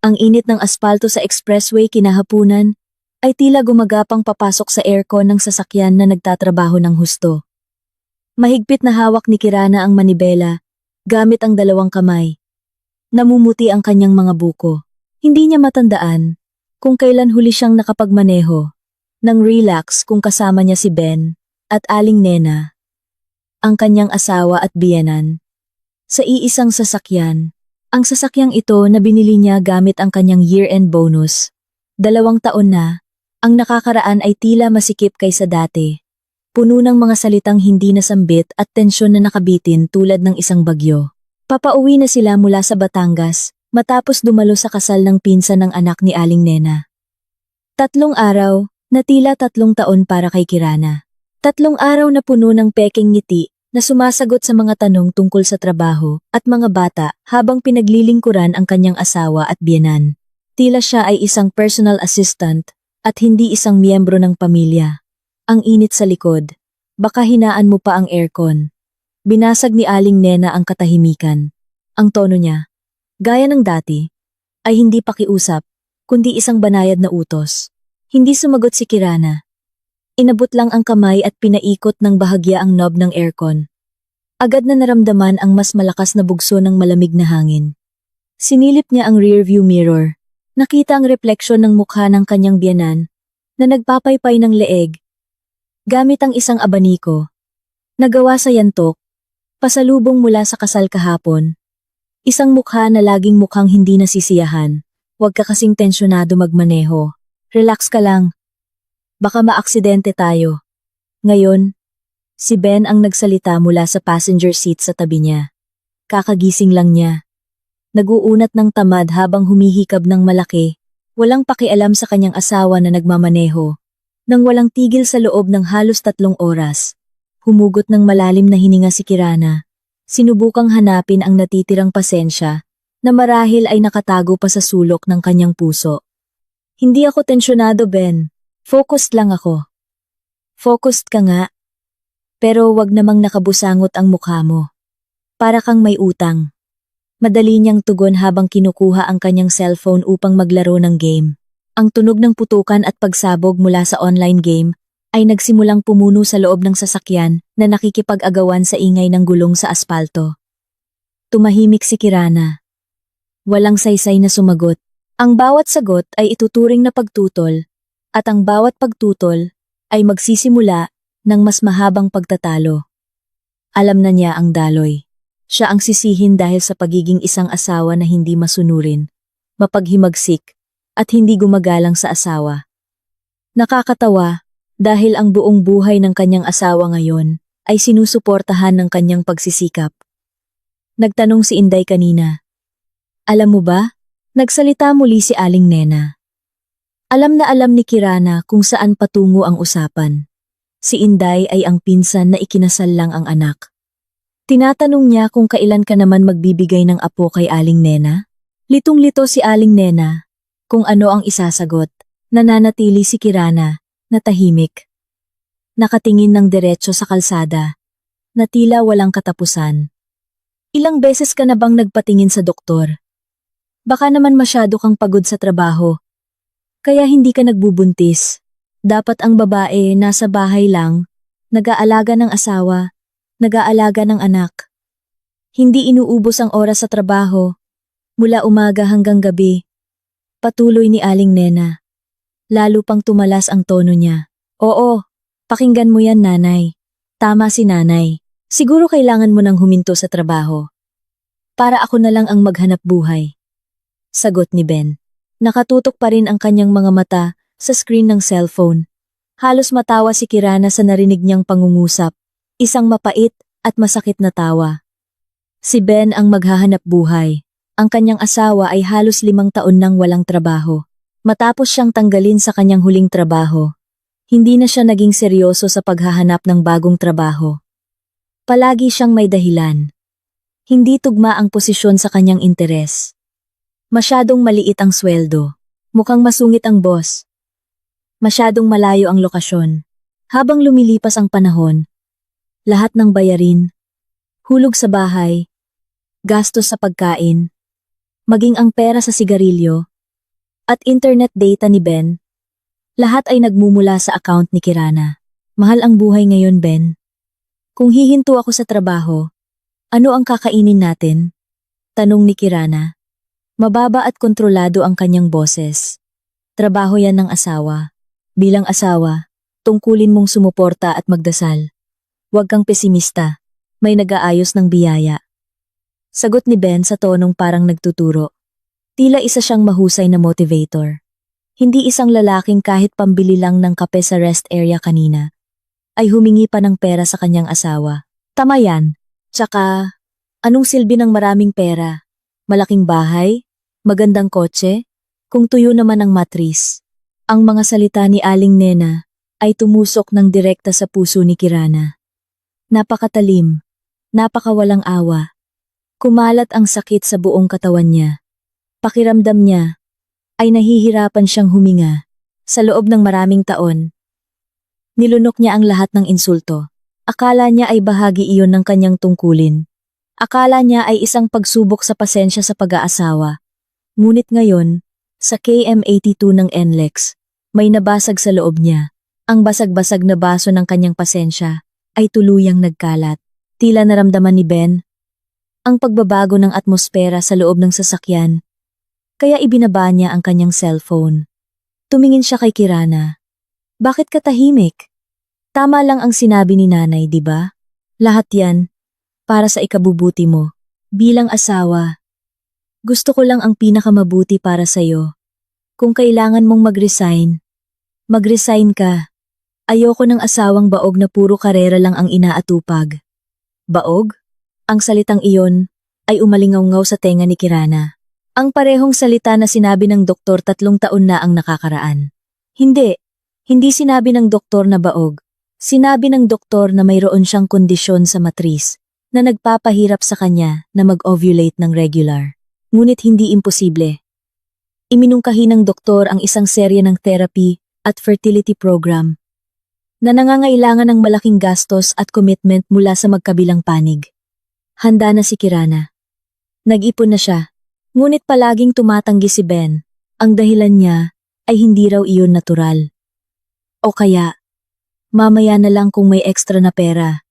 Ang init ng aspalto sa expressway kinahapunan ay tila gumagapang papasok sa aircon ng sasakyan na nagtatrabaho ng husto. Mahigpit na hawak ni Kirana ang manibela, gamit ang dalawang kamay. Namumuti ang kanyang mga buko. Hindi niya matandaan kung kailan huli siyang nakapagmaneho, nang relax kung kasama niya si Ben at Aling Nena, ang kanyang asawa at biyenan. Sa iisang sasakyan, ang sasakyang ito na binili niya gamit ang kanyang year-end bonus. 2 taon na, ang nakakaraan ay tila masikip kaysa dati. Puno ng mga salitang hindi nasambit at tensyon na nakabitin tulad ng isang bagyo. Papauwi na sila mula sa Batangas, matapos dumalo sa kasal ng pinsan ng anak ni Aling Nena. 3 araw, na tila 3 taon para kay Kirana. 3 araw na puno ng peking ngiti, na sumasagot sa mga tanong tungkol sa trabaho at mga bata habang pinaglilingkuran ang kanyang asawa at biyenan. Tila siya ay isang personal assistant at hindi isang miyembro ng pamilya. Ang init sa likod. Baka hinaan mo pa ang aircon. Binasag ni Aling Nena ang katahimikan. Ang tono niya, gaya ng dati, ay hindi pakiusap, kundi isang banayad na utos. Hindi sumagot si Kirana. Inabot lang ang kamay at pinaikot ng bahagya ang knob ng aircon. Agad na naramdaman ang mas malakas na bugso ng malamig na hangin. Sinilip niya ang rearview mirror. Nakita ang refleksyon ng mukha ng kanyang biyenan na nagpapaypay ng leeg gamit ang isang abaniko. Nagawa sa yantok, pasalubong mula sa kasal kahapon. Isang mukha na laging mukhang hindi nasisiyahan. Huwag ka kasing tensyonado magmaneho. Relax ka lang. Baka maaksidente tayo. Ngayon, si Ben ang nagsalita mula sa passenger seat sa tabi niya. Kakagising lang niya. Naguunat ng tamad habang humihikab ng malaki, walang pakialam sa kanyang asawa na nagmamaneho. Nang walang tigil sa loob ng halos 3 oras, humugot ng malalim na hininga si Kirana. Sinubukang hanapin ang natitirang pasensya na marahil ay nakatago pa sa sulok ng kanyang puso. Hindi ako tensyonado, Ben. Focused lang ako. Focused ka nga. Pero wag namang nakabusangot ang mukha mo. Para kang may utang. Madali niyang tugon habang kinukuha ang kanyang cellphone upang maglaro ng game. Ang tunog ng putukan at pagsabog mula sa online game ay nagsimulang pumuno sa loob ng sasakyan na nakikipag-agawan sa ingay ng gulong sa aspalto. Tumahimik si Kirana. Walang saysay na sumagot. Ang bawat sagot ay ituturing na pagtutol, at ang bawat pagtutol ay magsisimula ng mas mahabang pagtatalo. Alam na niya ang daloy. Siya ang sisihin dahil sa pagiging isang asawa na hindi masunurin, mapaghimagsik, at hindi gumagalang sa asawa. Nakakatawa dahil ang buong buhay ng kanyang asawa ngayon ay sinusuportahan ng kanyang pagsisikap. Nagtanong si Inday kanina. Alam mo ba? Nagsalita muli si Aling Nena. Alam na alam ni Kirana kung saan patungo ang usapan. Si Inday ay ang pinsan na ikinasal lang ang anak. Tinatanong niya kung kailan ka naman magbibigay ng apo kay Aling Nena. Litong-lito si Aling Nena kung ano ang isasagot. Nananatili si Kirana na tahimik. Nakatingin ng diretso sa kalsada na tila walang katapusan. Ilang beses ka na bang nagpatingin sa doktor? Baka naman masyado kang pagod sa trabaho. Kaya hindi ka nagbubuntis. Dapat ang babae nasa bahay lang, nag-aalaga ng asawa, nag-aalaga ng anak. Hindi inuubos ang oras sa trabaho, mula umaga hanggang gabi. Patuloy ni Aling Nena. Lalo pang tumalas ang tono niya. Oo, pakinggan mo yan, nanay. Tama si nanay. Siguro kailangan mo nang huminto sa trabaho. Para ako na lang ang maghanap buhay. Sagot ni Ben. Nakatutok pa rin ang kanyang mga mata sa screen ng cellphone. Halos matawa si Kirana sa narinig niyang pangungusap. Isang mapait at masakit na tawa. Si Ben ang maghahanap buhay. Ang kanyang asawa ay halos 5 taon nang walang trabaho. Matapos siyang tanggalin sa kanyang huling trabaho, hindi na siya naging seryoso sa paghahanap ng bagong trabaho. Palagi siyang may dahilan. Hindi tugma ang posisyon sa kanyang interes. Masyadong maliit ang sweldo. Mukhang masungit ang boss. Masyadong malayo ang lokasyon. Habang lumilipas ang panahon, lahat ng bayarin, hulog sa bahay, gastos sa pagkain, maging ang pera sa sigarilyo, at internet data ni Ben. Lahat ay nagmumula sa account ni Kirana. Mahal ang buhay ngayon, Ben. Kung hihinto ako sa trabaho, ano ang kakainin natin? Tanong ni Kirana. Mababa at kontrolado ang kanyang boses. Trabaho yan ng asawa. Bilang asawa, tungkulin mong sumuporta at magdasal. Huwag kang pesimista. May nag-aayos ng biyaya. Sagot ni Ben sa tonong parang nagtuturo. Tila isa siyang mahusay na motivator. Hindi isang lalaking kahit pambili lang ng kape sa rest area kanina, ay humingi pa ng pera sa kanyang asawa. Tama yan. Tsaka, anong silbi ng maraming pera? Malaking bahay? Magandang kotse? Kung tuyo naman ang matris. Ang mga salita ni Aling Nena ay tumusok ng direkta sa puso ni Kirana. Napakatalim, napakawalang awa. Kumalat ang sakit sa buong katawan niya. Pakiramdam niya ay nahihirapan siyang huminga. Sa loob ng maraming taon, nilunok niya ang lahat ng insulto. Akala niya ay bahagi iyon ng kanyang tungkulin. Akala niya ay isang pagsubok sa pasensya sa pag-aasawa. Ngunit ngayon, sa KM82 ng NLEX, may nabasag sa loob niya. Ang basag-basag na baso ng kanyang pasensya ay tuluyang nagkalat. Tila naramdaman ni Ben ang pagbabago ng atmosfera sa loob ng sasakyan. Kaya ibinaba niya ang kanyang cellphone. Tumingin siya kay Kirana. Bakit ka tahimik? Tama lang ang sinabi ni nanay, di ba? Lahat yan para sa ikabubuti mo. Bilang asawa, gusto ko lang ang pinakamabuti para sa'yo. Kung kailangan mong mag-resign ka. Ayoko ng asawang baog na puro karera lang ang inaatupag. Baog? Ang salitang iyon ay umalingaw-ngaw sa tenga ni Kirana. Ang parehong salita na sinabi ng doktor 3 taon na ang nakakaraan. Hindi sinabi ng doktor na baog. Sinabi ng doktor na mayroon siyang kondisyon sa matris na nagpapahirap sa kanya na mag-ovulate ng regular. Ngunit hindi imposible. Iminungkahi ng doktor ang isang serye ng therapy at fertility program na nangangailangan ng malaking gastos at commitment mula sa magkabilang panig. Handa na si Kirana. Nag-ipon na siya. Ngunit palaging tumatanggi si Ben. Ang dahilan niya ay hindi raw iyon natural. O kaya, mamaya na lang kung may extra na pera.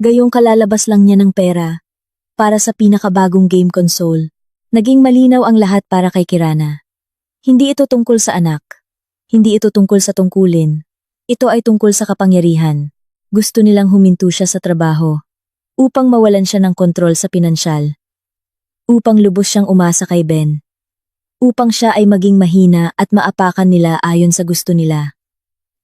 Gayong kalalabas lang niya ng pera para sa pinakabagong game console. Naging malinaw ang lahat para kay Kirana. Hindi ito tungkol sa anak. Hindi ito tungkol sa tungkulin. Ito ay tungkol sa kapangyarihan. Gusto nilang huminto siya sa trabaho upang mawalan siya ng kontrol sa pinansyal. Upang lubos siyang umasa kay Ben. Upang siya ay maging mahina at maapakan nila ayon sa gusto nila.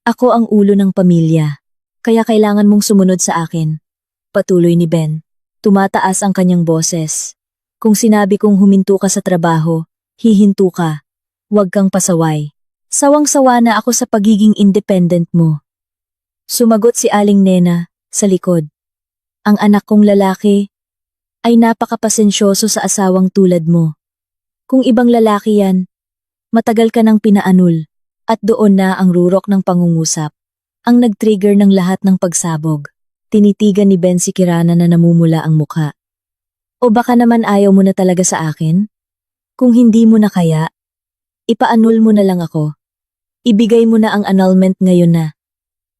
Ako ang ulo ng pamilya, kaya kailangan mong sumunod sa akin. Patuloy ni Ben. Tumataas ang kanyang boses. Kung sinabi kong huminto ka sa trabaho, hihinto ka. Huwag kang pasaway. Sawang-sawa na ako sa pagiging independent mo. Sumagot si Aling Nena sa likod. Ang anak kong lalaki ay napakapasensyoso sa asawang tulad mo. Kung ibang lalaki yan, matagal ka nang pinaanul, at doon na ang rurok ng pangungusap, ang nag-trigger ng lahat ng pagsabog. Tinitigan ni Ben si Kirana na namumula ang mukha. O baka naman ayaw mo na talaga sa akin? Kung hindi mo na kaya, ipaanul mo na lang ako. Ibigay mo na ang annulment ngayon na.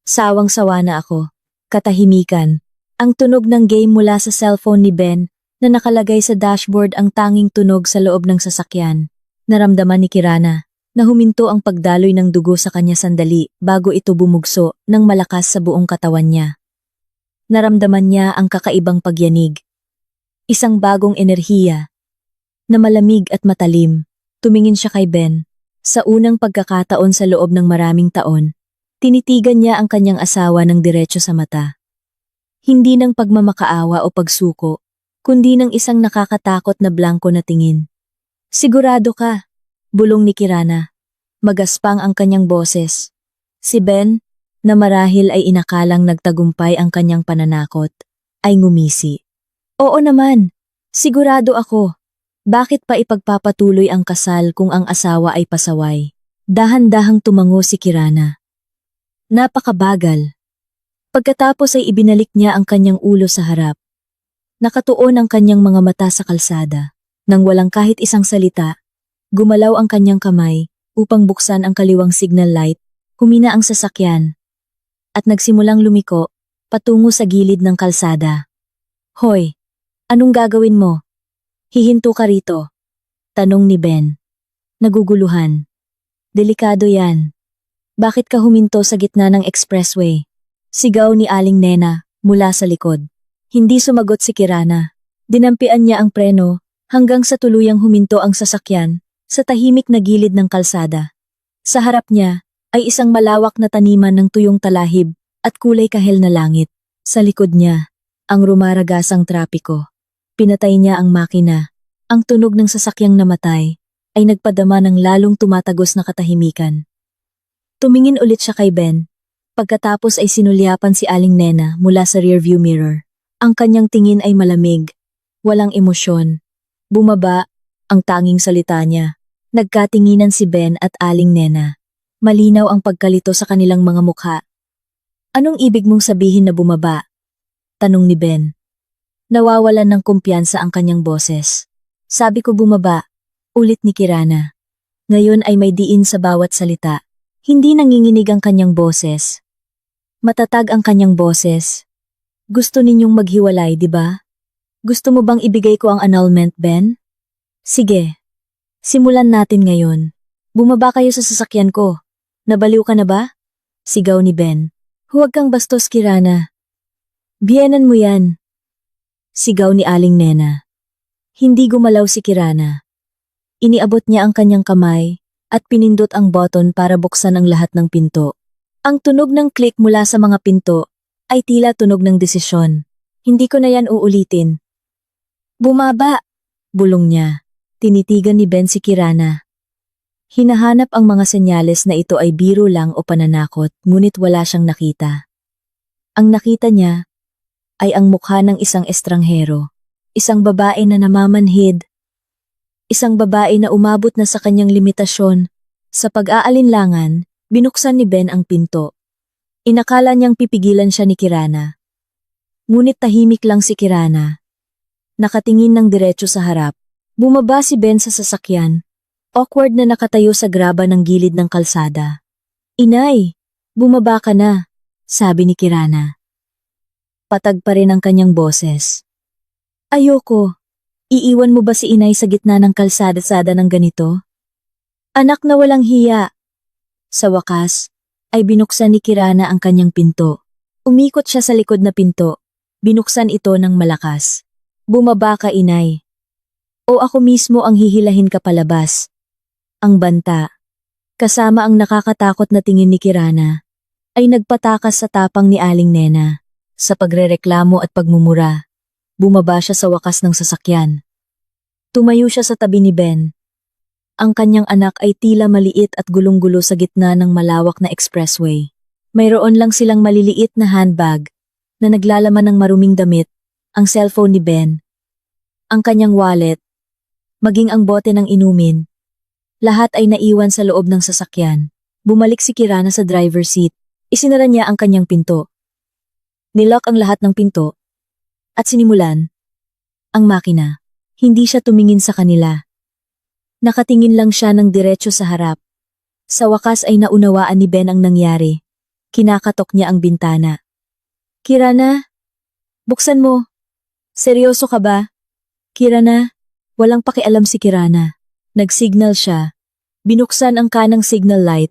Sawang-sawa na ako. Katahimikan. Ang tunog ng game mula sa cellphone ni Ben na nakalagay sa dashboard ang tanging tunog sa loob ng sasakyan. Naramdaman ni Kirana na huminto ang pagdaloy ng dugo sa kanya sandali bago ito bumugso ng malakas sa buong katawan niya. Naramdaman niya ang kakaibang pagyanig. Isang bagong enerhiya na malamig at matalim. Tumingin siya kay Ben. Sa unang pagkakataon sa loob ng maraming taon, tinitigan niya ang kanyang asawa ng diretso sa mata. Hindi ng pagmamakaawa o pagsuko, kundi ng isang nakakatakot na blanko na tingin. Sigurado ka, bulong ni Kirana. Magaspang ang kanyang boses. Si Ben, na marahil ay inakalang nagtagumpay ang kanyang pananakot, ay ngumisi. Oo naman, sigurado ako. Bakit pa ipagpapatuloy ang kasal kung ang asawa ay pasaway? Dahan-dahang tumango si Kirana. Napakabagal. Pagkatapos ay ibinalik niya ang kanyang ulo sa harap. Nakatuon ang kanyang mga mata sa kalsada. Nang walang kahit isang salita, gumalaw ang kanyang kamay upang buksan ang kaliwang signal light, humina ang sasakyan at nagsimulang lumiko patungo sa gilid ng kalsada. Hoy, anong gagawin mo? Hihinto ka rito, tanong ni Ben. Naguguluhan. Delikado yan. Bakit ka huminto sa gitna ng expressway? Sigaw ni Aling Nena mula sa likod. Hindi sumagot si Kirana. Dinampian niya ang preno hanggang sa tuluyang huminto ang sasakyan sa tahimik na gilid ng kalsada. Sa harap niya ay isang malawak na taniman ng tuyong talahib at kulay kahel na langit. Sa likod niya, ang rumaragasang trapiko. Pinatay niya ang makina. Ang tunog ng sasakyang namatay ay nagpadama ng lalong tumatagos na katahimikan. Tumingin ulit siya kay Ben. Pagkatapos ay sinulyapan si Aling Nena mula sa rearview mirror. Ang kanyang tingin ay malamig. Walang emosyon. Bumaba ang tanging salita niya. Nagkatinginan si Ben at Aling Nena. Malinaw ang pagkalito sa kanilang mga mukha. Anong ibig mong sabihin na bumaba? Tanong ni Ben. Nawawalan ng kumpiyansa ang kanyang boses. Sabi ko bumaba, ulit ni Kirana. Ngayon ay may diin sa bawat salita. Hindi nanginginig ang kanyang boses. Matatag ang kanyang boses. Gusto ninyong maghiwalay, di ba? Gusto mo bang ibigay ko ang annulment, Ben? Sige. Simulan natin ngayon. Bumaba kayo sa sasakyan ko. Nabaliw ka na ba? Sigaw ni Ben. Huwag kang bastos, Kirana. Biyenan mo yan. Sigaw ni Aling Nena. Hindi gumalaw si Kirana. Iniabot niya ang kanyang kamay at pinindot ang button para buksan ang lahat ng pinto. Ang tunog ng click mula sa mga pinto ay tila tunog ng desisyon. Hindi ko na yan uulitin. Bumaba! Bulong niya. Tinitigan ni Ben si Kirana. Hinahanap ang mga senyales na ito ay biro lang o pananakot, ngunit wala siyang nakita. Ang nakita niya ay ang mukha ng isang estranghero, isang babae na namamanhid, isang babae na umabot na sa kanyang limitasyon. Sa pag-aalinlangan, binuksan ni Ben ang pinto. Inakala niyang pipigilan siya ni Kirana. Ngunit tahimik lang si Kirana. Nakatingin ng diretso sa harap. Bumaba si Ben sa sasakyan. Awkward na nakatayo sa graba ng gilid ng kalsada. Inay, bumaba ka na, sabi ni Kirana. Patag pa rin ang kanyang boses. Ayoko. Iiwan mo ba si inay sa gitna ng kalsada-sada ng ganito? Anak na walang hiya. Sa wakas, ay binuksan ni Kirana ang kanyang pinto. Umikot siya sa likod na pinto. Binuksan ito ng malakas. Bumaba ka, inay. O ako mismo ang hihilahin ka palabas. Ang banta, kasama ang nakakatakot na tingin ni Kirana, ay nagpatakas sa tapang ni Aling Nena. Sa pagrereklamo at pagmumura, bumaba siya sa wakas ng sasakyan. Tumayo siya sa tabi ni Ben. Ang kanyang anak ay tila maliit at gulong-gulo sa gitna ng malawak na expressway. Mayroon lang silang maliliit na handbag na naglalaman ng maruming damit, ang cellphone ni Ben, ang kanyang wallet, maging ang bote ng inumin. Lahat ay naiwan sa loob ng sasakyan. Bumalik si Kirana sa driver's seat. Isinara niya ang kanyang pinto. Nilock ang lahat ng pinto at sinimulan ang makina. Hindi siya tumingin sa kanila. Nakatingin lang siya ng diretso sa harap. Sa wakas ay naunawaan ni Ben ang nangyari. Kinakatok niya ang bintana. Kirana, buksan mo. Seryoso ka ba? Kirana, walang pakialam si Kirana. Nagsignal siya. Binuksan ang kanang signal light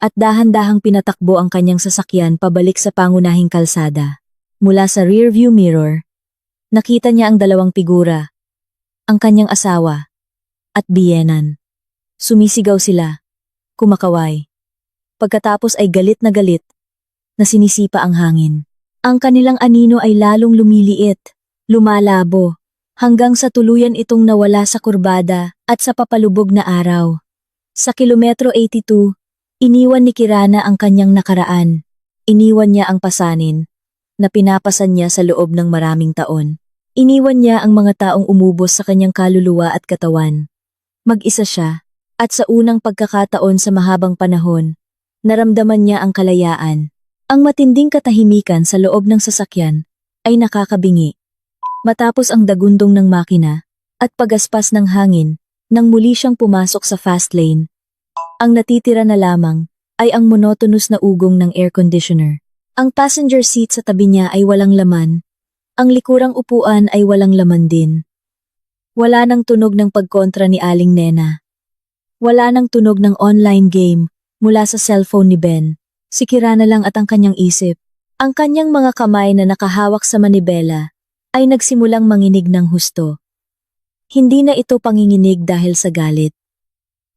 at dahan-dahang pinatakbo ang kanyang sasakyan pabalik sa pangunahing kalsada. Mula sa rearview mirror, nakita niya ang dalawang figura, ang kanyang asawa at biyenan. Sumisigaw sila, kumakaway. Pagkatapos ay galit na sinisipa ang hangin. Ang kanilang anino ay lalong lumiliit, lumalabo, hanggang sa tuluyan itong nawala sa kurbada at sa papalubog na araw. Sa kilometro 82, iniwan ni Kirana ang kanyang nakaraan. Iniwan niya ang pasanin na pinapasan niya sa loob ng maraming taon. Iniwan niya ang mga taong umubos sa kanyang kaluluwa at katawan. Mag-isa siya, at sa unang pagkakataon sa mahabang panahon, naramdaman niya ang kalayaan. Ang matinding katahimikan sa loob ng sasakyan ay nakakabingi. Matapos ang dagundong ng makina at pagaspas ng hangin, nang muli siyang pumasok sa fast lane, Ang natitira na lamang ay ang monotonous na ugong ng air conditioner. Ang passenger seat sa tabi niya ay walang laman. Ang likurang upuan ay walang laman din. Wala nang tunog ng pagkontra ni Aling Nena. Wala nang tunog ng online game mula sa cellphone ni Ben. Si Kirana lang at ang kanyang isip. Ang kanyang mga kamay na nakahawak sa manibela ay nagsimulang manginig ng husto. Hindi na ito panginginig dahil sa galit,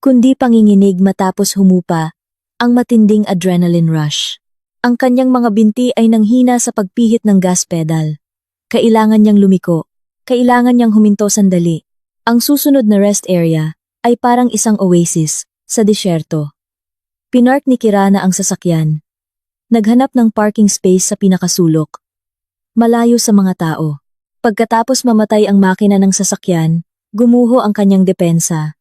kundi panginginig matapos humupa ang matinding adrenaline rush. Ang kanyang mga binti ay nanghina sa pagpihit ng gas pedal. Kailangan niyang lumiko. Kailangan niyang huminto sandali. Ang susunod na rest area ay parang isang oasis sa disyerto. Pinark ni Kirana ang sasakyan. Naghanap ng parking space sa pinakasulok. Malayo sa mga tao. Pagkatapos mamatay ang makina ng sasakyan, gumuho ang kanyang depensa.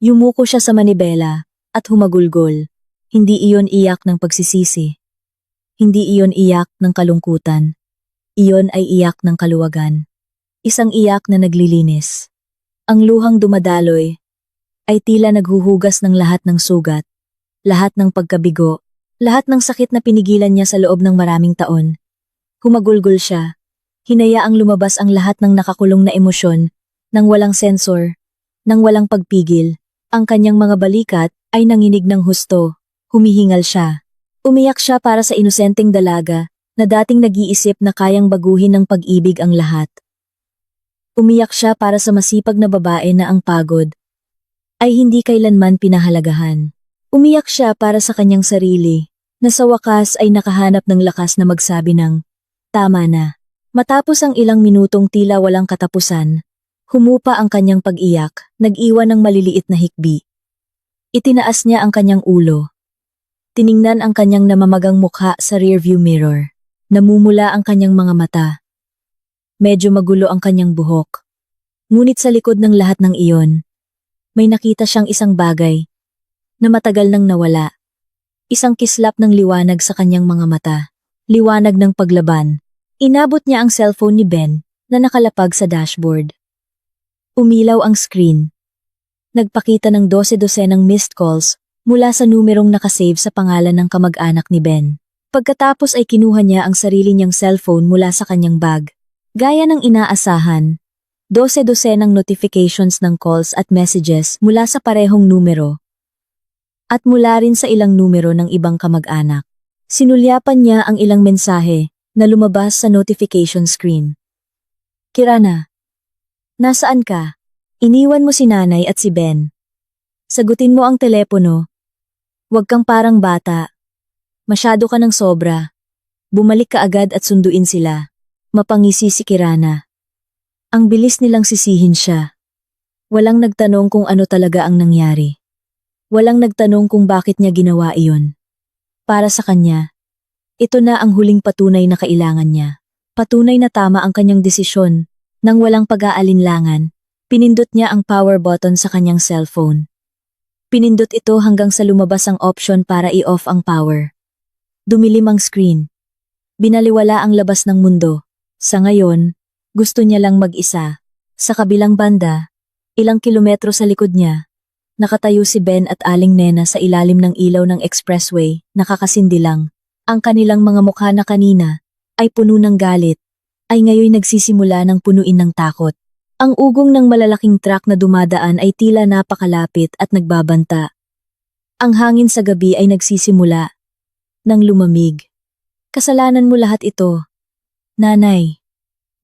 Yumuko siya sa manibela at humagulgol. Hindi iyon iyak ng pagsisisi. Hindi iyon iyak ng kalungkutan. Iyon ay iyak ng kaluwagan. Isang iyak na naglilinis. Ang luhang dumadaloy ay tila naghuhugas ng lahat ng sugat, lahat ng pagkabigo, lahat ng sakit na pinigilan niya sa loob ng maraming taon. Humagulgol siya. Hinayaang lumabas ang lahat ng nakakulong na emosyon, nang walang sensor, nang walang pagpigil. Ang kanyang mga balikat ay nanginig ng husto. Humihingal siya. Umiyak siya para sa inosenteng dalaga na dating nag-iisip na kayang baguhin ng pag-ibig ang lahat. Umiyak siya para sa masipag na babae na ang pagod ay hindi kailanman pinahalagahan. Umiyak siya para sa kanyang sarili, na sa wakas ay nakahanap ng lakas na magsabi ng, tama na. Matapos ang ilang minutong tila walang katapusan, humupa ang kanyang pag-iyak, nag-iwan ng maliliit na hikbi. Itinaas niya ang kanyang ulo. Tiningnan ang kanyang namamagang mukha sa rearview mirror. Namumula ang kanyang mga mata. Medyo magulo ang kanyang buhok. Ngunit sa likod ng lahat ng iyon, may nakita siyang isang bagay na matagal nang nawala. Isang kislap ng liwanag sa kanyang mga mata. Liwanag ng paglaban. Inabot niya ang cellphone ni Ben na nakalapag sa dashboard. Umilaw ang screen. Nagpakita ng 12-12 ng missed calls mula sa numerong nakasave sa pangalan ng kamag-anak ni Ben. Pagkatapos ay kinuha niya ang sarili niyang cellphone mula sa kanyang bag. Gaya ng inaasahan, 12-12 ng notifications ng calls at messages mula sa parehong numero at mula rin sa ilang numero ng ibang kamag-anak. Sinulyapan niya ang ilang mensahe na lumabas sa notification screen. Kirana, nasaan ka? Iniwan mo si nanay at si Ben. Sagutin mo ang telepono. Huwag kang parang bata. Masyado ka ng sobra. Bumalik ka agad at sunduin sila. Mapangisi si Kirana. Ang bilis nilang sisihin siya. Walang nagtanong kung ano talaga ang nangyari. Walang nagtanong kung bakit niya ginawa iyon. Para sa kanya, ito na ang huling patunay na kailangan niya. Patunay na tama ang kanyang desisyon. Nang walang pag-aalinlangan, pinindot niya ang power button sa kanyang cellphone. Pinindot ito hanggang sa lumabas ang option para i-off ang power. Dumilim ang screen. Binaliwala ang labas ng mundo. Sa ngayon, gusto niya lang mag-isa. Sa kabilang banda, ilang kilometro sa likod niya, nakatayo si Ben at Aling Nena sa ilalim ng ilaw ng expressway, nakakasindi lang. Ang kanilang mga mukha na kanina ay puno ng galit, ay ngayon nagsisimula ng punuin ng takot. Ang ugong ng malalaking truck na dumadaan ay tila napakalapit at nagbabanta. Ang hangin sa gabi ay nagsisimula ng lumamig. Kasalanan mo lahat ito, Nanay.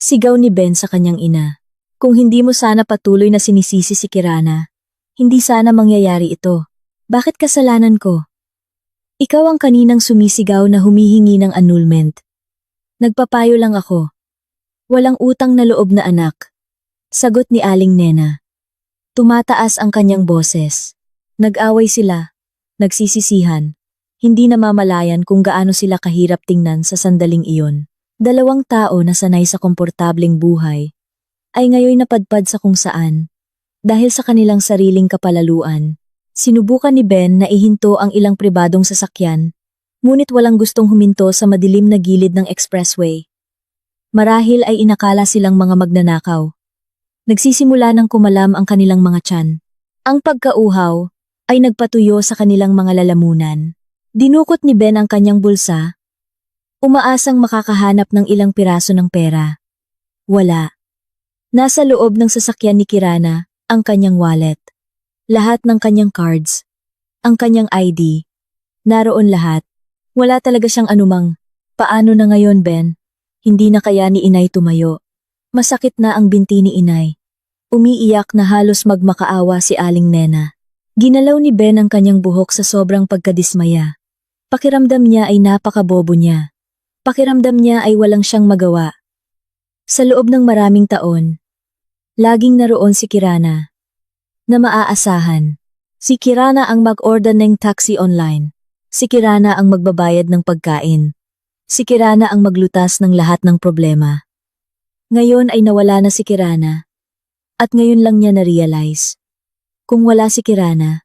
Sigaw ni Ben sa kanyang ina. Kung hindi mo sana patuloy na sinisisi si Kirana, hindi sana mangyayari ito. Bakit kasalanan ko? Ikaw ang kaninang sumisigaw na humihingi ng annulment. Nagpapayo lang ako. Walang utang na loob na anak. Sagot ni Aling Nena. Tumataas ang kanyang boses. Nag-away sila. Nagsisisihan. Hindi namamalayan kung gaano sila kahirap tingnan sa sandaling iyon. Dalawang tao na sanay sa komportableng buhay ay ngayon napadpad sa kung saan. Dahil sa kanilang sariling kapalaluan, sinubukan ni Ben na ihinto ang ilang pribadong sasakyan, ngunit walang gustong huminto sa madilim na gilid ng expressway. Marahil ay inakala silang mga magnanakaw. Nagsisimula ng kumalam ang kanilang mga tiyan. Ang pagkauhaw ay nagpatuyo sa kanilang mga lalamunan. Dinukot ni Ben ang kanyang bulsa, umaasang makakahanap ng ilang piraso ng pera. Wala. Nasa loob ng sasakyan ni Kirana ang kanyang wallet. Lahat ng kanyang cards. Ang kanyang ID. Naroon lahat. Wala talaga siyang anumang. Paano na ngayon, Ben? Hindi na kaya ni Inay tumayo. Masakit na ang binti ni Inay. Umiiyak na halos magmakaawa si Aling Nena. Ginalaw ni Ben ang kanyang buhok sa sobrang pagkadismaya. Pakiramdam niya ay napakabobo niya. Pakiramdam niya ay walang siyang magawa. Sa loob ng maraming taon, laging naroon si Kirana na maaasahan. Si Kirana ang mag-order ng taxi online. Si Kirana ang magbabayad ng pagkain. Si Kirana ang maglutas ng lahat ng problema. Ngayon ay nawala na si Kirana. At ngayon lang niya na-realize. Kung wala si Kirana,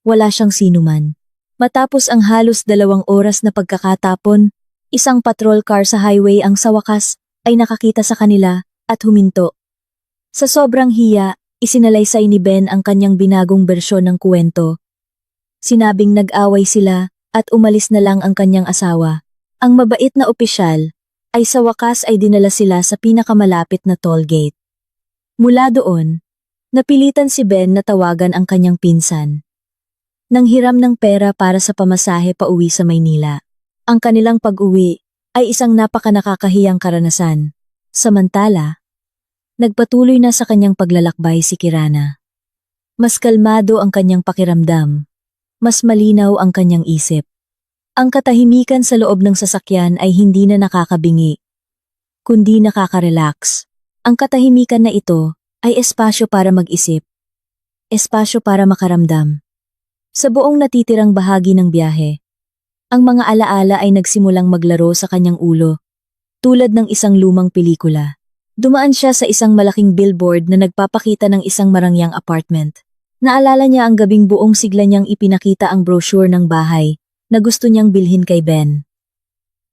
wala siyang sinuman. Matapos ang halos 2 oras na pagkakatapon, isang patrol car sa highway ang sa wakas ay nakakita sa kanila at huminto. Sa sobrang hiya, isinalaysay ni Ben ang kanyang binagong bersyon ng kwento. Sinabing nag-away sila at umalis na lang ang kanyang asawa. Ang mabait na opisyal ay sa wakas ay dinala sila sa pinakamalapit na toll gate. Mula doon, napilitan si Ben na tawagan ang kanyang pinsan. Nanghiram ng pera para sa pamasahe pauwi sa Maynila. Ang kanilang pag-uwi ay isang napakanakakahiyang karanasan. Samantala, nagpatuloy na sa kanyang paglalakbay si Kirana. Mas kalmado ang kanyang pakiramdam. Mas malinaw ang kanyang isip. Ang katahimikan sa loob ng sasakyan ay hindi na nakakabingi, kundi nakaka-relax. Ang katahimikan na ito ay espasyo para mag-isip, espasyo para makaramdam. Sa buong natitirang bahagi ng biyahe, ang mga alaala ay nagsimulang maglaro sa kanyang ulo, tulad ng isang lumang pelikula. Dumaan siya sa isang malaking billboard na nagpapakita ng isang marangyang apartment. Naalala niya ang gabing buong sigla niyang ipinakita ang brochure ng bahay na gusto niyang bilhin kay Ben.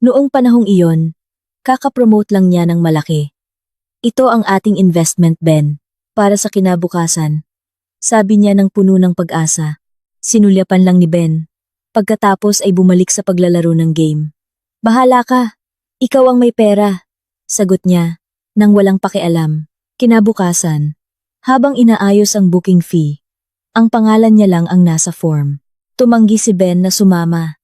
Noong panahong iyon, kakapromote lang niya ng malaki. Ito ang ating investment, Ben, para sa kinabukasan. Sabi niya ng puno ng pag-asa. Sinulyapan lang ni Ben. Pagkatapos ay bumalik sa paglalaro ng game. Bahala ka, ikaw ang may pera, sagot niya, nang walang pakialam. Kinabukasan, habang inaayos ang booking fee, ang pangalan niya lang ang nasa form. Tumanggi si Ben na sumama.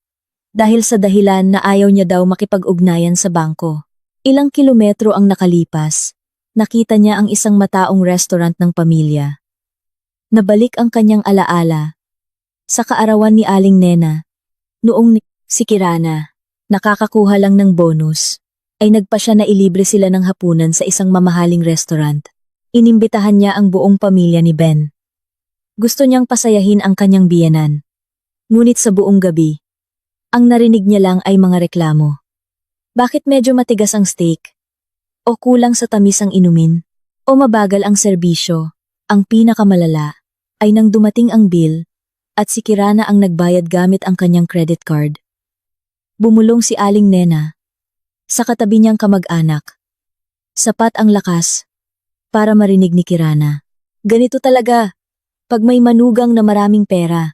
Dahil sa dahilan na ayaw niya daw makipag-ugnayan sa bangko. Ilang kilometro ang nakalipas, nakita niya ang isang mataong restaurant ng pamilya. Nabalik ang kanyang alaala. Sa kaarawan ni Aling Nena, noong si Kirana, nakakakuha lang ng bonus, ay nagpa siya na ilibre sila ng hapunan sa isang mamahaling restaurant. Inimbitahan niya ang buong pamilya ni Ben. Gusto niyang pasayahin ang kanyang biyenan. Ngunit sa buong gabi, ang narinig niya lang ay mga reklamo. Bakit medyo matigas ang steak? O kulang sa tamis ang inumin? O mabagal ang serbisyo? Ang pinakamalala ay nang dumating ang bill at si Kirana ang nagbayad gamit ang kanyang credit card. Bumulong si Aling Nena sa katabi niyang kamag-anak. Sapat ang lakas para marinig ni Kirana. Ganito talaga pag may manugang na maraming pera.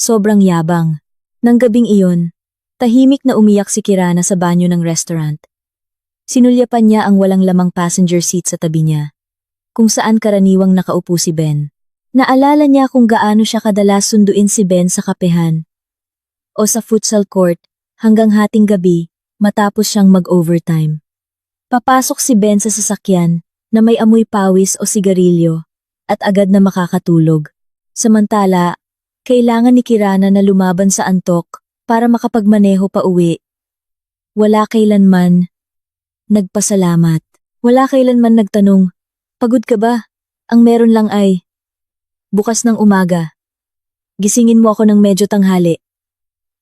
Sobrang yabang. Nang gabing iyon, tahimik na umiyak si Kirana sa banyo ng restaurant. Sinulyapan niya ang walang lamang passenger seat sa tabi niya, kung saan karaniwang nakaupo si Ben. Naalala niya kung gaano siya kadalas sunduin si Ben sa kapehan o sa futsal court hanggang hating gabi matapos siyang mag-overtime. Papasok si Ben sa sasakyan na may amoy pawis o sigarilyo at agad na makakatulog. Samantala, kailangan ni Kirana na lumaban sa antok para makapagmaneho pa uwi. Wala kailanman nagpasalamat. Wala kailanman nagtanong, pagod ka ba? Ang meron lang ay, bukas ng umaga. Gisingin mo ako ng medyo tanghali.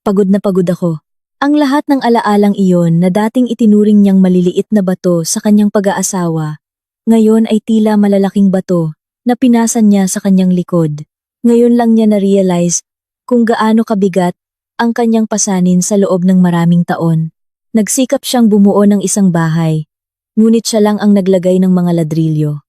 Pagod na pagod ako. Ang lahat ng alaalang iyon na dating itinuring niyang maliliit na bato sa kanyang pag-aasawa, ngayon ay tila malalaking bato na pinasan niya sa kanyang likod. Ngayon lang niya na-realize kung gaano kabigat ang kanyang pasanin sa loob ng maraming taon. Nagsikap siyang bumuo ng isang bahay, ngunit siya lang ang naglagay ng mga ladrilyo.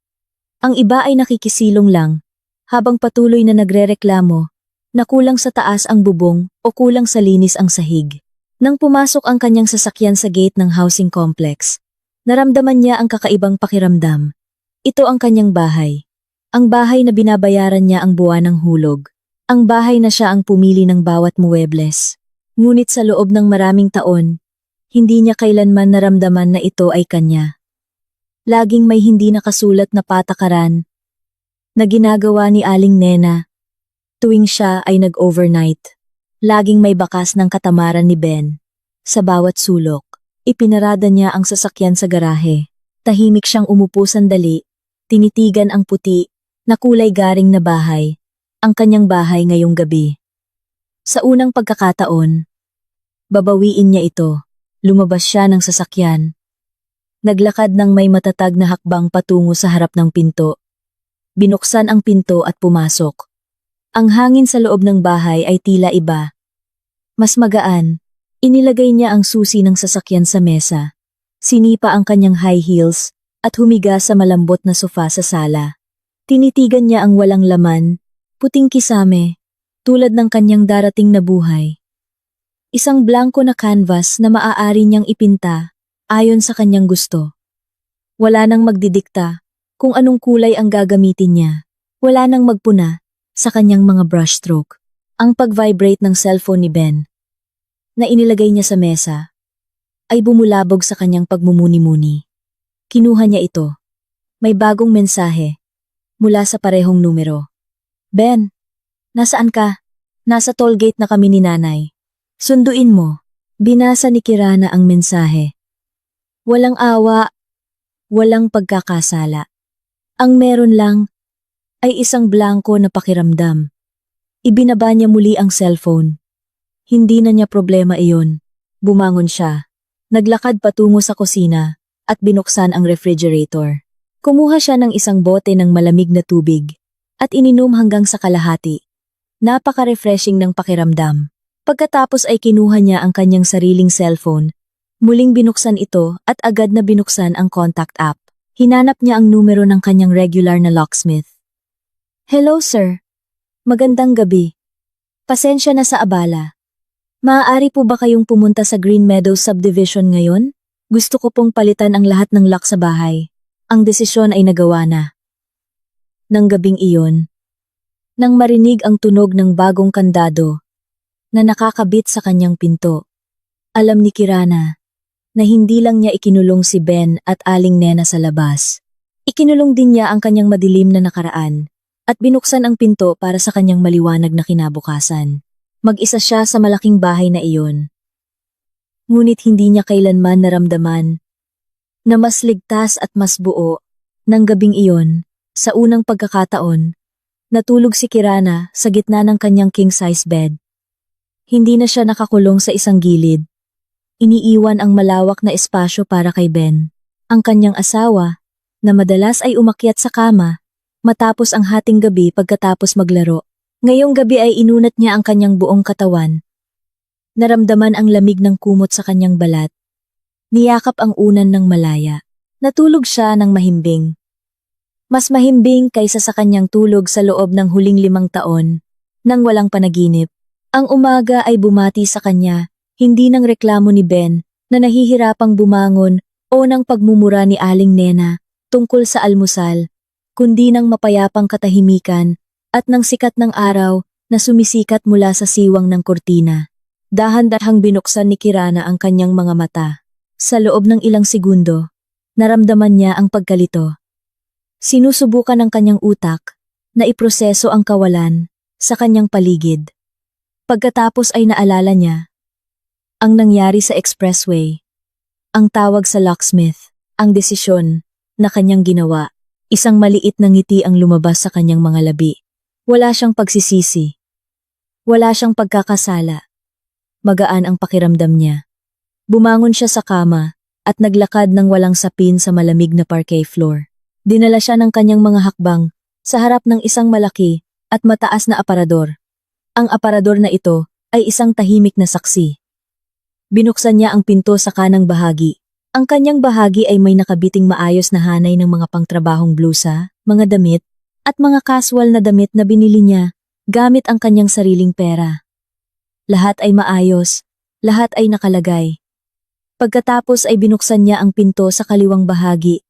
Ang iba ay nakikisilong lang, habang patuloy na nagrereklamo na kulang sa taas ang bubong o kulang sa linis ang sahig. Nang pumasok ang kanyang sasakyan sa gate ng housing complex, naramdaman niya ang kakaibang pakiramdam. Ito ang kanyang bahay. Ang bahay na binabayaran niya ang buwan ng hulog. Ang bahay na siya ang pumili ng bawat muebles. Ngunit sa loob ng maraming taon, hindi niya kailanman naramdaman na ito ay kanya. Laging may hindi nakasulat na patakaran na ginagawa ni Aling Nena tuwing siya ay nag-overnight. Laging may bakas ng katamaran ni Ben. Sa bawat sulok, ipinarada niya ang sasakyan sa garahe. Tahimik siyang umupo sandali, tinitigan ang puti na kulay garing na bahay, ang kanyang bahay ngayong gabi. Sa unang pagkakataon, babawiin niya ito. Lumabas siya ng sasakyan. Naglakad ng may matatag na hakbang patungo sa harap ng pinto. Binuksan ang pinto at pumasok. Ang hangin sa loob ng bahay ay tila iba. Mas magaan. Inilagay niya ang susi ng sasakyan sa mesa. Sinipa ang kanyang high heels at humiga sa malambot na sofa sa sala. Tinitigan niya ang walang laman, puting kisame, tulad ng kanyang darating na buhay. Isang blanko na canvas na maaari niyang ipinta ayon sa kanyang gusto. Wala nang magdidikta kung anong kulay ang gagamitin niya. Wala nang magpuna sa kanyang mga brushstroke. Ang pag-vibrate ng cellphone ni Ben na inilagay niya sa mesa ay bumulabog sa kanyang pagmumuni-muni. Kinuha niya ito. May bagong mensahe mula sa parehong numero. Ben, nasaan ka? Nasa tollgate na kami ni nanay. Sunduin mo. Binasa ni Kirana ang mensahe. Walang awa, walang pagkakasala. Ang meron lang ay isang blanko na pakiramdam. Ibinaba niya muli ang cellphone. Hindi na niya problema iyon. Bumangon siya. Naglakad patungo sa kusina at binuksan ang refrigerator. Kumuha siya ng isang bote ng malamig na tubig at ininom hanggang sa kalahati. Napaka-refreshing ng pakiramdam. Pagkatapos ay kinuha niya ang kanyang sariling cellphone. Muling binuksan ito at agad na binuksan ang contact app. Hinanap niya ang numero ng kanyang regular na locksmith. Hello sir. Magandang gabi. Pasensya na sa abala. Maaari po ba kayong pumunta sa Green Meadows Subdivision ngayon? Gusto ko pong palitan ang lahat ng lock sa bahay. Ang desisyon ay nagawa na. Nang gabing iyon, nang marinig ang tunog ng bagong kandado na nakakabit sa kanyang pinto, alam ni Kirana na hindi lang niya ikinulong si Ben at Aling Nena sa labas. Ikinulong din niya ang kanyang madilim na nakaraan at binuksan ang pinto para sa kanyang maliwanag na kinabukasan. Mag-isa siya sa malaking bahay na iyon. Ngunit hindi niya kailanman naramdaman na mas ligtas at mas buo. Nang gabing iyon, sa unang pagkakataon, natulog si Kirana sa gitna ng kanyang king-size bed. Hindi na siya nakakulong sa isang gilid. Iniiwan ang malawak na espasyo para kay Ben, ang kanyang asawa, na madalas ay umakyat sa kama matapos ang hating gabi pagkatapos maglaro. Ngayong gabi ay inunat niya ang kanyang buong katawan. Naramdaman ang lamig ng kumot sa kanyang balat. Niyakap ang unan ng malaya. Natulog siya ng mahimbing. Mas mahimbing kaysa sa kanyang tulog sa loob ng huling 5 taon, nang walang panaginip. Ang umaga ay bumati sa kanya, hindi ng reklamo ni Ben na nahihirapang bumangon o ng pagmumura ni Aling Nena tungkol sa almusal, kundi ng mapayapang katahimikan at ng sikat ng araw na sumisikat mula sa siwang ng kurtina. Dahan-dahang binuksan ni Kirana ang kanyang mga mata. Sa loob ng ilang segundo, naramdaman niya ang pagkalito. Sinusubukan ng kanyang utak na iproseso ang kawalan sa kanyang paligid. Pagkatapos ay naalala niya ang nangyari sa expressway, ang tawag sa locksmith, ang desisyon na kanyang ginawa. Isang maliit na ngiti ang lumabas sa kanyang mga labi. Wala siyang pagsisisi. Wala siyang pagkakasala. Magaan ang pakiramdam niya. Bumangon siya sa kama at naglakad ng walang sapin sa malamig na parquet floor. Dinala siya ng kanyang mga hakbang sa harap ng isang malaki at mataas na aparador. Ang aparador na ito ay isang tahimik na saksi. Binuksan niya ang pinto sa kanang bahagi. Ang kanyang bahagi ay may nakabiting maayos na hanay ng mga pangtrabahong blusa, mga damit, at mga casual na damit na binili niya gamit ang kanyang sariling pera. Lahat ay maayos, lahat ay nakalagay. Pagkatapos ay binuksan niya ang pinto sa kaliwang bahagi.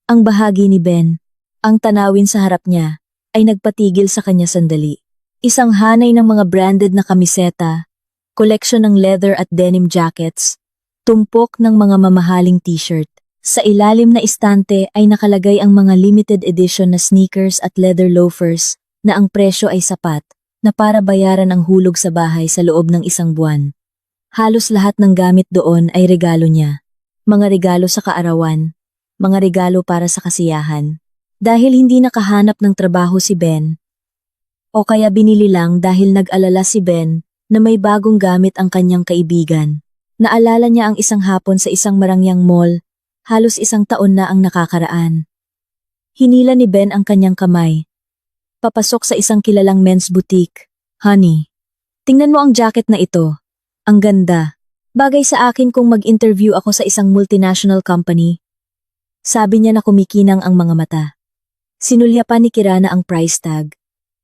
Ang bahagi ni Ben, ang tanawin sa harap niya, ay nagpatigil sa kanya sandali. Isang hanay ng mga branded na kamiseta, koleksyon ng leather at denim jackets, tumpok ng mga mamahaling t-shirt. Sa ilalim na istante ay nakalagay ang mga limited edition na sneakers at leather loafers na ang presyo ay sapat na para bayaran ang hulog sa bahay sa loob ng isang buwan. Halos lahat ng gamit doon ay regalo niya. Mga regalo sa kaarawan, mga regalo para sa kasiyahan. Dahil hindi nakahanap ng trabaho si Ben, o kaya binili lang dahil nag-alala si Ben na may bagong gamit ang kanyang kaibigan. Naalala niya ang isang hapon sa isang marangyang mall, halos isang taon na ang nakakaraan. Hinila ni Ben ang kanyang kamay. Papasok sa isang kilalang men's boutique. Honey, tingnan mo ang jacket na ito. Ang ganda. Bagay sa akin kung mag-interview ako sa isang multinational company. Sabi niya na kumikinang ang mga mata. Sinulya pa ni Kirana ang price tag.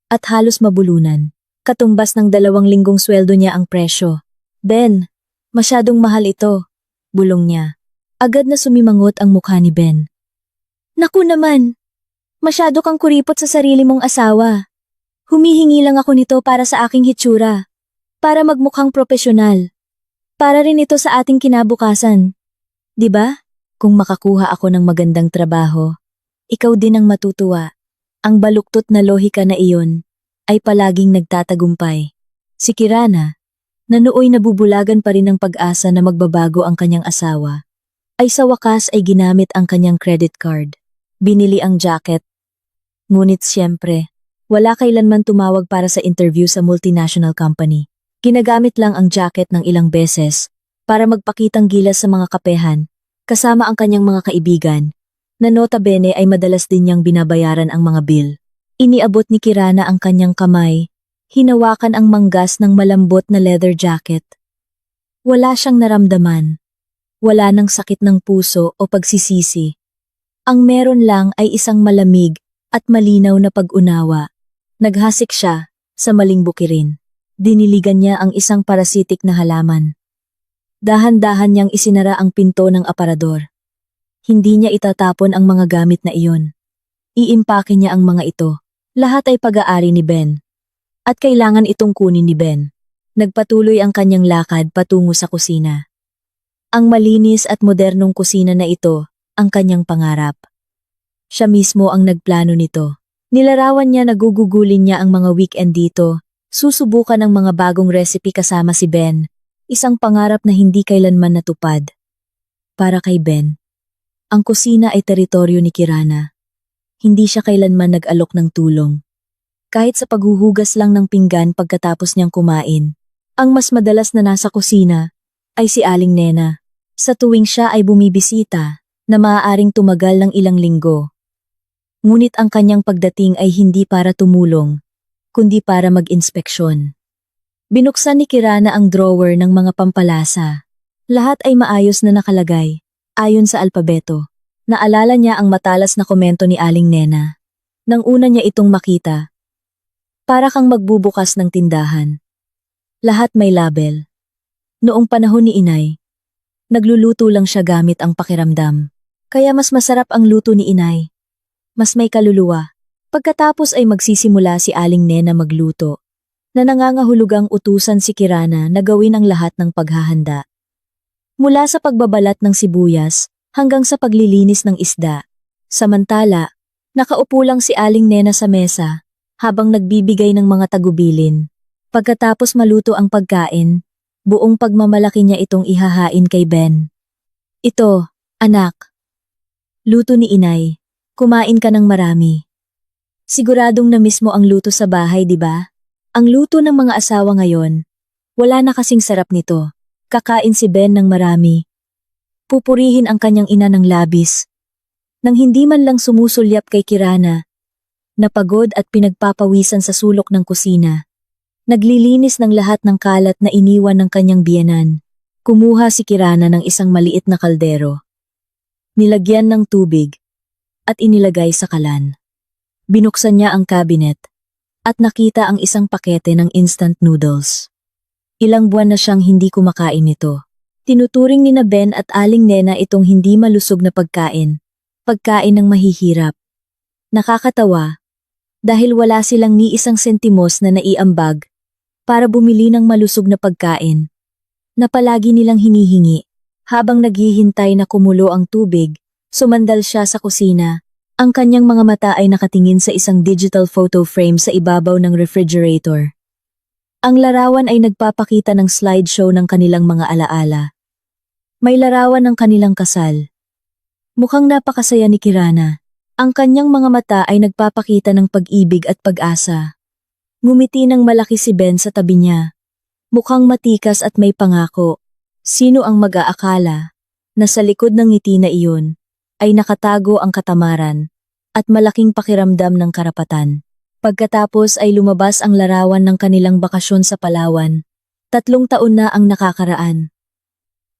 At halos mabulunan. Katumbas ng 2 linggong sweldo niya ang presyo. Ben, masyadong mahal ito. Bulong niya. Agad na sumimangot ang mukha ni Ben. Naku naman! Masyado kang kuripot sa sarili mong asawa. Humihingi lang ako nito para sa aking hitsura. Para magmukhang propesyonal. Para rin ito sa ating kinabukasan. 'Di ba? Kung makakuha ako ng magandang trabaho, ikaw din ang matutuwa. Ang baluktot na lohika na iyon ay palaging nagtatagumpay. Si Kirana, na nooy nabubulagan pa rin ng pag-asa na magbabago ang kanyang asawa, ay sa wakas ay ginamit ang kanyang credit card. Binili ang jacket. Ngunit siyempre, wala kailanman tumawag para sa interview sa multinational company. Ginagamit lang ang jacket ng ilang beses para magpakitang gilas sa mga kapehan, kasama ang kanyang mga kaibigan, na nota bene ay madalas din niyang binabayaran ang mga bill. Iniabot ni Kirana ang kanyang kamay, hinawakan ang manggas ng malambot na leather jacket. Wala siyang naramdaman. Wala nang sakit ng puso o pagsisisi. Ang meron lang ay isang malamig at malinaw na pag-unawa. Naghasik siya sa maling bukirin. Diniligan niya ang isang parasitik na halaman. Dahan-dahan niyang isinara ang pinto ng aparador. Hindi niya itatapon ang mga gamit na iyon. Iimpake niya ang mga ito. Lahat ay pag-aari ni Ben. At kailangan itong kunin ni Ben. Nagpatuloy ang kanyang lakad patungo sa kusina. Ang malinis at modernong kusina na ito, ang kanyang pangarap. Siya mismo ang nagplano nito. Nilarawan niya na gugugulin niya ang mga weekend dito, susubukan ang mga bagong recipe kasama si Ben, isang pangarap na hindi kailanman natupad. Para kay Ben, ang kusina ay teritoryo ni Kirana. Hindi siya kailanman nag-alok ng tulong. Kahit sa paghuhugas lang ng pinggan pagkatapos niyang kumain, ang mas madalas na nasa kusina ay si Aling Nena. Sa tuwing siya ay bumibisita, na maaaring tumagal ng ilang linggo. Ngunit ang kanyang pagdating ay hindi para tumulong, kundi para mag-inspeksyon. Binuksan ni Kirana ang drawer ng mga pampalasa. Lahat ay maayos na nakalagay, ayon sa alpabeto. Naalala niya ang matalas na komento ni Aling Nena. Nang una niya itong makita, para kang magbubukas ng tindahan. Lahat may label. Noong panahon ni Inay, nagluluto lang siya gamit ang pakiramdam. Kaya mas masarap ang luto ni Inay. Mas may kaluluwa. Pagkatapos ay magsisimula si Aling Nena magluto, na nangangahulugang utusan si Kirana na gawin ang lahat ng paghahanda. Mula sa pagbabalat ng sibuyas hanggang sa paglilinis ng isda. Samantala, nakaupo lang si Aling Nena sa mesa habang nagbibigay ng mga tagubilin. Pagkatapos maluto ang pagkain, buong pagmamalaki niya itong ihahain kay Ben. Ito, anak. Luto ni Inay. Kumain ka ng marami. Siguradong na-miss mo ang luto sa bahay, di ba? Ang luto ng mga asawa ngayon, wala na kasing sarap nito. Kakain si Ben ng marami. Pupurihin ang kanyang ina ng labis. Nang hindi man lang sumusulyap kay Kirana, napagod at pinagpapawisan sa sulok ng kusina. Naglilinis ng lahat ng kalat na iniwan ng kanyang biyenan. Kumuha si Kirana ng isang maliit na kaldero. Nilagyan ng tubig at inilagay sa kalan. Binuksan niya ang cabinet. at nakita ang isang pakete ng instant noodles. Ilang buwan na siyang hindi kumakain nito. Tinuturing ni na Ben at Aling Nena itong hindi malusog na pagkain ng mahihirap. Nakakatawa, dahil wala silang ni isang sentimos na naiambag para bumili ng malusog na pagkain na palagi nilang hinihingi. Habang naghihintay na kumulo ang tubig, sumandal siya sa kusina. Ang kanyang mga mata ay nakatingin sa isang digital photo frame sa ibabaw ng refrigerator. Ang larawan ay nagpapakita ng slideshow ng kanilang mga alaala. May larawan ng kanilang kasal. Mukhang napakasaya ni Kirana. Ang kanyang mga mata ay nagpapakita ng pag-ibig at pag-asa. Ngumiti ng malaki si Ben sa tabi niya. Mukhang matikas at may pangako. Sino ang mag-aakala na sa likod ng ngiti na iyon ay nakatago ang katamaran at malaking pakiramdam ng karapatan. Pagkatapos ay lumabas ang larawan ng kanilang bakasyon sa Palawan. 3 taon na ang nakakaraan.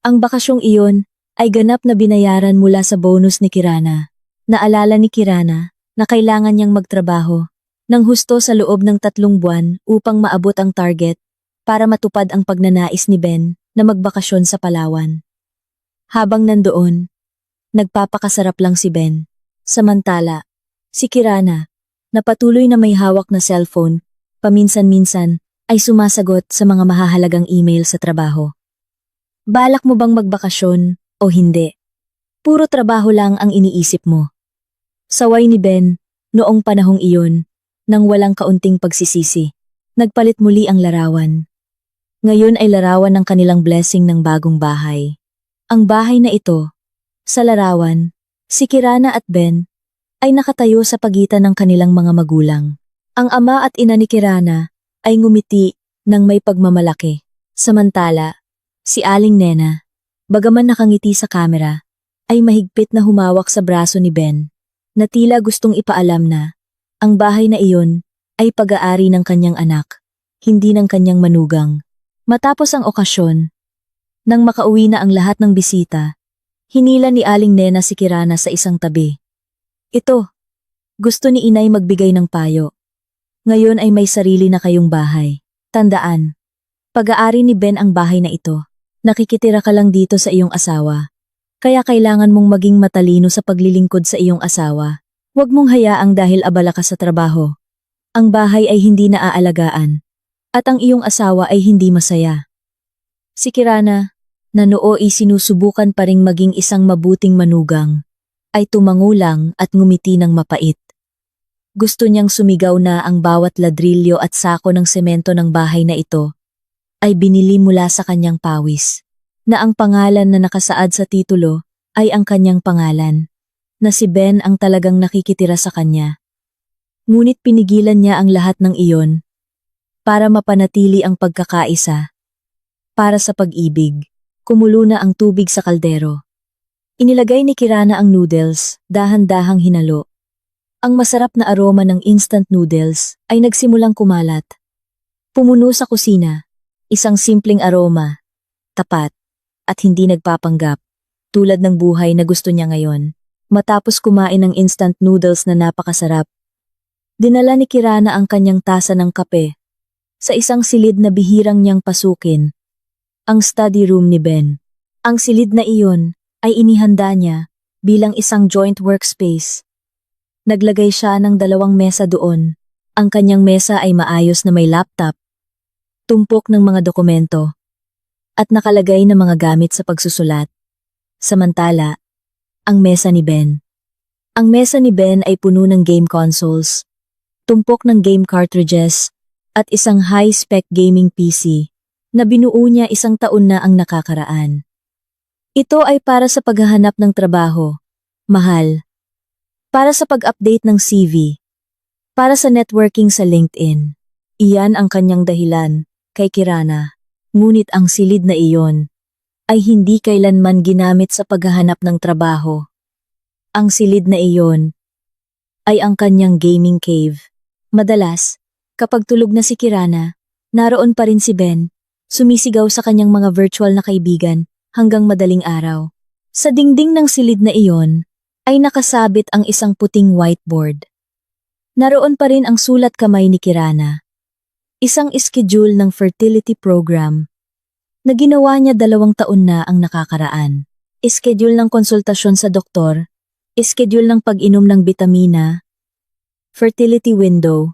Ang bakasyong iyon ay ganap na binayaran mula sa bonus ni Kirana. Naalala ni Kirana na kailangan niyang magtrabaho ng husto sa loob ng 3 buwan upang maabot ang target para matupad ang pagnanais ni Ben na magbakasyon sa Palawan. Habang nandoon, nagpapakasarap lang si Ben. Samantala, si Kirana, na patuloy na may hawak na cellphone, paminsan-minsan ay sumasagot sa mga mahahalagang email sa trabaho. Balak mo bang magbakasyon o hindi? Puro trabaho lang ang iniisip mo. Saway ni Ben, noong panahong iyon, nang walang kaunting pagsisisi. Nagpalit muli ang larawan. Ngayon ay larawan ng kanilang blessing ng bagong bahay. Ang bahay na ito, sa larawan, si Kirana at Ben ay nakatayo sa pagitan ng kanilang mga magulang. Ang ama at ina ni Kirana ay ngumiti ng may pagmamalaki. Samantala, si Aling Nena, bagaman nakangiti sa kamera, ay mahigpit na humawak sa braso ni Ben, na tila gustong ipaalam na ang bahay na iyon ay pag-aari ng kanyang anak, hindi ng kanyang manugang. Matapos ang okasyon, nang makauwi na ang lahat ng bisita, hinila ni Aling Nena si Kirana sa isang tabi. Ito, gusto ni inay magbigay ng payo. Ngayon ay may sarili na kayong bahay. Tandaan, pag-aari ni Ben ang bahay na ito. Nakikitira ka lang dito sa iyong asawa. Kaya kailangan mong maging matalino sa paglilingkod sa iyong asawa. Huwag mong hayaang dahil abala ka sa trabaho. Ang bahay ay hindi naaalagaan. At ang iyong asawa ay hindi masaya. Si Kirana, na nooy sinusubukan pa ring maging isang mabuting manugang, ay tumangulang at ngumiti ng mapait. Gusto niyang sumigaw na ang bawat ladrilyo at sako ng semento ng bahay na ito ay binili mula sa kanyang pawis, na ang pangalan na nakasaad sa titulo ay ang kanyang pangalan, na si Ben ang talagang nakikitira sa kanya. Ngunit pinigilan niya ang lahat ng iyon para mapanatili ang pagkakaisa. Para sa pag-ibig, kumulo na ang tubig sa kaldero. Inilagay ni Kirana ang noodles, dahan-dahang hinalo. Ang masarap na aroma ng instant noodles ay nagsimulang kumalat. Pumuno sa kusina, isang simpleng aroma, tapat, at hindi nagpapanggap, tulad ng buhay na gusto niya ngayon. Matapos kumain ng instant noodles na napakasarap, dinala ni Kirana ang kanyang tasa ng kape sa isang silid na bihirang niyang pasukin, ang study room ni Ben. Ang silid na iyon ay inihanda niya bilang isang joint workspace. Naglagay siya ng 2 mesa doon. Ang kanyang mesa ay maayos na may laptop, tumpok ng mga dokumento, at nakalagay na mga gamit sa pagsusulat. Samantala, ang mesa ni Ben. Ang mesa ni Ben ay puno ng game consoles, tumpok ng game cartridges, at isang high-spec gaming PC na binuo niya 1 taon na ang nakakaraan. Ito ay para sa paghahanap ng trabaho, mahal, para sa pag-update ng CV, para sa networking sa LinkedIn. Iyan ang kanyang dahilan kay Kirana, ngunit ang silid na iyon ay hindi kailanman ginamit sa paghahanap ng trabaho. Ang silid na iyon ay ang kanyang gaming cave. Madalas, kapag tulog na si Kirana, naroon pa rin si Ben, sumisigaw sa kanyang mga virtual na kaibigan hanggang madaling araw. Sa dingding ng silid na iyon ay nakasabit ang isang puting whiteboard. Naroon pa rin ang sulat kamay ni Kirana. Isang schedule ng fertility program na ginawa niya 2 taon na ang nakakaraan. Schedule ng konsultasyon sa doktor, schedule ng pag-inom ng bitamina, fertility window.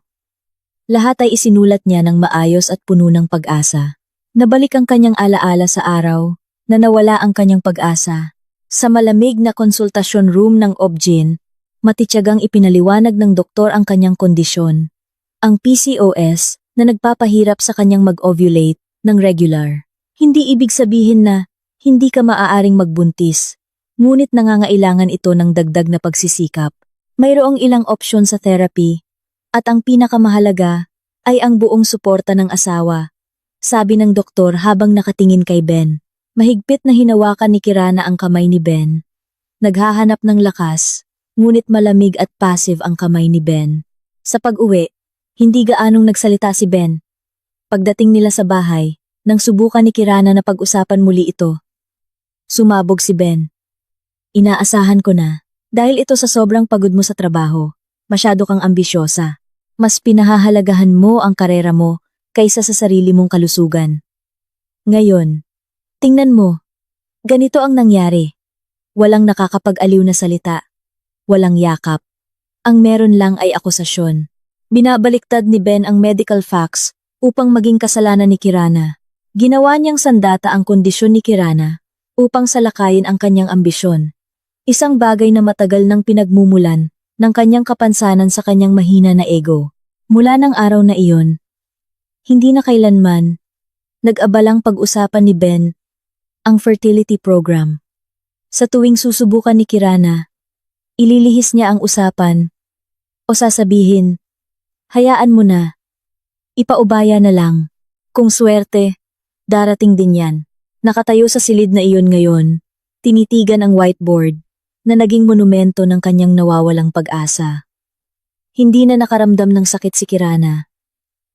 Lahat ay isinulat niya ng maayos at puno ng pag-asa. Nabalik ang kanyang alaala sa araw na nawala ang kanyang pag-asa. Sa malamig na konsultasyon room ng OB-GYN, matityagang ipinaliwanag ng doktor ang kanyang kondisyon. Ang PCOS na nagpapahirap sa kanyang mag-ovulate ng regular. Hindi ibig sabihin na hindi ka maaaring magbuntis, ngunit nangangailangan ito ng dagdag na pagsisikap. Mayroong ilang opsyon sa therapy, at ang pinakamahalaga ay ang buong suporta ng asawa, sabi ng doktor habang nakatingin kay Ben. Mahigpit na hinawakan ni Kirana ang kamay ni Ben. Naghahanap ng lakas, ngunit malamig at passive ang kamay ni Ben. Sa pag-uwi, hindi gaanong nagsalita si Ben. Pagdating nila sa bahay, nang subukan ni Kirana na pag-usapan muli ito, sumabog si Ben. Inaasahan ko na, dahil ito sa sobrang pagod mo sa trabaho, masyado kang ambisyosa. Mas pinahahalagahan mo ang karera mo kaysa sa sarili mong kalusugan. Ngayon, tingnan mo, ganito ang nangyari. Walang nakakapag-aliw na salita, walang yakap. Ang meron lang ay akusasyon. Binabaliktad ni Ben ang medical facts upang maging kasalanan ni Kirana. Ginawa niyang sandata ang kondisyon ni Kirana upang salakayin ang kanyang ambisyon. Isang bagay na matagal nang pinagmumulan ng kanyang kapansanan sa kanyang mahina na ego. Mula ng araw na iyon, hindi na kailanman nag-abalang pag-usapan ni Ben ang fertility program. Sa tuwing susubukan ni Kirana, ililihis niya ang usapan o sasabihin, hayaan mo na, ipaubaya na lang. Kung swerte, darating din yan. Nakatayo sa silid na iyon ngayon, tinitigan ang whiteboard na naging monumento ng kanyang nawawalang pag-asa. Hindi na nakaramdam ng sakit si Kirana.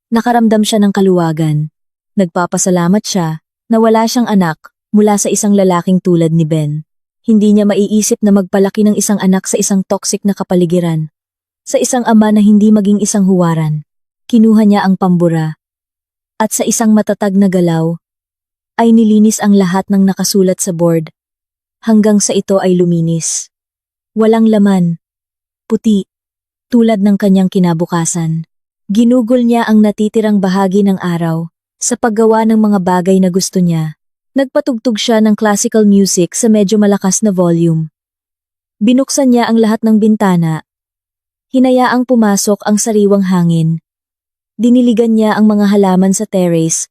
Nakaramdam siya ng kaluwagan. Nagpapasalamat siya na wala siyang anak mula sa isang lalaking tulad ni Ben. Hindi niya maiisip na magpalaki ng isang anak sa isang toxic na kapaligiran. Sa isang ama na hindi maging isang huwaran. Kinuha niya ang pambura. At sa isang matatag na galaw, ay nilinis ang lahat ng nakasulat sa board, hanggang sa ito ay luminis. Walang laman, puti, tulad ng kanyang kinabukasan. Ginugol niya ang natitirang bahagi ng araw, sa paggawa ng mga bagay na gusto niya. Nagpatugtog siya ng classical music sa medyo malakas na volume. Binuksan niya ang lahat ng bintana. Hinayaang pumasok ang sariwang hangin. Diniligan niya ang mga halaman sa terrace,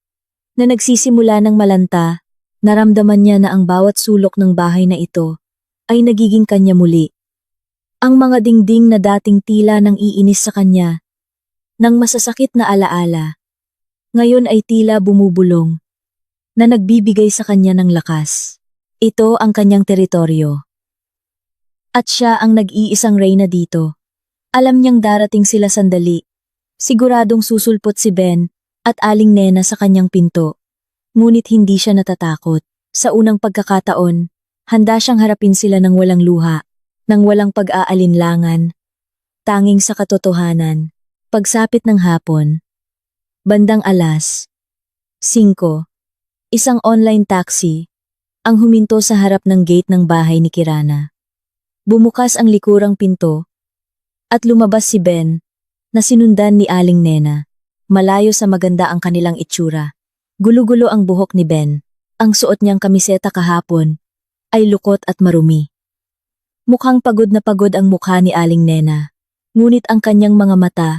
na nagsisimula ng malanta. Naramdaman niya na ang bawat sulok ng bahay na ito ay nagiging kanya muli. Ang mga dingding na dating tila nang iinis sa kanya, ng masasakit na alaala, ngayon ay tila bumubulong, na nagbibigay sa kanya ng lakas. Ito ang kanyang teritoryo. At siya ang nag-iisang reyna dito. Alam niyang darating sila sandali. Siguradong susulpot si Ben at Aling Nena sa kanyang pinto. Ngunit hindi siya natatakot. Sa unang pagkakataon, handa siyang harapin sila ng walang luha, ng walang pag-aalinlangan, tanging sa katotohanan. Pagsapit ng hapon, bandang 5:00, isang online taxi ang huminto sa harap ng gate ng bahay ni Kirana. Bumukas ang likurang pinto at lumabas si Ben na sinundan ni Aling Nena. Malayo sa maganda ang kanilang itsura. Gulo-gulo ang buhok ni Ben. Ang suot niyang kamiseta kahapon ay lukot at marumi. Mukhang pagod na pagod ang mukha ni Aling Nena. Ngunit ang kanyang mga mata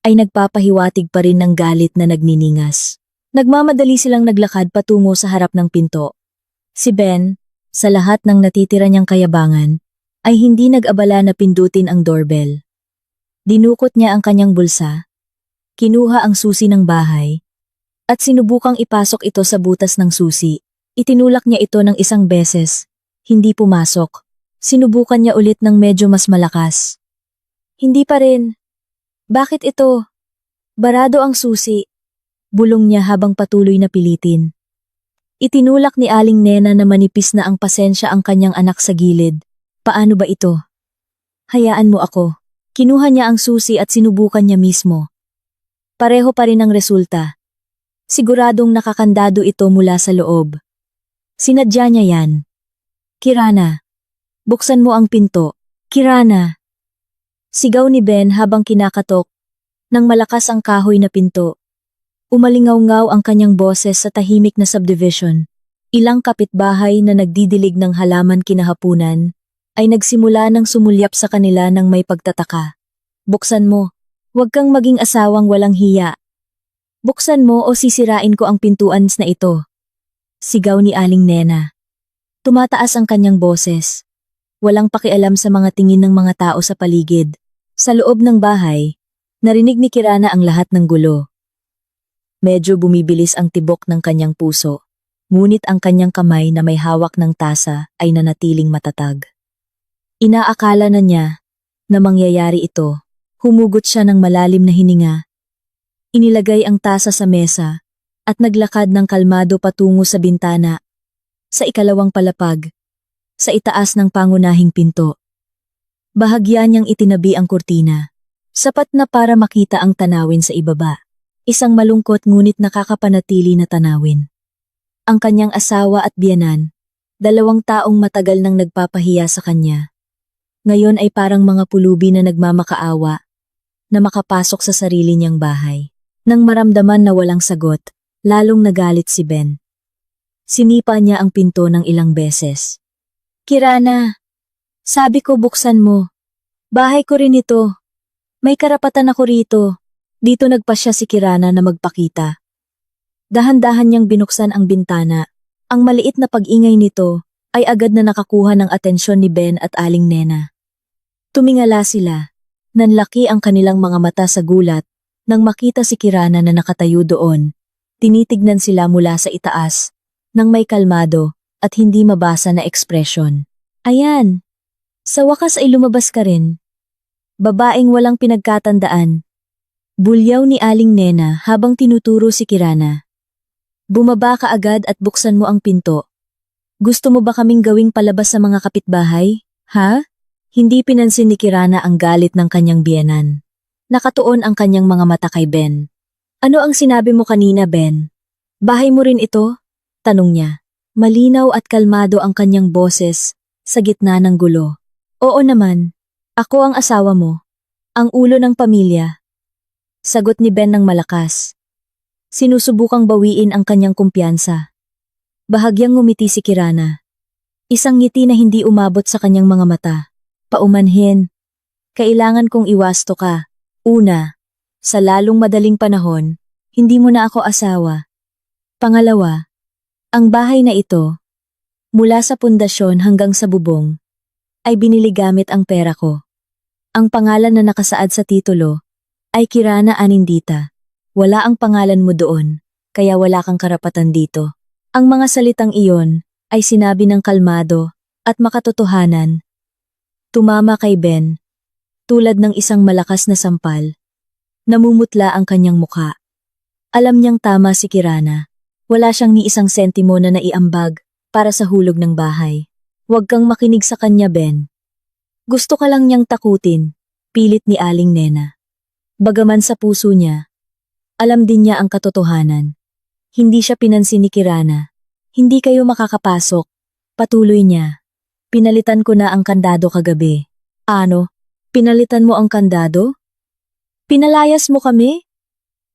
ay nagpapahiwatig pa rin ng galit na nagniningas. Nagmamadali silang naglakad patungo sa harap ng pinto. Si Ben, sa lahat ng natitira niyang kayabangan, ay hindi nag-abala na pindutin ang doorbell. Dinukot niya ang kanyang bulsa, kinuha ang susi ng bahay, at sinubukang ipasok ito sa butas ng susi. Itinulak niya ito ng isang beses, hindi pumasok. Sinubukan niya ulit ng medyo mas malakas. Hindi pa rin. Bakit ito? Barado ang susi. Bulong niya habang patuloy na pilitin. Itinulak ni Aling Nena na manipis na ang pasensya ang kanyang anak sa gilid. Paano ba ito? Hayaan mo ako. Kinuha niya ang susi at sinubukan niya mismo. Pareho pa rin ang resulta. Siguradong nakakandado ito mula sa loob. Sinadya niya yan. Kirana, buksan mo ang pinto. Kirana. Sigaw ni Ben habang kinakatok nang malakas ang kahoy na pinto. Umalingaw-ngaw ang kanyang boses sa tahimik na subdivision. Ilang kapitbahay na nagdidilig ng halaman kinahapunan ay nagsimula ng sumulyap sa kanila ng may pagtataka. Buksan mo. Huwag kang maging asawang walang hiya. Buksan mo o sisirain ko ang pintuan na ito. Sigaw ni Aling Nena. Tumataas ang kanyang boses. Walang pakialam sa mga tingin ng mga tao sa paligid. Sa loob ng bahay, narinig ni Kirana ang lahat ng gulo. Medyo bumibilis ang tibok ng kanyang puso, ngunit ang kanyang kamay na may hawak ng tasa ay nanatiling matatag. Inaakala na niya na mangyayari ito. Humugot siya ng malalim na hininga. Inilagay ang tasa sa mesa at naglakad ng kalmado patungo sa bintana. Sa ikalawang palapag, sa itaas ng pangunahing pinto. Bahagya niyang itinabi ang kurtina. Sapat na para makita ang tanawin sa ibaba. Isang malungkot ngunit nakakapanatili na tanawin. Ang kanyang asawa at biyanan, 2 taong matagal nang nagpapahiya sa kanya. Ngayon ay parang mga pulubi na nagmamakaawa na makapasok sa sarili niyang bahay. Nang maramdaman na walang sagot, lalong nagalit si Ben. Sinipa niya ang pinto ng ilang beses. Kirana, sabi ko buksan mo. Bahay ko rin ito. May karapatan ako rito. Dito nagpasya si Kirana na magpakita. Dahan-dahan niyang binuksan ang bintana. Ang maliit na pag-ingay nito ay agad na nakakuha ng atensyon ni Ben at Aling Nena. Tumingala sila. Nanlaki ang kanilang mga mata sa gulat nang makita si Kirana na nakatayo doon. Tinitignan sila mula sa itaas nang may kalmado at hindi mabasa na ekspresyon. Ayan, sa wakas ay lumabas ka rin. Babaeng walang pinagkatandaan. Bulyaw ni Aling Nena habang tinuturo si Kirana. Bumaba ka agad at buksan mo ang pinto. Gusto mo ba kaming gawing palabas sa mga kapitbahay? Ha? Hindi pinansin ni Kirana ang galit ng kanyang biyenan. Nakatuon ang kanyang mga mata kay Ben. Ano ang sinabi mo kanina, Ben? Bahay mo rin ito? Tanong niya. Malinaw at kalmado ang kanyang boses sa gitna ng gulo. Oo naman. Ako ang asawa mo. Ang ulo ng pamilya. Sagot ni Ben ng malakas. Sinusubukang bawiin ang kanyang kumpiyansa. Bahagyang ngumiti si Kirana. Isang ngiti na hindi umabot sa kanyang mga mata. Paumanhin. Kailangan kong iwasto ka. Una, sa lalong madaling panahon, hindi mo na ako asawa. Pangalawa, ang bahay na ito, mula sa pundasyon hanggang sa bubong, ay binili gamit ang pera ko. Ang pangalan na nakasaad sa titulo ay Kirana Anindita. Wala ang pangalan mo doon, kaya wala kang karapatan dito. Ang mga salitang iyon ay sinabi ng kalmado at makatotohanan. Tumama kay Ben, tulad ng isang malakas na sampal. Namumutla ang kanyang mukha. Alam niyang tama si Kirana. Wala siyang ni isang sentimo na naiambag para sa hulog ng bahay. Huwag kang makinig sa kanya, Ben. Gusto ka lang niyang takutin, pilit ni Aling Nena. Bagaman sa puso niya, alam din niya ang katotohanan. Hindi siya pinansin ni Kirana. Hindi kayo makakapasok. Patuloy niya. Pinalitan ko na ang kandado kagabi. Ano? Pinalitan mo ang kandado? Pinalayas mo kami?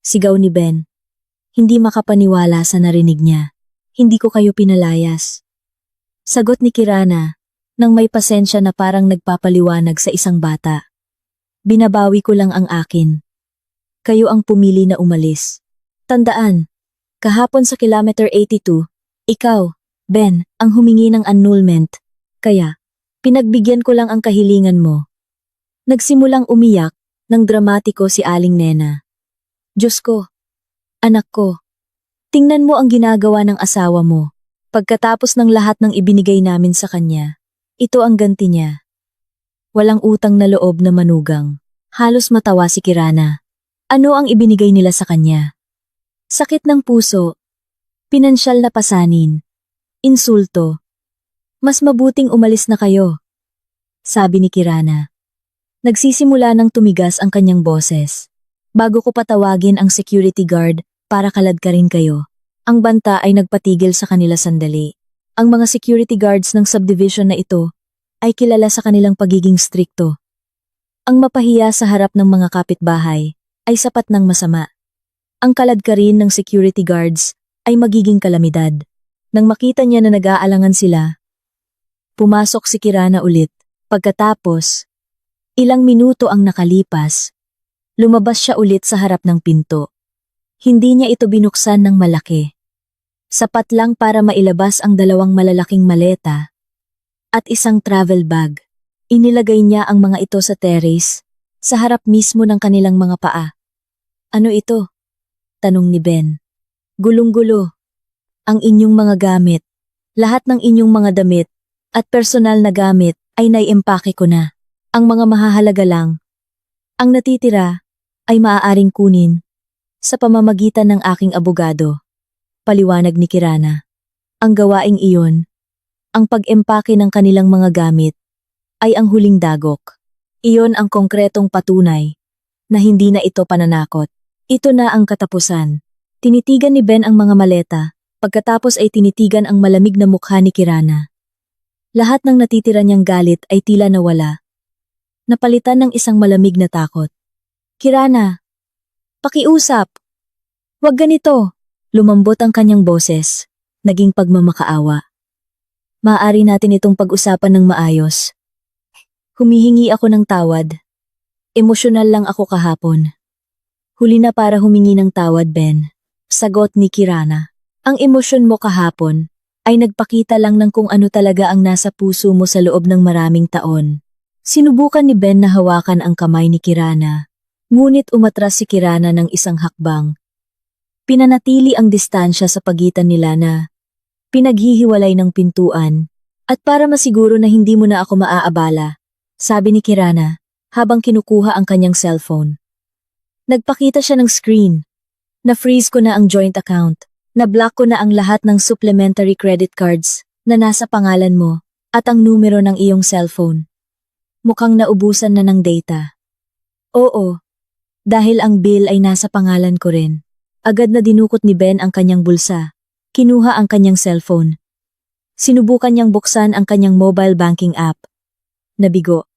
Sigaw ni Ben. Hindi makapaniwala sa narinig niya. Hindi ko kayo pinalayas. Sagot ni Kirana, nang may pasensya na parang nagpapaliwanag sa isang bata. Binabawi ko lang ang akin. Kayo ang pumili na umalis. Tandaan, kahapon sa kilometer 82, ikaw, Ben, ang humingi ng annulment. Kaya, pinagbigyan ko lang ang kahilingan mo. Nagsimulang umiyak ng dramatiko si Aling Nena. Diyos ko, anak ko, tingnan mo ang ginagawa ng asawa mo. Pagkatapos ng lahat ng ibinigay namin sa kanya, ito ang ganti niya. Walang utang na loob na manugang. Halos matawa si Kirana. Ano ang ibinigay nila sa kanya? Sakit ng puso, pinansyal na pasanin, insulto. Mas mabuting umalis na kayo, sabi ni Kirana. Nagsisimula ng tumigas ang kanyang boses. Bago ko patawagin ang security guard para kaladkarin kayo, ang banta ay nagpatigil sa kanila sandali. Ang mga security guards ng subdivision na ito ay kilala sa kanilang pagiging strikto. Ang mapahiya sa harap ng mga kapitbahay ay sapat ng masama. Ang kaladkarin ng security guards ay magiging kalamidad. Nang makita niya na nag-aalangan sila, pumasok si Kirana ulit. Pagkatapos, ilang minuto ang nakalipas, lumabas siya ulit sa harap ng pinto. Hindi niya ito binuksan ng malaki. Sapat lang para mailabas ang 2 malalaking maleta at isang travel bag. Inilagay niya ang mga ito sa terrace, sa harap mismo ng kanilang mga paa. Ano ito? Tanong ni Ben. Gulong-gulo. Ang inyong mga gamit, lahat ng inyong mga damit at personal na gamit ay naiempake ko na. Ang mga mahahalaga lang. Ang natitira ay maaaring kunin sa pamamagitan ng aking abogado. Paliwanag ni Kirana. Ang gawaing iyon, ang pag-empake ng kanilang mga gamit, ay ang huling dagok. Iyon ang konkretong patunay na hindi na ito pananakot. Ito na ang katapusan. Tinitigan ni Ben ang mga maleta, pagkatapos ay tinitigan ang malamig na mukha ni Kirana. Lahat ng natitira niyang galit ay tila nawala. Napalitan ng isang malamig na takot. Kirana, pakiusap. Huwag ganito. Lumambot ang kanyang boses, naging pagmamakaawa. Maaari natin itong pag-usapan ng maayos. Humihingi ako ng tawad. Emosyonal lang ako kahapon. Huli na para humingi ng tawad, Ben. Sagot ni Kirana. Ang emosyon mo kahapon ay nagpakita lang ng kung ano talaga ang nasa puso mo sa loob ng maraming taon. Sinubukan ni Ben na hawakan ang kamay ni Kirana, ngunit umatras si Kirana ng isang hakbang. Pinanatili ang distansya sa pagitan nila na pinaghihiwalay ng pintuan, at para masiguro na hindi mo na ako maaabala, sabi ni Kirana habang kinukuha ang kanyang cellphone. Nagpakita siya ng screen. Na-freeze ko na ang joint account. Na-block ko na ang lahat ng supplementary credit cards na nasa pangalan mo at ang numero ng iyong cellphone. Mukhang naubusan na ng data. Oo, dahil ang bill ay nasa pangalan ko rin. Agad na dinukot ni Ben ang kanyang bulsa. Kinuha ang kanyang cellphone. Sinubukan niyang buksan ang kanyang mobile banking app. Nabigo.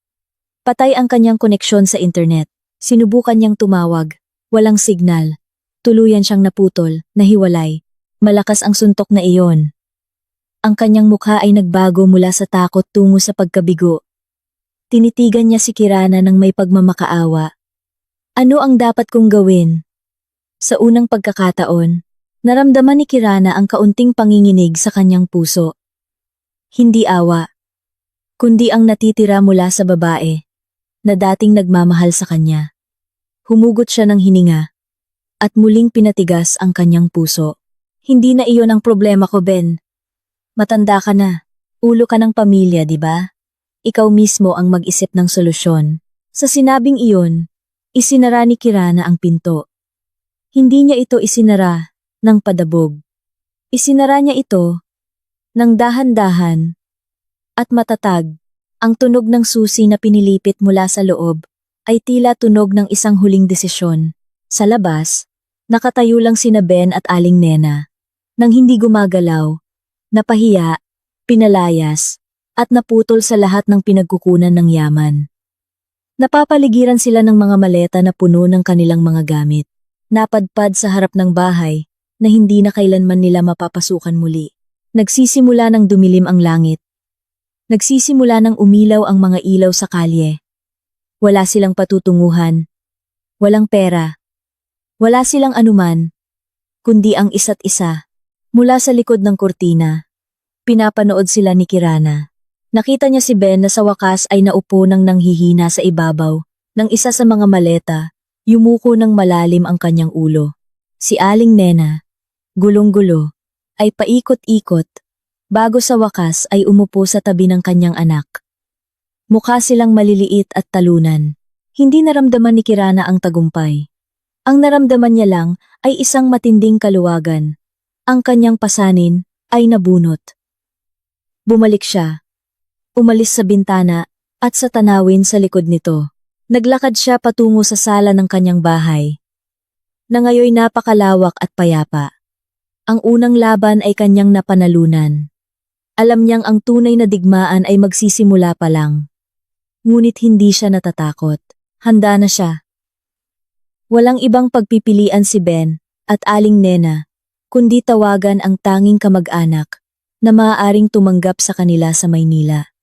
Patay ang kanyang koneksyon sa internet. Sinubukan niyang tumawag. Walang signal. Tuluyan siyang naputol, nahiwalay. Malakas ang suntok na iyon. Ang kanyang mukha ay nagbago mula sa takot tungo sa pagkabigo. Tinitigan niya si Kirana ng may pagmamakaawa. Ano ang dapat kong gawin? Sa unang pagkakataon, naramdaman ni Kirana ang kaunting panginginig sa kanyang puso. Hindi awa, kundi ang natitira mula sa babae na dating nagmamahal sa kanya. Humugot siya ng hininga at muling pinatigas ang kanyang puso. Hindi na iyon ang problema ko, Ben. Matanda ka na. Ulo ka ng pamilya, di ba? Ikaw mismo ang mag-isip ng solusyon. Sa sinabing iyon, isinara ni Kirana ang pinto. Hindi niya ito isinara ng padabog. Isinara niya ito ng dahan-dahan at matatag. Ang tunog ng susi na pinilipit mula sa loob ay tila tunog ng isang huling desisyon. Sa labas, nakatayo lang sina Ben at Aling Nena, nang hindi gumagalaw, napahiya, pinalayas, at naputol sa lahat ng pinagkukunan ng yaman. Napapaligiran sila ng mga maleta na puno ng kanilang mga gamit, napadpad sa harap ng bahay na hindi na kailanman nila mapapasukan muli. Nagsisimula ng dumilim ang langit. Nagsisimula ng umilaw ang mga ilaw sa kalye. Wala silang patutunguhan, walang pera, wala silang anuman, kundi ang isa't isa. Mula sa likod ng kurtina, pinapanood sila ni Kirana. Nakita niya si Ben na sa wakas ay naupo ng nanghihina sa ibabaw ng isa sa mga maleta, yumuko ng malalim ang kanyang ulo. Si Aling Nena, gulong-gulo, ay paikot-ikot, bago sa wakas ay umupo sa tabi ng kanyang anak. Mukha silang maliliit at talunan. Hindi naramdaman ni Kirana ang tagumpay. Ang naramdaman niya lang ay isang matinding kaluwagan. Ang kanyang pasanin ay nabunot. Bumalik siya. Umalis sa bintana at sa tanawin sa likod nito. Naglakad siya patungo sa sala ng kanyang bahay, na ngayoy napakalawak at payapa. Ang unang laban ay kanyang napanalunan. Alam niyang ang tunay na digmaan ay magsisimula pa lang. Ngunit hindi siya natatakot. Handa na siya. Walang ibang pagpipilian si Ben at Aling Nena, kundi tawagan ang tanging kamag-anak na maaaring tumanggap sa kanila sa Maynila.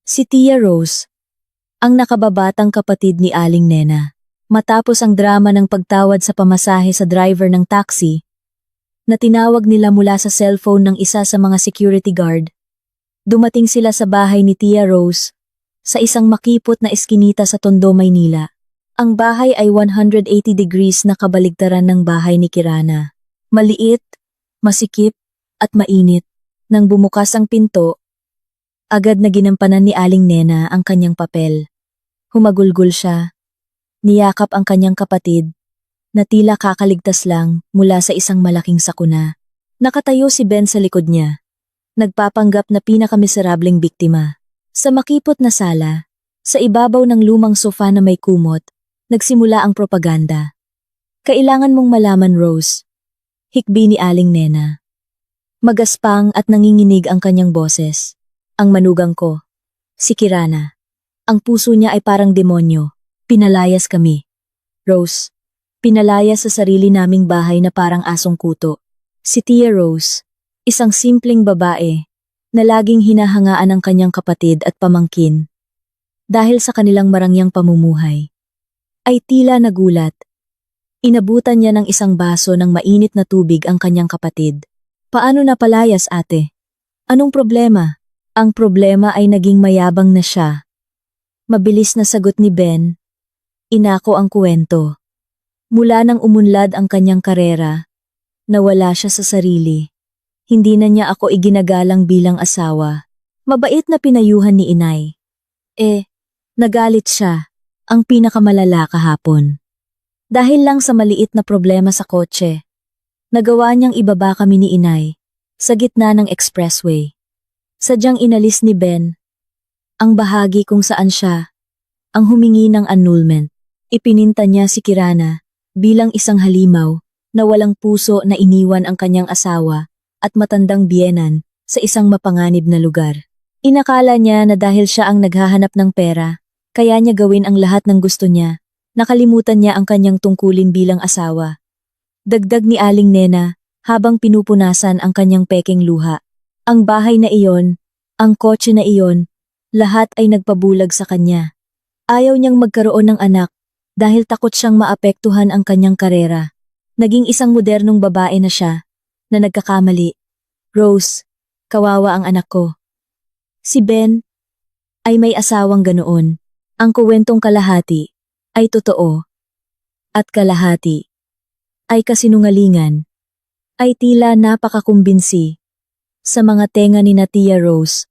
Si Tia Rose, ang nakababatang kapatid ni Aling Nena. Matapos ang drama ng pagtawad sa pamasahe sa driver ng taxi, na tinawag nila mula sa cellphone ng isa sa mga security guard, dumating sila sa bahay ni Tia Rose sa isang makipot na eskinita sa Tondo, Maynila. Ang bahay ay 180 degrees na kabaligtaran ng bahay ni Kirana. Maliit, masikip, at mainit. Nang bumukas ang pinto, agad na ginampanan ni Aling Nena ang kanyang papel. Humagulgol siya. Niyakap ang kanyang kapatid, na tila kakaligtas lang mula sa isang malaking sakuna. Nakatayo si Ben sa likod niya, nagpapanggap na pinakamiserableng biktima. Sa makipot na sala, sa ibabaw ng lumang sofa na may kumot, nagsimula ang propaganda. Kailangan mong malaman, Rose. Hikbi ni Aling Nena. Magaspang at nanginginig ang kanyang boses. Ang manugang ko, si Kirana. Ang puso niya ay parang demonyo. Pinalayas kami. Rose, pinalayas sa sarili naming bahay na parang asong kuto. Si Tia Rose, isang simpleng babae, na laging hinahangaan ng kanyang kapatid at pamangkin. Dahil sa kanilang marangyang pamumuhay, ay tila nagulat. Inabutan niya ng isang baso ng mainit na tubig ang kanyang kapatid. Paano napalayas, ate? Anong problema? Ang problema ay naging mayabang na siya. Mabilis na sagot ni Ben. Inako ang kwento. Mula nang umunlad ang kanyang karera, nawala siya sa sarili. Hindi na niya ako iginagalang bilang asawa. Mabait na pinayuhan ni inay. Nagalit siya, ang pinakamalala kahapon. Dahil lang sa maliit na problema sa kotse, nagawa niyang ibaba kami ni inay, sa gitna ng expressway. Sadyang inalis ni Ben ang bahagi kung saan siya ang humingi ng annulment. Ipininta niya si Kirana bilang isang halimaw na walang puso na iniwan ang kanyang asawa at matandang biyenan sa isang mapanganib na lugar. Inakala niya na dahil siya ang naghahanap ng pera, kaya niya gawin ang lahat ng gusto niya. Nakalimutan niya ang kanyang tungkulin bilang asawa. Dagdag ni Aling Nena habang pinupunasan ang kanyang pekeng luha. Ang bahay na iyon, ang kotse na iyon, lahat ay nagpabulag sa kanya. Ayaw niyang magkaroon ng anak dahil takot siyang maapektuhan ang kanyang karera. Naging isang modernong babae na siya, na nagkakamali. Rose, kawawa ang anak ko. Si Ben ay may asawang ganoon. Ang kuwentong kalahati ay totoo. At kalahati ay kasinungalingan. Ay tila napakakumbinsi sa mga tenga ni Tia Rose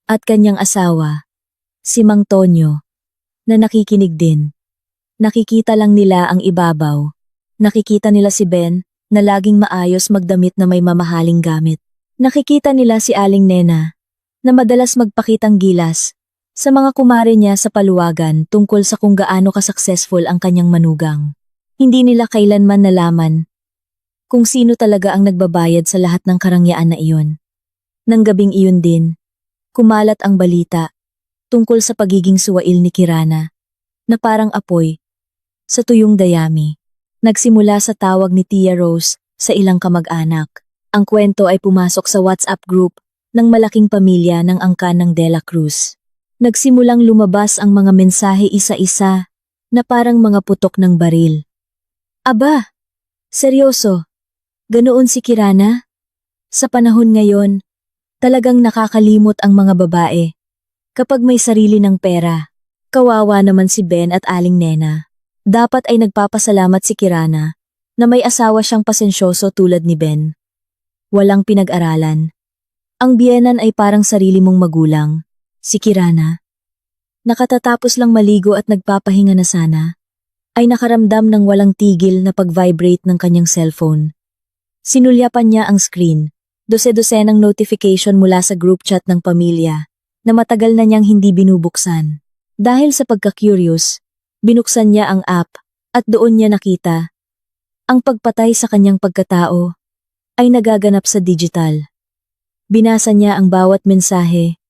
at kanyang asawa, si Mang Tonyo, na nakikinig din. Nakikita lang nila ang ibabaw. Nakikita nila si Ben na laging maayos magdamit na may mamahaling gamit. Nakikita nila si Aling Nena na madalas magpakitang gilas sa mga kumare niya sa paluwagan tungkol sa kung gaano ka-successful ang kanyang manugang. Hindi nila kailanman nalaman kung sino talaga ang nagbabayad sa lahat ng karangyaan na iyon. Nang gabing iyon din, kumalat ang balita tungkol sa pagiging suwail ni Kirana na parang apoy sa tuyong dayami. Nagsimula sa tawag ni Tia Rose sa ilang kamag-anak. Ang kwento ay pumasok sa WhatsApp group ng malaking pamilya ng angkan ng De La Cruz. Nagsimulang lumabas ang mga mensahe isa-isa na parang mga putok ng baril. Aba, seryoso, ganoon si Kirana? Sa panahon ngayon, talagang nakakalimot ang mga babae kapag may sarili ng pera. Kawawa naman si Ben at Aling Nena. Dapat ay nagpapasalamat si Kirana na may asawa siyang pasensyoso tulad ni Ben. Walang pinag-aralan. Ang biyenan ay parang sarili mong magulang. Si Kirana, nakatatapos lang maligo at nagpapahinga na sana, ay nakaramdam ng walang tigil na pag-vibrate ng kanyang cellphone. Sinulyapan niya ang screen, dose-dosenang notification mula sa group chat ng pamilya na matagal na niyang hindi binubuksan. Dahil sa pagka-curious, Binuksan niya ang app at doon niya nakita ang pagpatay sa kanyang pagkatao ay nagaganap sa digital. Binasa niya ang bawat mensahe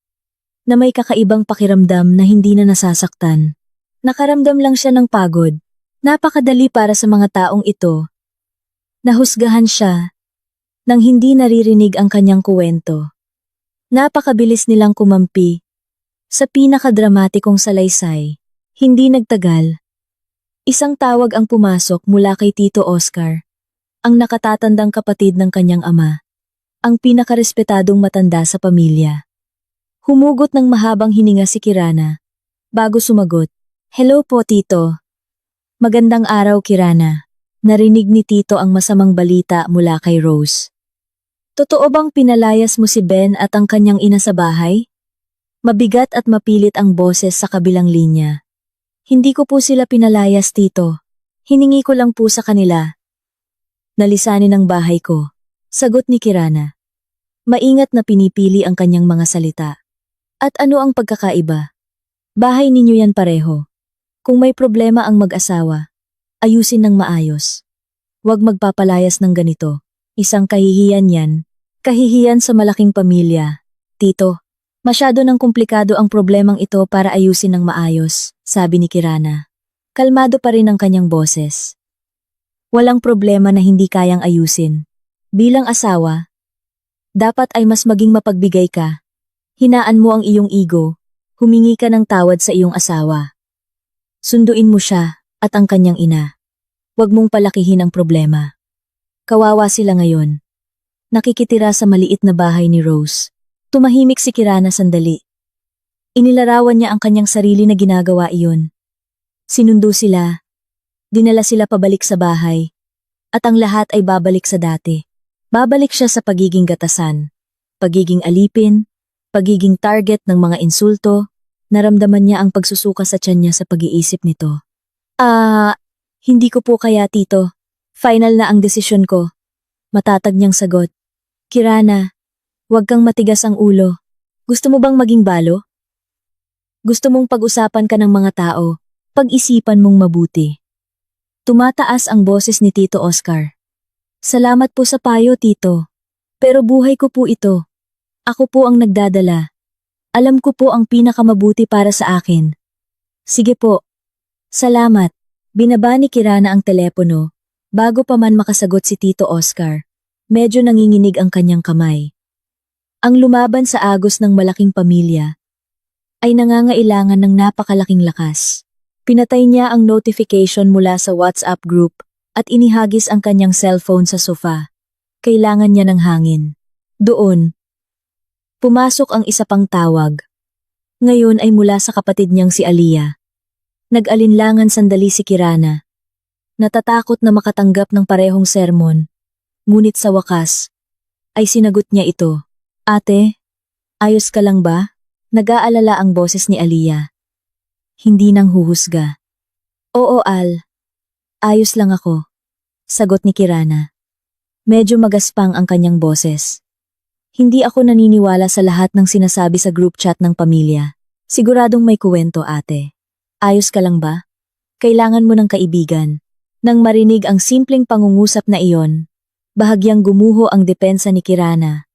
na may kakaibang pakiramdam na hindi na nasasaktan. Nakaramdam lang siya ng pagod. Napakadali para sa mga taong ito. Nahusgahan siya nang hindi naririnig ang kanyang kuwento. Napakabilis nilang kumampi sa pinakadramatikong salaysay. Hindi nagtagal. Isang tawag ang pumasok mula kay Tito Oscar, ang nakatatandang kapatid ng kanyang ama, ang pinakarespetadong matanda sa pamilya. Humugot ng mahabang hininga si Kirana bago sumagot. Hello po, Tito. Magandang araw, Kirana. Narinig ni Tito ang masamang balita mula kay Rose. Totoo bang pinalayas mo si Ben at ang kanyang ina sa bahay? Mabigat at mapilit ang boses sa kabilang linya. Hindi ko po sila pinalayas, Tito. Hiningi ko lang po sa kanila. Nalisanin ang bahay ko. Sagot ni Kirana. Maingat na pinipili ang kanyang mga salita. At ano ang pagkakaiba? Bahay ninyo yan pareho. Kung may problema ang mag-asawa, ayusin ng maayos. Huwag magpapalayas ng ganito. Isang kahihiyan yan. Kahihiyan sa malaking pamilya. Tito, masyado ng komplikado ang problemang ito para ayusin ng maayos, sabi ni Kirana. Kalmado pa rin ang kanyang boses. Walang problema na hindi kayang ayusin. Bilang asawa, dapat ay mas maging mapagbigay ka. Hinaan mo ang iyong ego, humingi ka ng tawad sa iyong asawa. Sunduin mo siya at ang kanyang ina. Huwag mong palakihin ang problema. Kawawa sila ngayon. Nakikitira sa maliit na bahay ni Rose. Tumahimik si Kirana sandali. Inilarawan niya ang kanyang sarili na ginagawa iyon. Sinundo sila. Dinala sila pabalik sa bahay. At ang lahat ay babalik sa dati. Babalik siya sa pagiging gatasan, pagiging alipin, pagiging target ng mga insulto. Naramdaman niya ang pagsusuka sa tiyan niya sa pag-iisip nito. Hindi ko po kaya, Tito. Final na ang desisyon ko. Matatag niyang sagot. Kirana, huwag kang matigas ang ulo. Gusto mo bang maging balo? Gusto mong pag-usapan ka ng mga tao, pag-isipan mong mabuti. Tumataas ang boses ni Tito Oscar. Salamat po sa payo, Tito. Pero buhay ko po ito. Ako po ang nagdadala. Alam ko po ang pinakamabuti para sa akin. Sige po. Salamat. Binaba ni Kirana ang telepono. Bago pa man makasagot si Tito Oscar, medyo nanginginig ang kanyang kamay. Ang lumaban sa agos ng malaking pamilya ay nangangailangan ng napakalaking lakas. Pinatay niya ang notification mula sa WhatsApp group at inihagis ang kanyang cellphone sa sofa. Kailangan niya ng hangin. Doon, pumasok ang isa pang tawag. Ngayon ay mula sa kapatid niyang si Aliyah. Nag-alinlangan sandali si Kirana. Natatakot na makatanggap ng parehong sermon. Ngunit sa wakas, ay sinagot niya ito. Ate, ayos ka lang ba? Nag-aalala ang boses ni Aliyah. Hindi nang huhusga. Oo, Al. Ayos lang ako. Sagot ni Kirana. Medyo magaspang ang kanyang boses. Hindi ako naniniwala sa lahat ng sinasabi sa group chat ng pamilya. Siguradong may kuwento, ate. Ayos ka lang ba? Kailangan mo ng kaibigan. Nang marinig ang simpleng pangungusap na iyon, bahagyang gumuho ang depensa ni Kirana.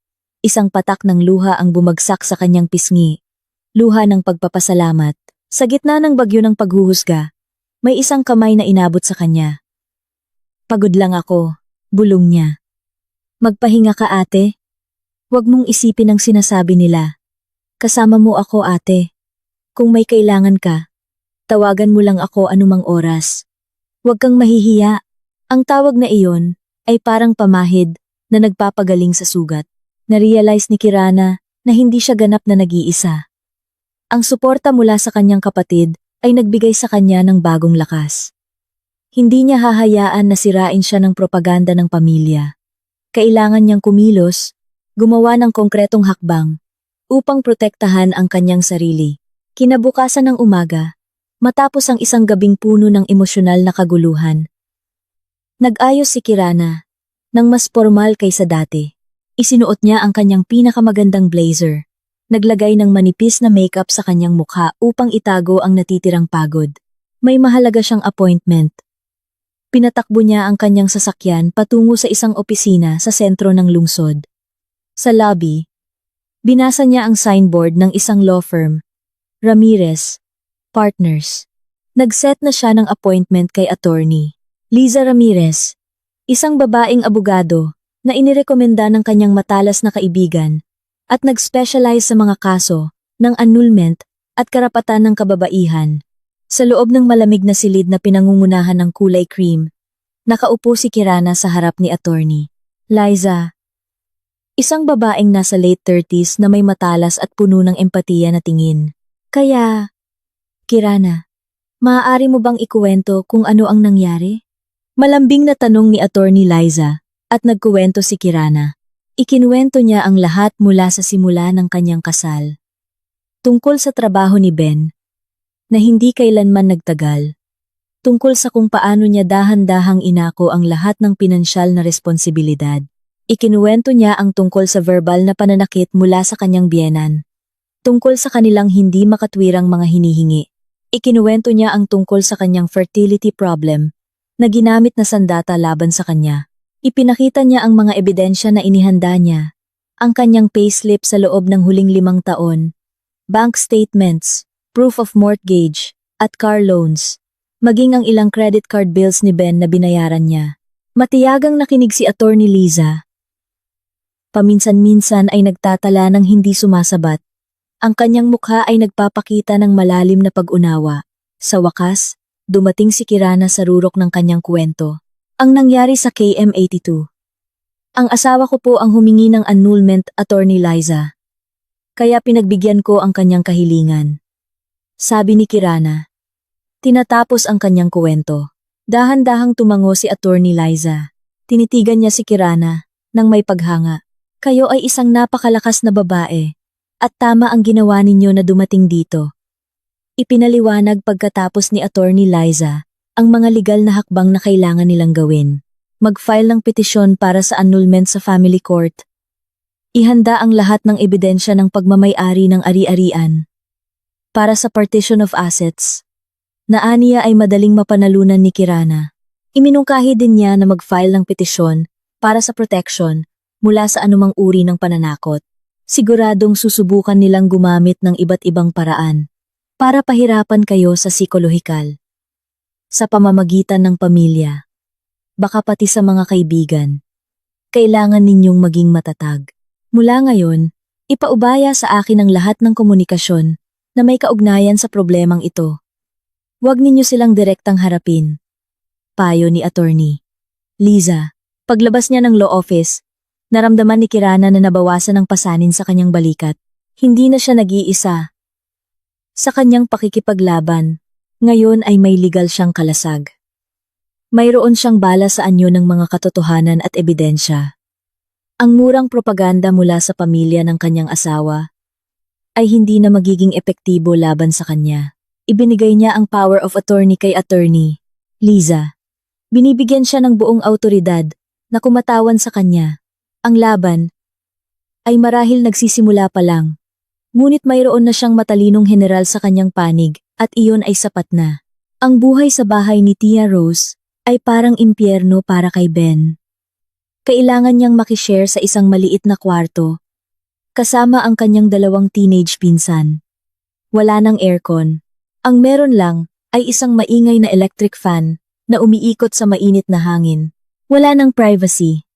Isang patak ng luha ang bumagsak sa kanyang pisngi. Luha ng pagpapasalamat. Sa gitna ng bagyo ng paghuhusga, may isang kamay na inabot sa kanya. Pagod lang ako, bulong niya. Magpahinga ka, ate. Huwag mong isipin ang sinasabi nila. Kasama mo ako, ate. Kung may kailangan ka, tawagan mo lang ako anumang oras. Huwag kang mahihiya. Ang tawag na iyon ay parang pamahid na nagpapagaling sa sugat. Narealize ni Kirana na hindi siya ganap na nag-iisa. Ang suporta mula sa kanyang kapatid ay nagbigay sa kanya ng bagong lakas. Hindi niya hahayaan na sirain siya ng propaganda ng pamilya. Kailangan niyang kumilos, gumawa ng konkretong hakbang, upang protektahan ang kanyang sarili. Kinabukasan ng umaga, matapos ang isang gabing puno ng emosyonal na kaguluhan, nag-ayos si Kirana ng mas formal kaysa dati. Isinuot niya ang kanyang pinakamagandang blazer. Naglagay ng manipis na makeup sa kanyang mukha upang itago ang natitirang pagod. May mahalaga siyang appointment. Pinatakbo niya ang kanyang sasakyan patungo sa isang opisina sa sentro ng lungsod. Sa lobby, binasa niya ang signboard ng isang law firm, Ramirez Partners. Nag-set na siya ng appointment kay attorney Liza Ramirez, isang babaeng abogado na inirekomenda ng kanyang matalas na kaibigan at nag-specialize sa mga kaso ng annulment at karapatan ng kababaihan. Sa loob ng malamig na silid na pinangungunahan ng kulay cream, nakaupo si Kirana sa harap ni attorney Liza. Isang babaeng nasa late 30s na may matalas at puno ng empatiya na tingin. Kaya, Kirana, maaari mo bang ikuwento kung ano ang nangyari? Malambing na tanong ni attorney Liza at nagkuwento si Kirana. Ikinuwento niya ang lahat mula sa simula ng kanyang kasal. Tungkol sa trabaho ni Ben, na hindi kailanman nagtagal. Tungkol sa kung paano niya dahan-dahang inako ang lahat ng pinansyal na responsibilidad. Ikinuwento niya ang tungkol sa verbal na pananakit mula sa kanyang biyenan. Tungkol sa kanilang hindi makatwirang mga hinihingi. Ikinuwento niya ang tungkol sa kanyang fertility problem na ginamit na sandata laban sa kanya. Ipinakita niya ang mga ebidensya na inihanda niya, ang kanyang payslip sa loob ng huling 5 taon, bank statements, proof of mortgage, at car loans, maging ang ilang credit card bills ni Ben na binayaran niya. Matiyagang nakinig si attorney Liza. Paminsan-minsan ay nagtatala ng hindi sumasabat. Ang kanyang mukha ay nagpapakita ng malalim na pag-unawa. Sa wakas, dumating si Kirana sa rurok ng kanyang kwento. Ang nangyari sa KM82. Ang asawa ko po ang humingi ng annulment, attorney Liza. Kaya pinagbigyan ko ang kanyang kahilingan. Sabi ni Kirana. Tinatapos ang kanyang kuwento. Dahan-dahang tumango si attorney Liza. Tinitigan niya si Kirana nang may paghanga. Kayo ay isang napakalakas na babae at tama ang ginawa ninyo na dumating dito. Ipinaliwanag pagkatapos ni attorney Liza ang mga legal na hakbang na kailangan nilang gawin. Mag-file ng petisyon para sa annulment sa family court. Ihanda ang lahat ng ebidensya ng pagmamay-ari ng ari-arian. Para sa partition of assets, na aniya ay madaling mapanalunan ni Kirana. Iminungkahi din niya na mag-file ng petisyon para sa protection mula sa anumang uri ng pananakot. Siguradong susubukan nilang gumamit ng iba't ibang paraan para pahirapan kayo sa psikolohikal. Sa pamamagitan ng pamilya, baka pati sa mga kaibigan. Kailangan ninyong maging matatag. Mula ngayon, ipaubaya sa akin ang lahat ng komunikasyon na may kaugnayan sa problemang ito. Huwag ninyo silang direktang harapin. Payo ni attorney Liza. Paglabas niya ng law office, naramdaman ni Kirana na nabawasan ng pasanin sa kanyang balikat. Hindi na siya nag-iisa. Sa kanyang pakikipaglaban, ngayon ay may legal siyang kalasag. Mayroon siyang bala sa anyo ng mga katotohanan at ebidensya. Ang murang propaganda mula sa pamilya ng kanyang asawa ay hindi na magiging epektibo laban sa kanya. Ibinigay niya ang power of attorney kay attorney Liza. Binibigyan siya ng buong autoridad na kumatawan sa kanya. Ang laban ay marahil nagsisimula pa lang. Ngunit mayroon na siyang matalinong general sa kanyang panig at iyon ay sapat na. Ang buhay sa bahay ni Tia Rose ay parang impyerno para kay Ben. Kailangan niyang makishare sa isang maliit na kwarto kasama ang kanyang 2 teenage pinsan. Wala nang aircon. Ang meron lang ay isang maingay na electric fan na umiikot sa mainit na hangin. Wala nang privacy.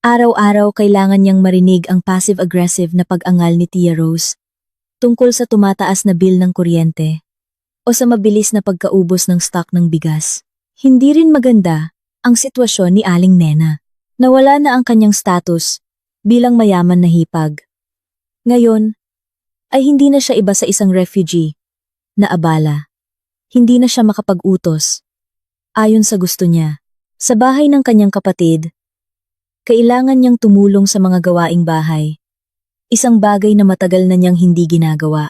Araw-araw kailangan niyang marinig ang passive-aggressive na pag-angal ni Tia Rose tungkol sa tumataas na bill ng kuryente o sa mabilis na pagkaubos ng stock ng bigas. Hindi rin maganda ang sitwasyon ni Aling Nena. Nawala na ang kanyang status bilang mayaman na hipag. Ngayon, ay hindi na siya iba sa isang refugee na abala. Hindi na siya makapag-utos. Ayon sa gusto niya, sa bahay ng kanyang kapatid, kailangan niyang tumulong sa mga gawaing bahay. Isang bagay na matagal na niyang hindi ginagawa.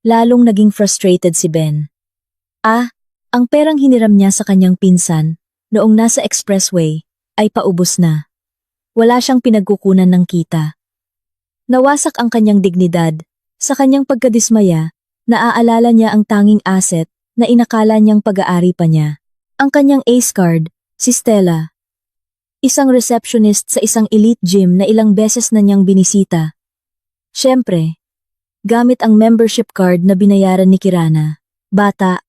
Lalong naging frustrated si Ben. Ang perang hiniram niya sa kanyang pinsan noong nasa expressway ay paubos na. Wala siyang pinagkukunan ng kita. Nawasak ang kanyang dignidad. Sa kanyang pagkadismaya, naaalala niya ang tanging asset na inakala niyang pag-aari pa niya. Ang kanyang ace card, si Stella. Isang receptionist sa isang elite gym na ilang beses na niyang binisita. Siyempre, gamit ang membership card na binayaran ni Kirana. Bata,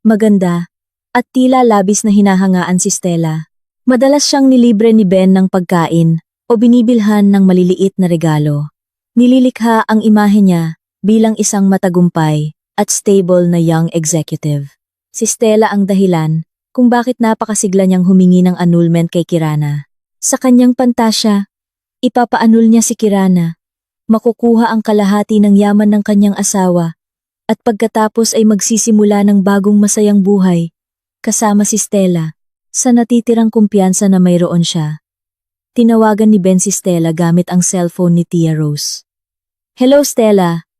maganda, at tila labis na hinahangaan si Stella. Madalas siyang nilibre ni Ben ng pagkain o binibilhan ng maliliit na regalo. Nililikha ang imahe niya bilang isang matagumpay at stable na young executive. Si Stella ang dahilan kung bakit napakasigla niyang humingi ng annulment kay Kirana. Sa kanyang pantasya, ipapaanul niya si Kirana, makukuha ang kalahati ng yaman ng kanyang asawa, at pagkatapos ay magsisimula ng bagong masayang buhay, kasama si Stella, sa natitirang kumpiyansa na mayroon siya. Tinawagan ni Ben si Stella gamit ang cellphone ni Tia Rose. Hello Stella,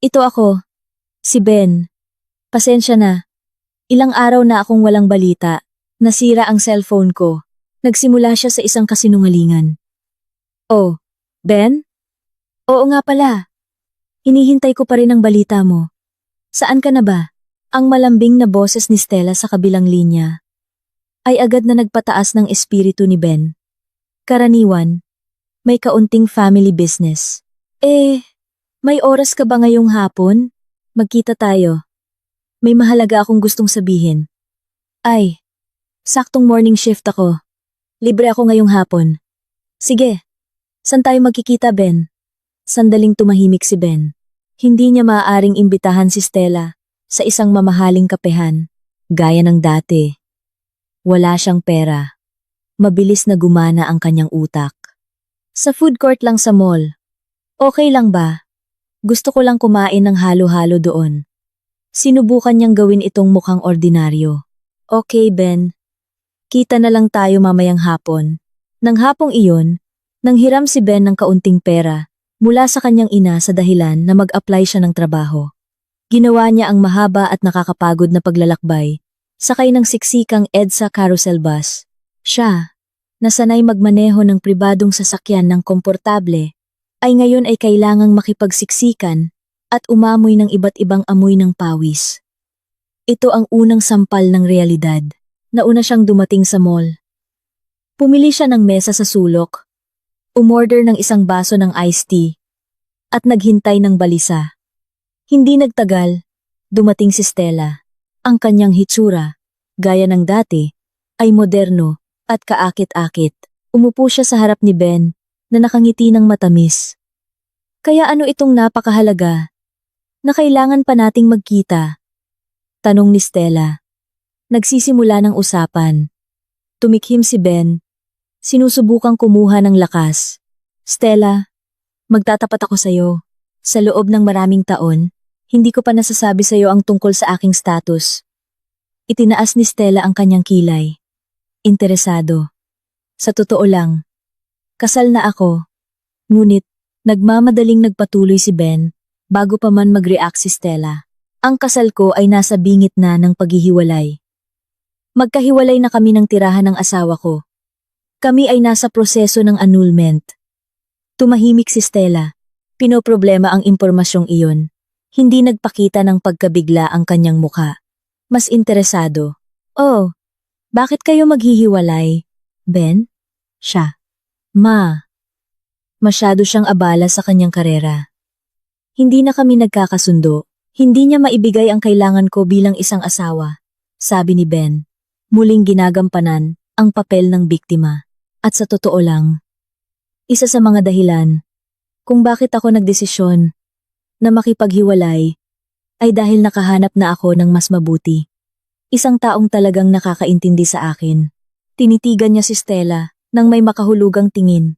ito ako, si Ben. Pasensya na. Ilang araw na akong walang balita, nasira ang cellphone ko. Nagsimula siya sa isang kasinungalingan. Oh, Ben? Oo nga pala. Hinihintay ko pa rin ang balita mo. Saan ka na ba? Ang malambing na boses ni Stella sa kabilang linya ay agad na nagpataas ng espiritu ni Ben. Karaniwan, may kaunting family business. May oras ka ba ngayong hapon? Magkita tayo. May mahalaga akong gustong sabihin. Ay, saktong morning shift ako. Libre ako ngayong hapon. Sige, saan tayo magkikita, Ben? Sandaling tumahimik si Ben. Hindi niya maaaring imbitahan si Stella sa isang mamahaling kapehan, gaya ng dati. Wala siyang pera. Mabilis na gumana ang kanyang utak. Sa food court lang sa mall. Okay lang ba? Gusto ko lang kumain ng halo-halo doon. Sinubukan niyang gawin itong mukhang ordinaryo. Okay, Ben. Kita na lang tayo mamayang hapon. Nang hapong iyon, nanghiram si Ben ng kaunting pera mula sa kanyang ina sa dahilan na mag-apply siya ng trabaho. Ginawa niya ang mahaba at nakakapagod na paglalakbay, sakay ng siksikang EDSA carousel bus. Siya, na sanay magmaneho ng pribadong sasakyan ng komportable, ay ngayon ay kailangang makipagsiksikan at umamoy ng iba't ibang amoy ng pawis. Ito ang unang sampal ng realidad. Nauna siyang dumating sa mall. Pumili siya ng mesa sa sulok, umorder ng isang baso ng iced tea, at naghintay ng balisa. Hindi nagtagal, dumating si Stella. Ang kanyang hitsura, gaya ng dati, ay moderno at kaakit-akit. Umupo siya sa harap ni Ben na nakangiti ng matamis. Kaya ano itong napakahalaga na kailangan pa nating magkita? Tanong ni Stella. Nagsisimula ng usapan. Tumikhim si Ben. Sinusubukang kumuha ng lakas. Stella, magtatapat ako sa'yo. Sa loob ng maraming taon, hindi ko pa nasasabi sa'yo ang tungkol sa aking status. Itinaas ni Stella ang kanyang kilay. Interesado. Sa totoo lang, kasal na ako. Ngunit, nagmamadaling nagpatuloy si Ben bago pa man mag-react si Stella. Ang kasal ko ay nasa bingit na ng paghihiwalay. Magkahiwalay na kami ng tirahan ng asawa ko. Kami ay nasa proseso ng annulment. Tumahimik si Stella. Pinoproblema ang impormasyong iyon. Hindi nagpakita ng pagkabigla ang kanyang mukha. Mas interesado. Oh, bakit kayo maghihiwalay? Ben? Siya. Ma. Masyado siyang abala sa kanyang karera. Hindi na kami nagkakasundo. Hindi niya maibigay ang kailangan ko bilang isang asawa, sabi ni Ben. Muling ginagampanan ang papel ng biktima. At sa totoo lang, isa sa mga dahilan kung bakit ako nagdesisyon na makipaghiwalay ay dahil nakahanap na ako ng mas mabuti. Isang taong talagang nakakaintindi sa akin. Tinitigan niya si Stella nang may makahulugang tingin.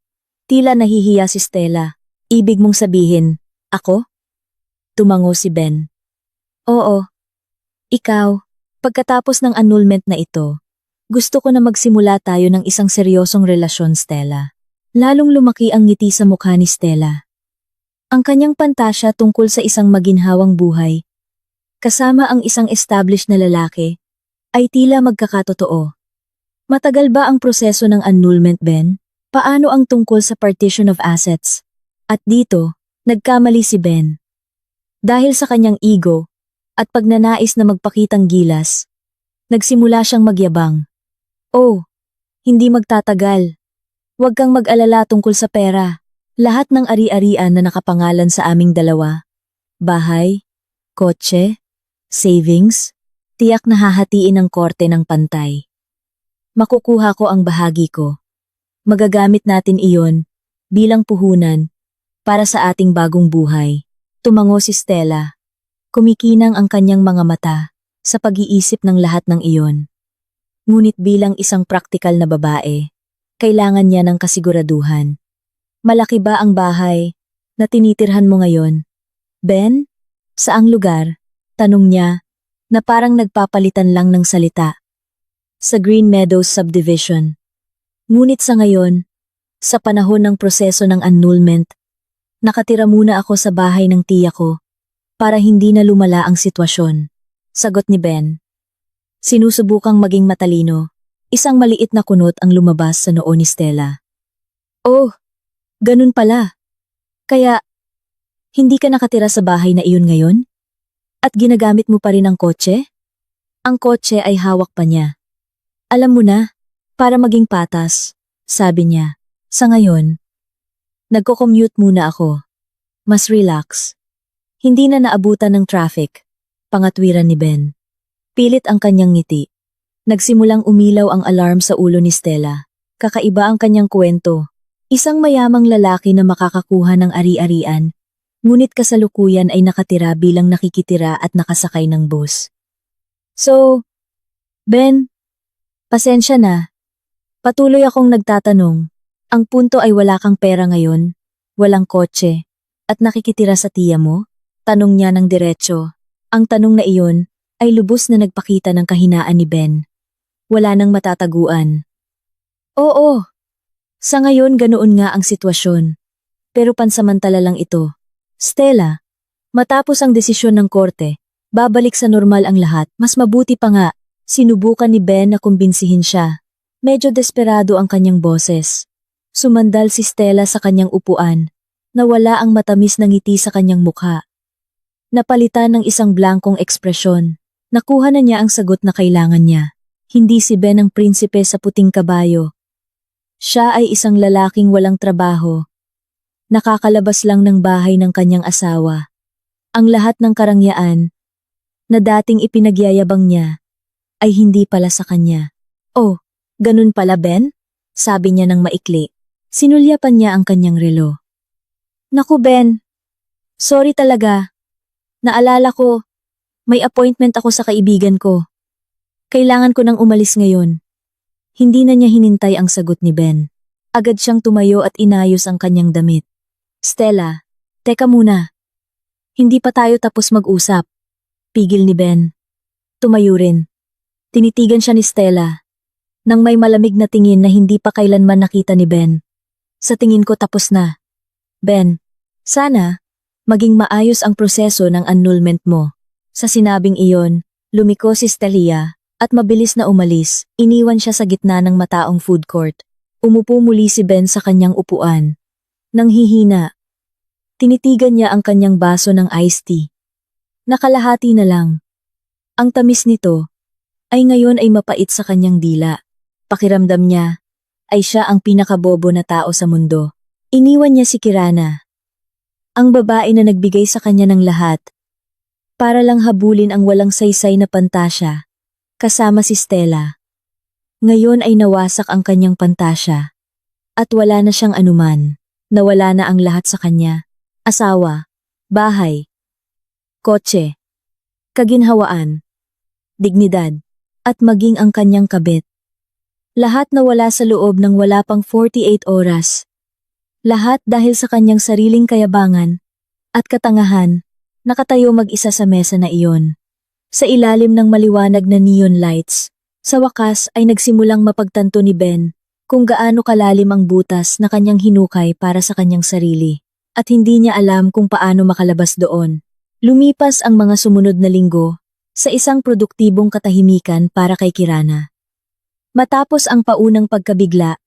Tila nahihiya si Stella. Ibig mong sabihin, ako? Tumango si Ben. Oo. Ikaw. Pagkatapos ng annulment na ito, gusto ko na magsimula tayo ng isang seryosong relasyon, Stella. Lalong lumaki ang ngiti sa mukha ni Stella. Ang kanyang pantasya tungkol sa isang maginhawang buhay, kasama ang isang established na lalaki, ay tila magkakatotoo. Matagal ba ang proseso ng annulment, Ben? Paano ang tungkol sa partition of assets? At dito, nagkamali si Ben. Dahil sa kanyang ego, At pag nanais na magpakitang gilas, nagsimula siyang magyabang. Oh, hindi magtatagal. Huwag kang mag-alala tungkol sa pera. Lahat ng ari-arian na nakapangalan sa aming dalawa, bahay, kotse, savings, tiyak na hahatiin ng korte ng pantay. Makukuha ko ang bahagi ko. Magagamit natin iyon bilang puhunan para sa ating bagong buhay. Tumango si Stella. Kumikinang ang kanyang mga mata sa pag-iisip ng lahat ng iyon. Ngunit bilang isang praktikal na babae, kailangan niya ng kasiguraduhan. Malaki ba ang bahay na tinitirhan mo ngayon? Ben? Saang lugar? Tanong niya na parang nagpapalitan lang ng salita. Sa Green Meadows Subdivision. Ngunit sa ngayon, sa panahon ng proseso ng annulment, nakatira muna ako sa bahay ng tiya ko para hindi na lumala ang sitwasyon. Sagot ni Ben. Sinusubukang maging matalino. Isang maliit na kunot ang lumabas sa noo ni Stella. Oh, ganun pala. Kaya, hindi ka nakatira sa bahay na iyon ngayon? At ginagamit mo pa rin ang kotse? Ang kotse ay hawak pa niya. Alam mo na, para maging patas, sabi niya. Sa ngayon, nagko-commute muna ako. Mas relax. Hindi na naabutan ng traffic. Pangatwiran ni Ben. Pilit ang kanyang ngiti. Nagsimulang umilaw ang alarm sa ulo ni Stella. Kakaiba ang kanyang kwento. Isang mayamang lalaki na makakakuha ng ari-arian, ngunit kasalukuyan ay nakatira bilang nakikitira at nakasakay ng bus. So, Ben, pasensya na. Patuloy akong nagtatanong. Ang punto ay wala kang pera ngayon, walang kotse, at nakikitira sa tiya mo? Tanong niya ng diretso. Ang tanong na iyon ay lubos na nagpakita ng kahinaan ni Ben. Wala nang matataguan. Oo. Sa ngayon ganoon nga ang sitwasyon. Pero pansamantala lang ito. Stella, matapos ang desisyon ng korte, babalik sa normal ang lahat. Mas mabuti pa nga, sinubukan ni Ben na kumbinsihin siya. Medyo desperado ang kanyang boses. Sumandal si Stella sa kanyang upuan, nawala ang matamis na ngiti sa kanyang mukha. Napalitan ng isang blankong ekspresyon. Nakuha na niya ang sagot na kailangan niya. Hindi si Ben ang prinsipe sa puting kabayo. Siya ay isang lalaking walang trabaho. Nakakalabas lang ng bahay ng kanyang asawa. Ang lahat ng karangyaan na dating ipinagyayabang niya ay hindi pala sa kanya. Oh, ganun pala Ben? Sabi niya ng maikli. Sinulyapan niya ang kanyang relo. Naku Ben, sorry talaga. Naalala ko, may appointment ako sa kaibigan ko. Kailangan ko nang umalis ngayon. Hindi na niya hinintay ang sagot ni Ben. Agad siyang tumayo at inayos ang kanyang damit. Stella, teka muna. Hindi pa tayo tapos mag-usap. Pigil ni Ben. Tumayo rin. Tinitigan siya ni Stella. Nang may malamig na tingin na hindi pa kailanman nakita ni Ben. Sa tingin ko tapos na. Ben, sana, maging maayos ang proseso ng annulment mo. Sa sinabing iyon, lumiko si Stella. At mabilis na umalis, iniwan siya sa gitna ng mataong food court. Umupo muli si Ben sa kanyang upuan. Nang hihina, tinitigan niya ang kanyang baso ng iced tea. Nakalahati na lang. Ang tamis nito ay ngayon ay mapait sa kanyang dila. Pakiramdam niya ay siya ang pinakabobo na tao sa mundo. Iniwan niya si Kirana, ang babae na nagbigay sa kanya ng lahat, para lang habulin ang walang saysay na pantasya. Kasama si Stella. Ngayon ay nawasak ang kanyang pantasya. At wala na siyang anuman. Nawala na ang lahat sa kanya. Asawa, bahay, kotse, kaginhawaan, dignidad, at maging ang kanyang kabit. Lahat nawala sa loob ng wala pang 48 oras. Lahat dahil sa kanyang sariling kayabangan at katangahan, nakatayo mag-isa sa mesa na iyon. Sa ilalim ng maliwanag na neon lights, sa wakas ay nagsimulang mapagtanto ni Ben kung gaano kalalim ang butas na kanyang hinukay para sa kanyang sarili, at hindi niya alam kung paano makalabas doon. Lumipas ang mga sumunod na linggo sa isang produktibong katahimikan para kay Kirana. Matapos ang paunang pagkabigla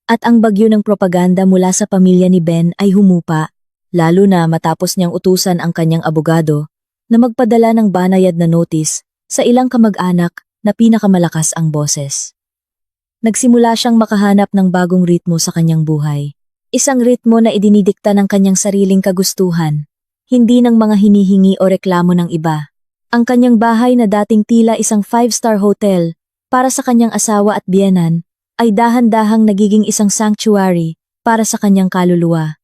at ang bagyo ng propaganda mula sa pamilya ni Ben ay humupa, lalo na matapos niyang utusan ang kanyang abogado na magpadala ng banayad na notice sa ilang kamag-anak na pinakamalakas ang boses. Nagsimula siyang makahanap ng bagong ritmo sa kanyang buhay. Isang ritmo na idinidikta ng kanyang sariling kagustuhan, hindi ng mga hinihingi o reklamo ng iba. Ang kanyang bahay na dating tila isang 5-star hotel para sa kanyang asawa at biyenan ay dahan-dahang nagiging isang sanctuary para sa kanyang kaluluwa.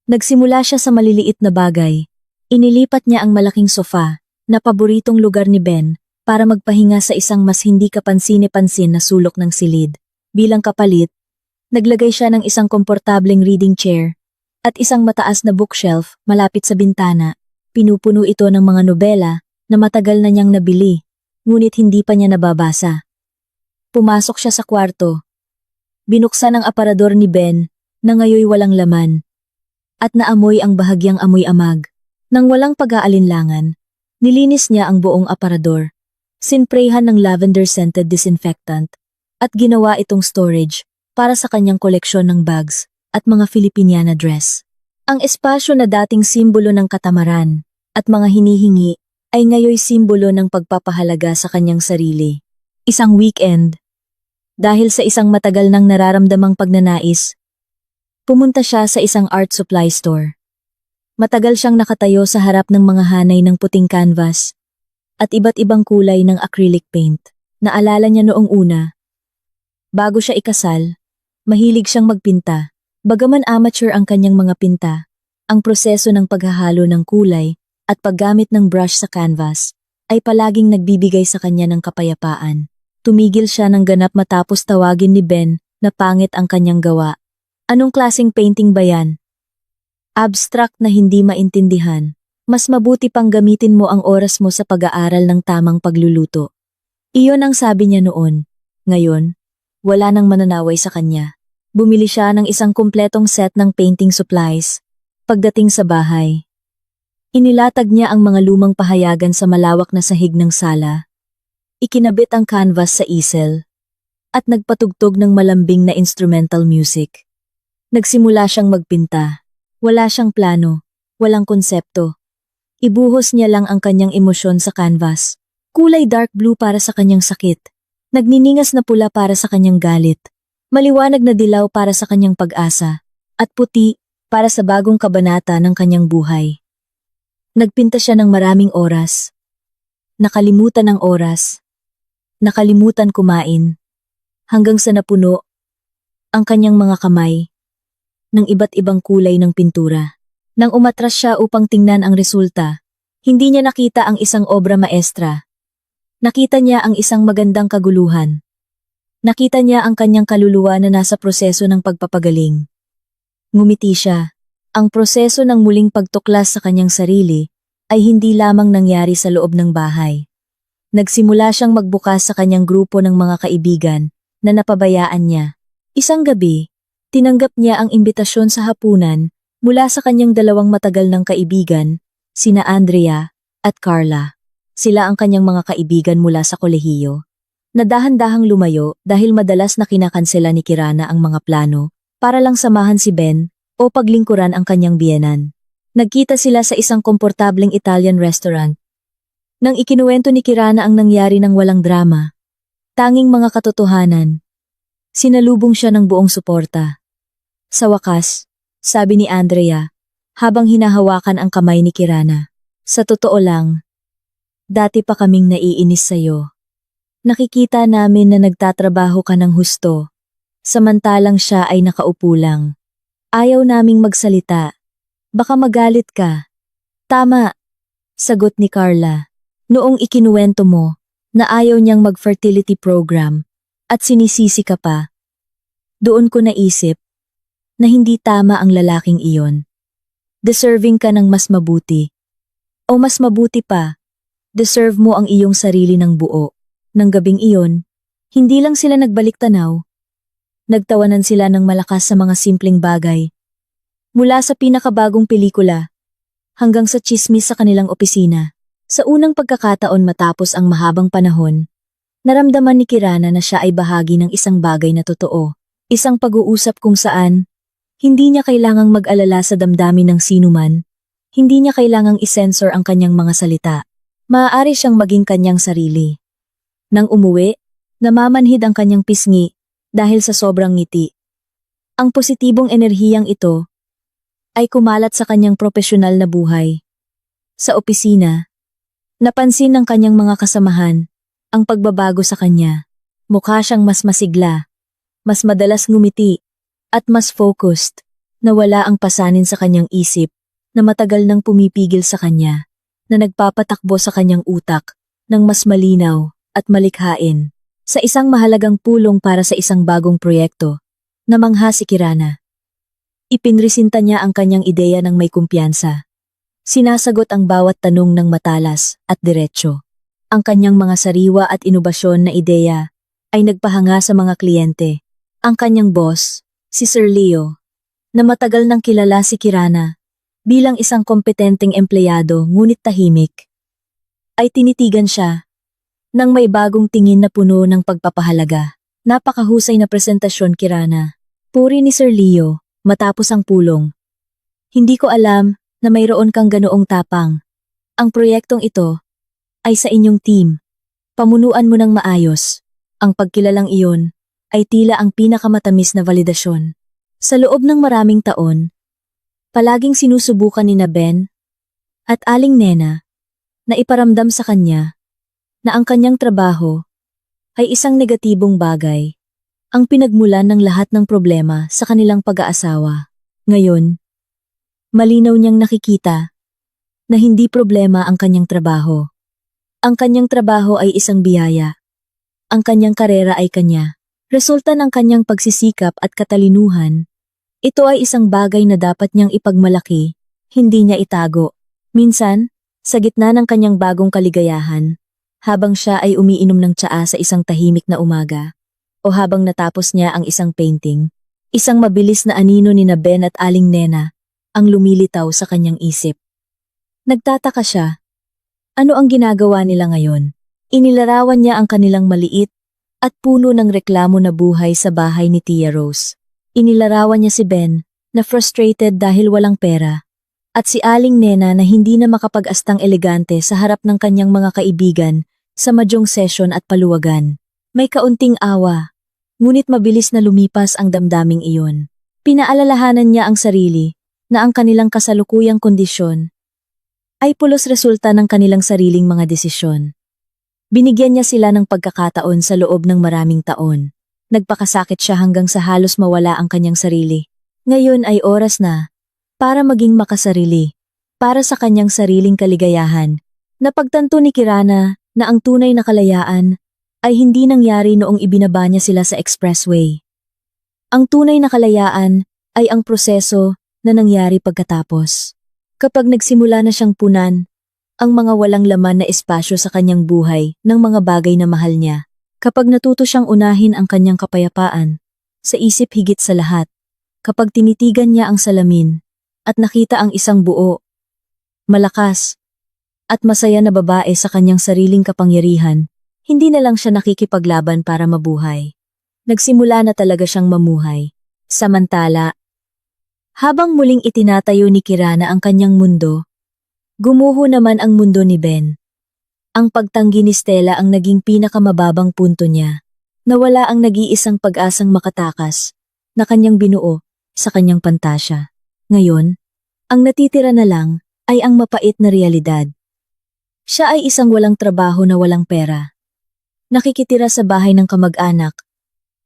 Nagsimula siya sa maliliit na bagay. Inilipat niya ang malaking sofa na paboritong lugar ni Ben para magpahinga sa isang mas hindi kapansin-pansin na sulok ng silid. Bilang kapalit, naglagay siya ng isang komportableng reading chair at isang mataas na bookshelf malapit sa bintana. Pinupuno ito ng mga nobela na matagal na niyang nabili, ngunit hindi pa niya nababasa. Pumasok siya sa kwarto. Binuksan ang aparador ni Ben na ngayoy walang laman at naamoy ang bahagyang amoy amag. Nang walang pag-aalinlangan, nilinis niya ang buong aparador, sinprayhan ng lavender-scented disinfectant at ginawa itong storage para sa kanyang koleksyon ng bags at mga Filipiniana dress. Ang espasyo na dating simbolo ng katamaran at mga hinihingi ay ngayoy simbolo ng pagpapahalaga sa kanyang sarili. Isang weekend, dahil sa isang matagal nang nararamdamang pagnanais, pumunta siya sa isang art supply store. Matagal siyang nakatayo sa harap ng mga hanay ng puting canvas at iba't ibang kulay ng acrylic paint. Naalala niya noong una. Bago siya ikasal, mahilig siyang magpinta. Bagaman amateur ang kanyang mga pinta, ang proseso ng paghahalo ng kulay at paggamit ng brush sa canvas ay palaging nagbibigay sa kanya ng kapayapaan. Tumigil siya ng ganap matapos tawagin ni Ben na pangit ang kanyang gawa. Anong klaseng painting ba yan? Abstract na hindi maintindihan. Mas mabuti pang gamitin mo ang oras mo sa pag-aaral ng tamang pagluluto. Iyon ang sabi niya noon. Ngayon, wala nang mananaway sa kanya. Bumili siya ng isang kumpletong set ng painting supplies. Pagdating sa bahay, inilatag niya ang mga lumang pahayagan sa malawak na sahig ng sala. Ikinabit ang canvas sa easel at nagpatugtog ng malambing na instrumental music. Nagsimula siyang magpinta. Wala siyang plano, walang konsepto. Ibuhos niya lang ang kanyang emosyon sa canvas. Kulay dark blue para sa kanyang sakit. Nagniningas na pula para sa kanyang galit. Maliwanag na dilaw para sa kanyang pag-asa. At puti para sa bagong kabanata ng kanyang buhay. Nagpinta siya ng maraming oras. Nakalimutan ang oras. Nakalimutan kumain. Hanggang sa napuno ang kanyang mga kamay ng iba't ibang kulay ng pintura. Nang umatras siya upang tingnan ang resulta, hindi niya nakita ang isang obra maestra. Nakita niya ang isang magandang kaguluhan. Nakita niya ang kanyang kaluluwa na nasa proseso ng pagpapagaling. Ngumiti siya. Ang proseso ng muling pagtuklas sa kanyang sarili ay hindi lamang nangyari sa loob ng bahay. Nagsimula siyang magbukas sa kanyang grupo ng mga kaibigan na napabayaan niya. Isang gabi, tinanggap niya ang imbitasyon sa hapunan mula sa kanyang dalawang matagal ng kaibigan, sina Andrea at Carla. Sila ang kanyang mga kaibigan mula sa kolehiyo. Nadahan-dahang lumayo dahil madalas na kinakansela ni Kirana ang mga plano para lang samahan si Ben o paglingkuran ang kanyang biyenan. Nagkita sila sa isang komportableng Italian restaurant. Nang ikinuwento ni Kirana ang nangyari ng walang drama, tanging mga katotohanan, sinalubong siya ng buong suporta. Sa wakas, sabi ni Andrea, habang hinahawakan ang kamay ni Kirana, sa totoo lang, dati pa kaming naiinis sa'yo. Nakikita namin na nagtatrabaho ka ng husto, samantalang siya ay nakaupo lang. Ayaw naming magsalita. Baka magalit ka. Tama, sagot ni Carla. Noong ikinuwento mo na ayaw niyang mag-fertility program at sinisisi ka pa, doon ko naisip na hindi tama ang lalaking iyon. Deserving ka ng mas mabuti. O mas mabuti pa, deserve mo ang iyong sarili ng buo. Nang gabing iyon, hindi lang sila nagbalik tanaw. Nagtawanan sila ng malakas sa mga simpleng bagay. Mula sa pinakabagong pelikula, hanggang sa tsismis sa kanilang opisina. Sa unang pagkakataon matapos ang mahabang panahon, naramdaman ni Kirana na siya ay bahagi ng isang bagay na totoo. Isang pag-uusap kung saan, hindi niya kailangang mag-alala sa damdamin ng sinuman, Hindi niya kailangang isensor ang kanyang mga salita. Maaari siyang maging kanyang sarili. Nang umuwi, namamanhid ang kanyang pisngi dahil sa sobrang ngiti. Ang positibong enerhiyang ito ay kumalat sa kanyang profesional na buhay. Sa opisina, napansin ng kanyang mga kasamahan ang pagbabago sa kanya. Mukha siyang mas masigla, mas madalas ngumiti, at mas focused. Nawala ang pasanin sa kanyang isip na matagal nang pumipigil sa kanya, na nagpapatakbo sa kanyang utak ng mas malinaw at malikhain. Sa isang mahalagang pulong para sa isang bagong proyekto, namangha si Kirana. Ipinresinta niya ang kanyang ideya ng may kumpiyansa. Sinasagot ang bawat tanong ng matalas at diretsyo. Ang kanyang mga sariwa at inobasyon na ideya ay nagpahanga sa mga kliyente. Ang kanyang boss, si Sir Leo, na matagal nang kilala si Kirana bilang isang kompetenteng empleyado ngunit tahimik, ay tinitigan siya nang may bagong tingin na puno ng pagpapahalaga. Napakahusay na presentasyon, Kirana. Puri ni Sir Leo matapos ang pulong. Hindi ko alam na mayroon kang ganoong tapang. Ang proyektong ito ay sa inyong team. Pamunuan mo ng maayos. Ang pagkilalang iyon ay tila ang pinakamatamis na validasyon. Sa loob ng maraming taon, palaging sinusubukan ni Ben at Aling Nena na iparamdam sa kanya na ang kanyang trabaho ay isang negatibong bagay, ang pinagmulan ng lahat ng problema sa kanilang pag-aasawa. Ngayon, malinaw niyang nakikita na hindi problema ang kanyang trabaho. Ang kanyang trabaho ay isang biyaya. Ang kanyang karera ay kanya. Resulta ng kanyang pagsisikap at katalinuhan. Ito ay isang bagay na dapat niyang ipagmalaki, hindi niya itago. Minsan, sa gitna ng kanyang bagong kaligayahan, habang siya ay umiinom ng tsaa sa isang tahimik na umaga, o habang natapos niya ang isang painting, isang mabilis na anino ni Ben at Aling Nena ang lumilitaw sa kanyang isip. Nagtataka siya. Ano ang ginagawa nila ngayon? Inilarawan niya ang kanilang maliit at puno ng reklamo na buhay sa bahay ni Tia Rose. Inilarawan niya si Ben na frustrated dahil walang pera, at si Aling Nena na hindi na makapag-astang elegante sa harap ng kanyang mga kaibigan sa madyong session at paluwagan. May kaunting awa, ngunit mabilis na lumipas ang damdaming iyon. Pinaalalahanan niya ang sarili na ang kanilang kasalukuyang kondisyon ay pulos resulta ng kanilang sariling mga desisyon. Binigyan niya sila ng pagkakataon sa loob ng maraming taon. Nagpakasakit siya hanggang sa halos mawala ang kanyang sarili. Ngayon ay oras na para maging makasarili, para sa kanyang sariling kaligayahan. Napagtanto ni Kirana na ang tunay na kalayaan ay hindi nangyari noong ibinaba niya sila sa expressway. Ang tunay na kalayaan ay ang proseso na nangyari pagkatapos. Kapag nagsimula na siyang punan ang mga walang laman na espasyo sa kanyang buhay ng mga bagay na mahal niya. Kapag natuto siyang unahin ang kanyang kapayapaan, sa isip higit sa lahat, kapag tinitigan niya ang salamin at nakita ang isang buo, malakas, at masaya na babae sa kanyang sariling kapangyarihan, hindi na lang siya nakikipaglaban para mabuhay. Nagsimula na talaga siyang mamuhay. Samantala, habang muling itinatayo ni Kirana ang kanyang mundo, gumuho naman ang mundo ni Ben. Ang pagtanggi ni Stella ang naging pinakamababang punto niya. Nawala ang nag-iisang pag-asang makatakas na kanyang binuo sa kanyang pantasya. Ngayon, ang natitira na lang ay ang mapait na realidad. Siya ay isang walang trabaho na walang pera. Nakikitira sa bahay ng kamag-anak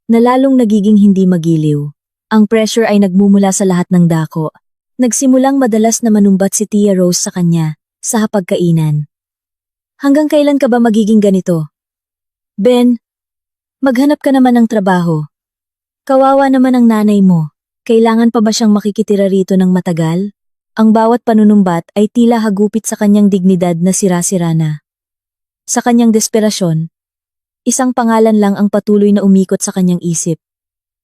na lalong nagiging hindi magiliw. Ang pressure ay nagmumula sa lahat ng dako. Nagsimulang madalas na manumbat si Tia Rose sa kanya sa hapagkainan. Hanggang kailan ka ba magiging ganito? Ben, maghanap ka naman ng trabaho. Kawawa naman ang nanay mo. Kailangan pa ba siyang makikitira rito ng matagal? Ang bawat panunumbat ay tila hagupit sa kanyang dignidad na sira-sira na. Sa kanyang desperasyon, isang pangalan lang ang patuloy na umikot sa kanyang isip.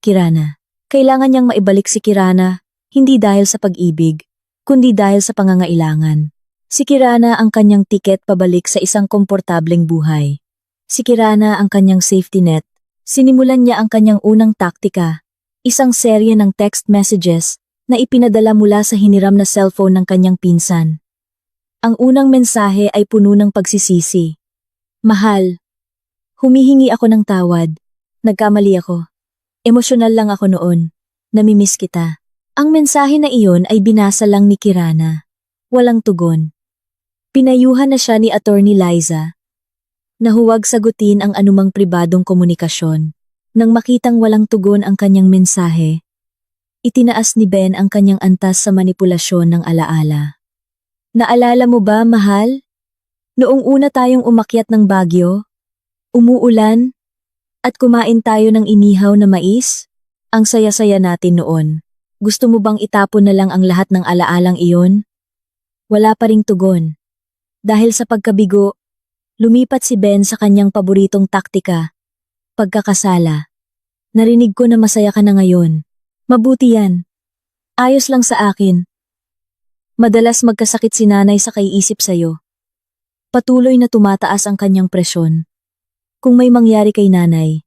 Kirana. Kailangan niyang maibalik si Kirana, hindi dahil sa pag-ibig, kundi dahil sa pangangailangan. Si Kirana ang kanyang tiket pabalik sa isang komportableng buhay. Si Kirana ang kanyang safety net. Sinimulan niya ang kanyang unang taktika, isang serye ng text messages na ipinadala mula sa hiniram na cellphone ng kanyang pinsan. Ang unang mensahe ay puno ng pagsisisi. Mahal, humihingi ako ng tawad. Nagkamali ako. Emosyonal lang ako noon. Namimiss kita. Ang mensahe na iyon ay binasa lang ni Kirana. Walang tugon. Pinayuhan na siya ni Attorney Liza na huwag sagutin ang anumang pribadong komunikasyon. Nang makitang walang tugon ang kanyang mensahe, itinaas ni Ben ang kanyang antas sa manipulasyon ng alaala. Naalala mo ba, mahal? Noong una tayong umakyat ng Baguio, umuulan, at kumain tayo ng inihaw na mais? Ang saya-saya natin noon. Gusto mo bang itapon na lang ang lahat ng alaalang iyon? Wala pa ring tugon. Dahil sa pagkabigo, lumipat si Ben sa kanyang paboritong taktika, pagkakasala. Narinig ko na masaya ka na ngayon. Mabuti yan. Ayos lang sa akin. Madalas magkasakit si nanay sa kaiisip sa'yo. Patuloy na tumataas ang kanyang presyon. Kung may mangyari kay nanay,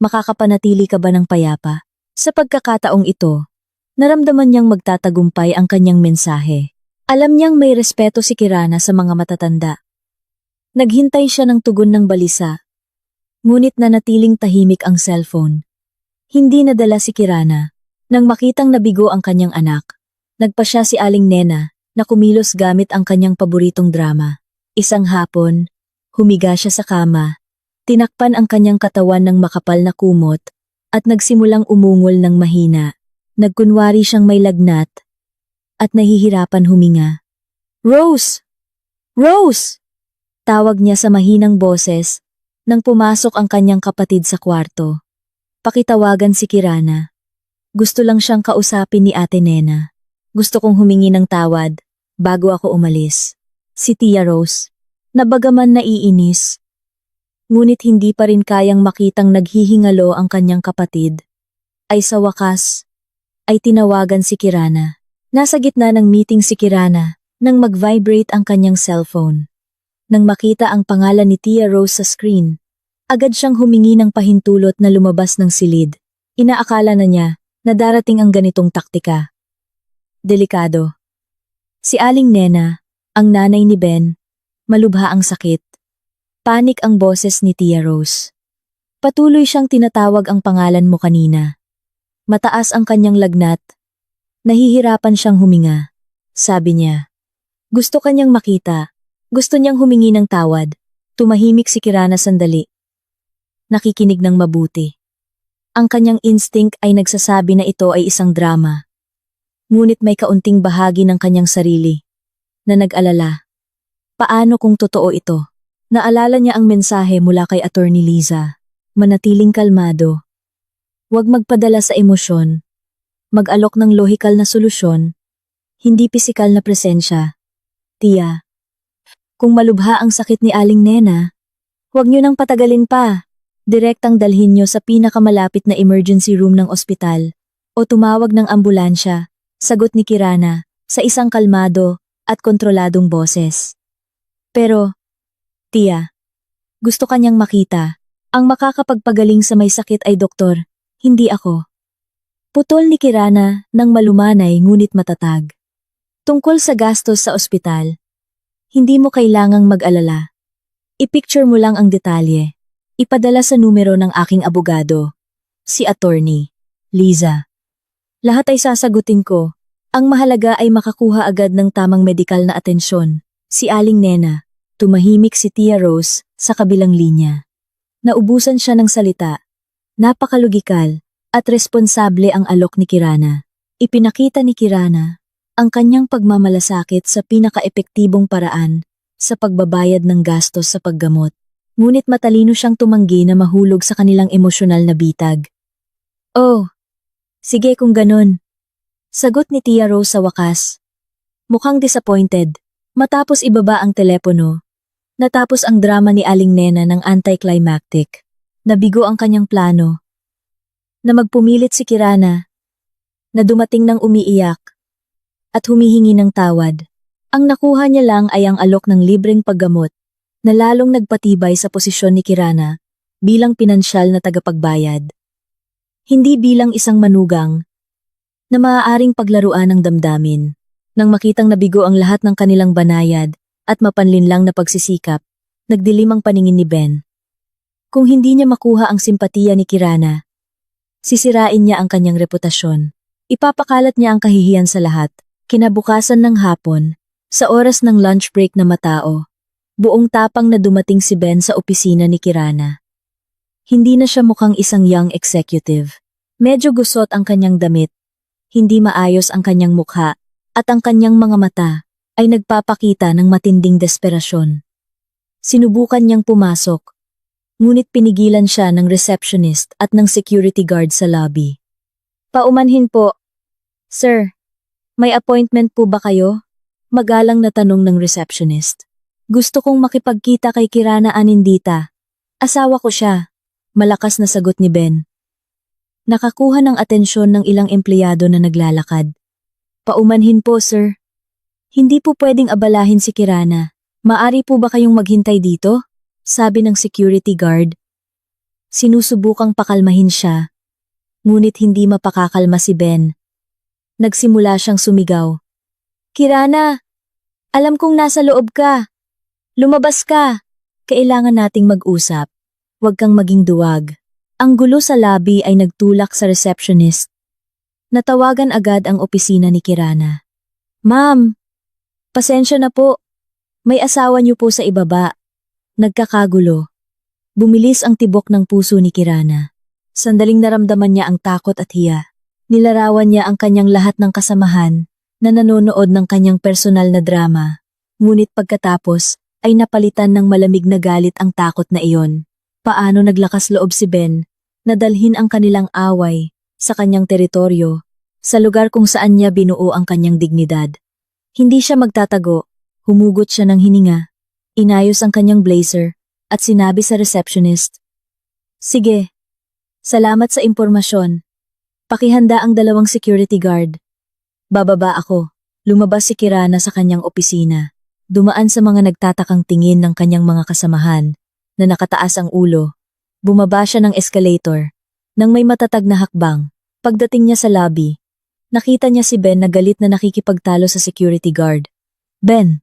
makakapanatili ka ba ng payapa? Sa pagkakataong ito, naramdaman niyang magtatagumpay ang kanyang mensahe. Alam niyang may respeto si Kirana sa mga matatanda. Naghintay siya ng tugon ng balisa. Ngunit nanatiling tahimik ang cellphone. Hindi nadala si Kirana. Nang makitang nabigo ang kanyang anak, nagpa siya si Aling Nena na kumilos gamit ang kanyang paboritong drama. Isang hapon, humiga siya sa kama, tinakpan ang kanyang katawan ng makapal na kumot, at nagsimulang umungol ng mahina. Nagkunwari siyang may lagnat, at nahihirapan huminga. Rose! Rose! Tawag niya sa mahinang boses, nang pumasok ang kanyang kapatid sa kwarto. Pakitawagan si Kirana. Gusto lang siyang kausapin ni Ate Nena. Gusto kong humingi ng tawad bago ako umalis. Si Tia Rose, na bagaman naiinis, ngunit hindi pa rin kayang makitang naghihingalo ang kanyang kapatid, ay sa wakas, ay tinawagan si Kirana. Nasa gitna ng meeting si Kirana nang mag-vibrate ang kanyang cellphone. Nang makita ang pangalan ni Tia Rose sa screen, agad siyang humingi ng pahintulot na lumabas ng silid. Inaakala na niya na darating ang ganitong taktika. Delikado. Si Aling Nena, ang nanay ni Ben, malubha ang sakit. Panik ang boses ni Tia Rose. Patuloy siyang tinatawag ang pangalan mo kanina. Mataas ang kanyang lagnat. Nahihirapan siyang huminga. Sabi niya. Gusto kanyang makita. Gusto niyang humingi ng tawad. Tumahimik si Kirana sandali. Nakikinig ng mabuti. Ang kanyang instinct ay nagsasabi na ito ay isang drama. Ngunit may kaunting bahagi ng kanyang sarili na nag-alala. Paano kung totoo ito? Naalala niya ang mensahe mula kay Attorney Liza. Manatiling kalmado. Huwag magpadala sa emosyon. Mag-alok ng lohikal na solusyon. Hindi pisikal na presensya. Tia, kung malubha ang sakit ni Aling Nena, huwag niyo nang patagalin pa. Direktang dalhin niyo sa pinakamalapit na emergency room ng ospital o tumawag ng ambulansya, sagot ni Kirana sa isang kalmado at kontroladong boses. Pero, Tia, gusto kanyang makita. Ang makakapagpagaling sa may sakit ay doktor, hindi ako. Putol ni Kirana nang malumanay ngunit matatag. Tungkol sa gastos sa ospital, hindi mo kailangang mag-alala. I-picture mo lang ang detalye. Ipadala sa numero ng aking abogado, si Attorney Liza. Lahat ay sasagutin ko. Ang mahalaga ay makakuha agad ng tamang medikal na atensyon. Si Aling Nena, tumahimik si Tia Rose sa kabilang linya. Naubusan siya ng salita. Napakalogikal at responsable ang alok ni Kirana. Ipinakita ni Kirana ang kanyang pagmamalasakit sa pinaka-epektibong paraan sa pagbabayad ng gastos sa paggamot. Ngunit matalino siyang tumanggi na mahulog sa kanilang emosyonal na bitag. Oh, sige kung ganun. Sagot ni Tia Rose sa wakas. Mukhang disappointed. Matapos ibaba ang telepono, natapos ang drama ni Aling Nena ng anticlimactic. Nabigo ang kanyang plano. Na magpumilit si Kirana, na dumating ng umiiyak, at humihingi ng tawad. Ang nakuha niya lang ay ang alok ng libreng paggamot, na lalong nagpatibay sa posisyon ni Kirana bilang pinansyal na tagapagbayad. Hindi bilang isang manugang, na maaaring paglaruan ng damdamin. Nang makitang nabigo ang lahat ng kanilang banayad at mapanlinlang na pagsisikap, nagdilim ang paningin ni Ben. Kung hindi niya makuha ang simpatiya ni Kirana, sisirain niya ang kanyang reputasyon. Ipapakalat niya ang kahihiyan sa lahat. Kinabukasan ng hapon, sa oras ng lunch break na matao, buong tapang na dumating si Ben sa opisina ni Kirana. Hindi na siya mukhang isang young executive. Medyo gusot ang kanyang damit, hindi maayos ang kanyang mukha, at ang kanyang mga mata ay nagpapakita ng matinding desperasyon. Sinubukan niyang pumasok, ngunit pinigilan siya ng receptionist at ng security guard sa lobby. Paumanhin po. Sir, may appointment po ba kayo? Magalang na tanong ng receptionist. Gusto kong makipagkita kay Kirana Anindita. Asawa ko siya. Malakas na sagot ni Ben. Nakakuha ng atensyon ng ilang empleyado na naglalakad. Paumanhin po, sir. Hindi po pwedeng abalahin si Kirana. Maari po ba kayong maghintay dito? Sabi ng security guard. Sinusubukang pakalmahin siya, ngunit hindi mapakakalma si Ben. Nagsimula siyang sumigaw. Kirana, alam kong nasa loob ka. Lumabas ka. Kailangan nating mag-usap. Huwag kang maging duwag. Ang gulo sa lobby ay nagtulak sa receptionist. Natawagan agad ang opisina ni Kirana. Ma'am, pasensya na po. May asawa niyo po sa ibaba. Nagkakagulo. Bumilis ang tibok ng puso ni Kirana. Sandaling naramdaman niya ang takot at hiya. Nilarawan niya ang kanyang lahat ng kasamahan na nanonood ng kanyang personal na drama. Ngunit pagkatapos ay napalitan ng malamig na galit ang takot na iyon. Paano naglakas loob si Ben na dalhin ang kanilang away sa kanyang teritoryo, sa lugar kung saan niya binuo ang kanyang dignidad. Hindi siya magtatago, humugot siya ng hininga, inayos ang kanyang blazer at sinabi sa receptionist, Sige, salamat sa impormasyon. Pakihanda ang 2 security guard. Bababa ako. Lumabas si Kirana sa kanyang opisina. Dumaan sa mga nagtatakang tingin ng kanyang mga kasamahan na nakataas ang ulo. Bumaba siya ng escalator. Nang may matatag na hakbang, pagdating niya sa lobby, nakita niya si Ben na galit na nakikipagtalo sa security guard. Ben!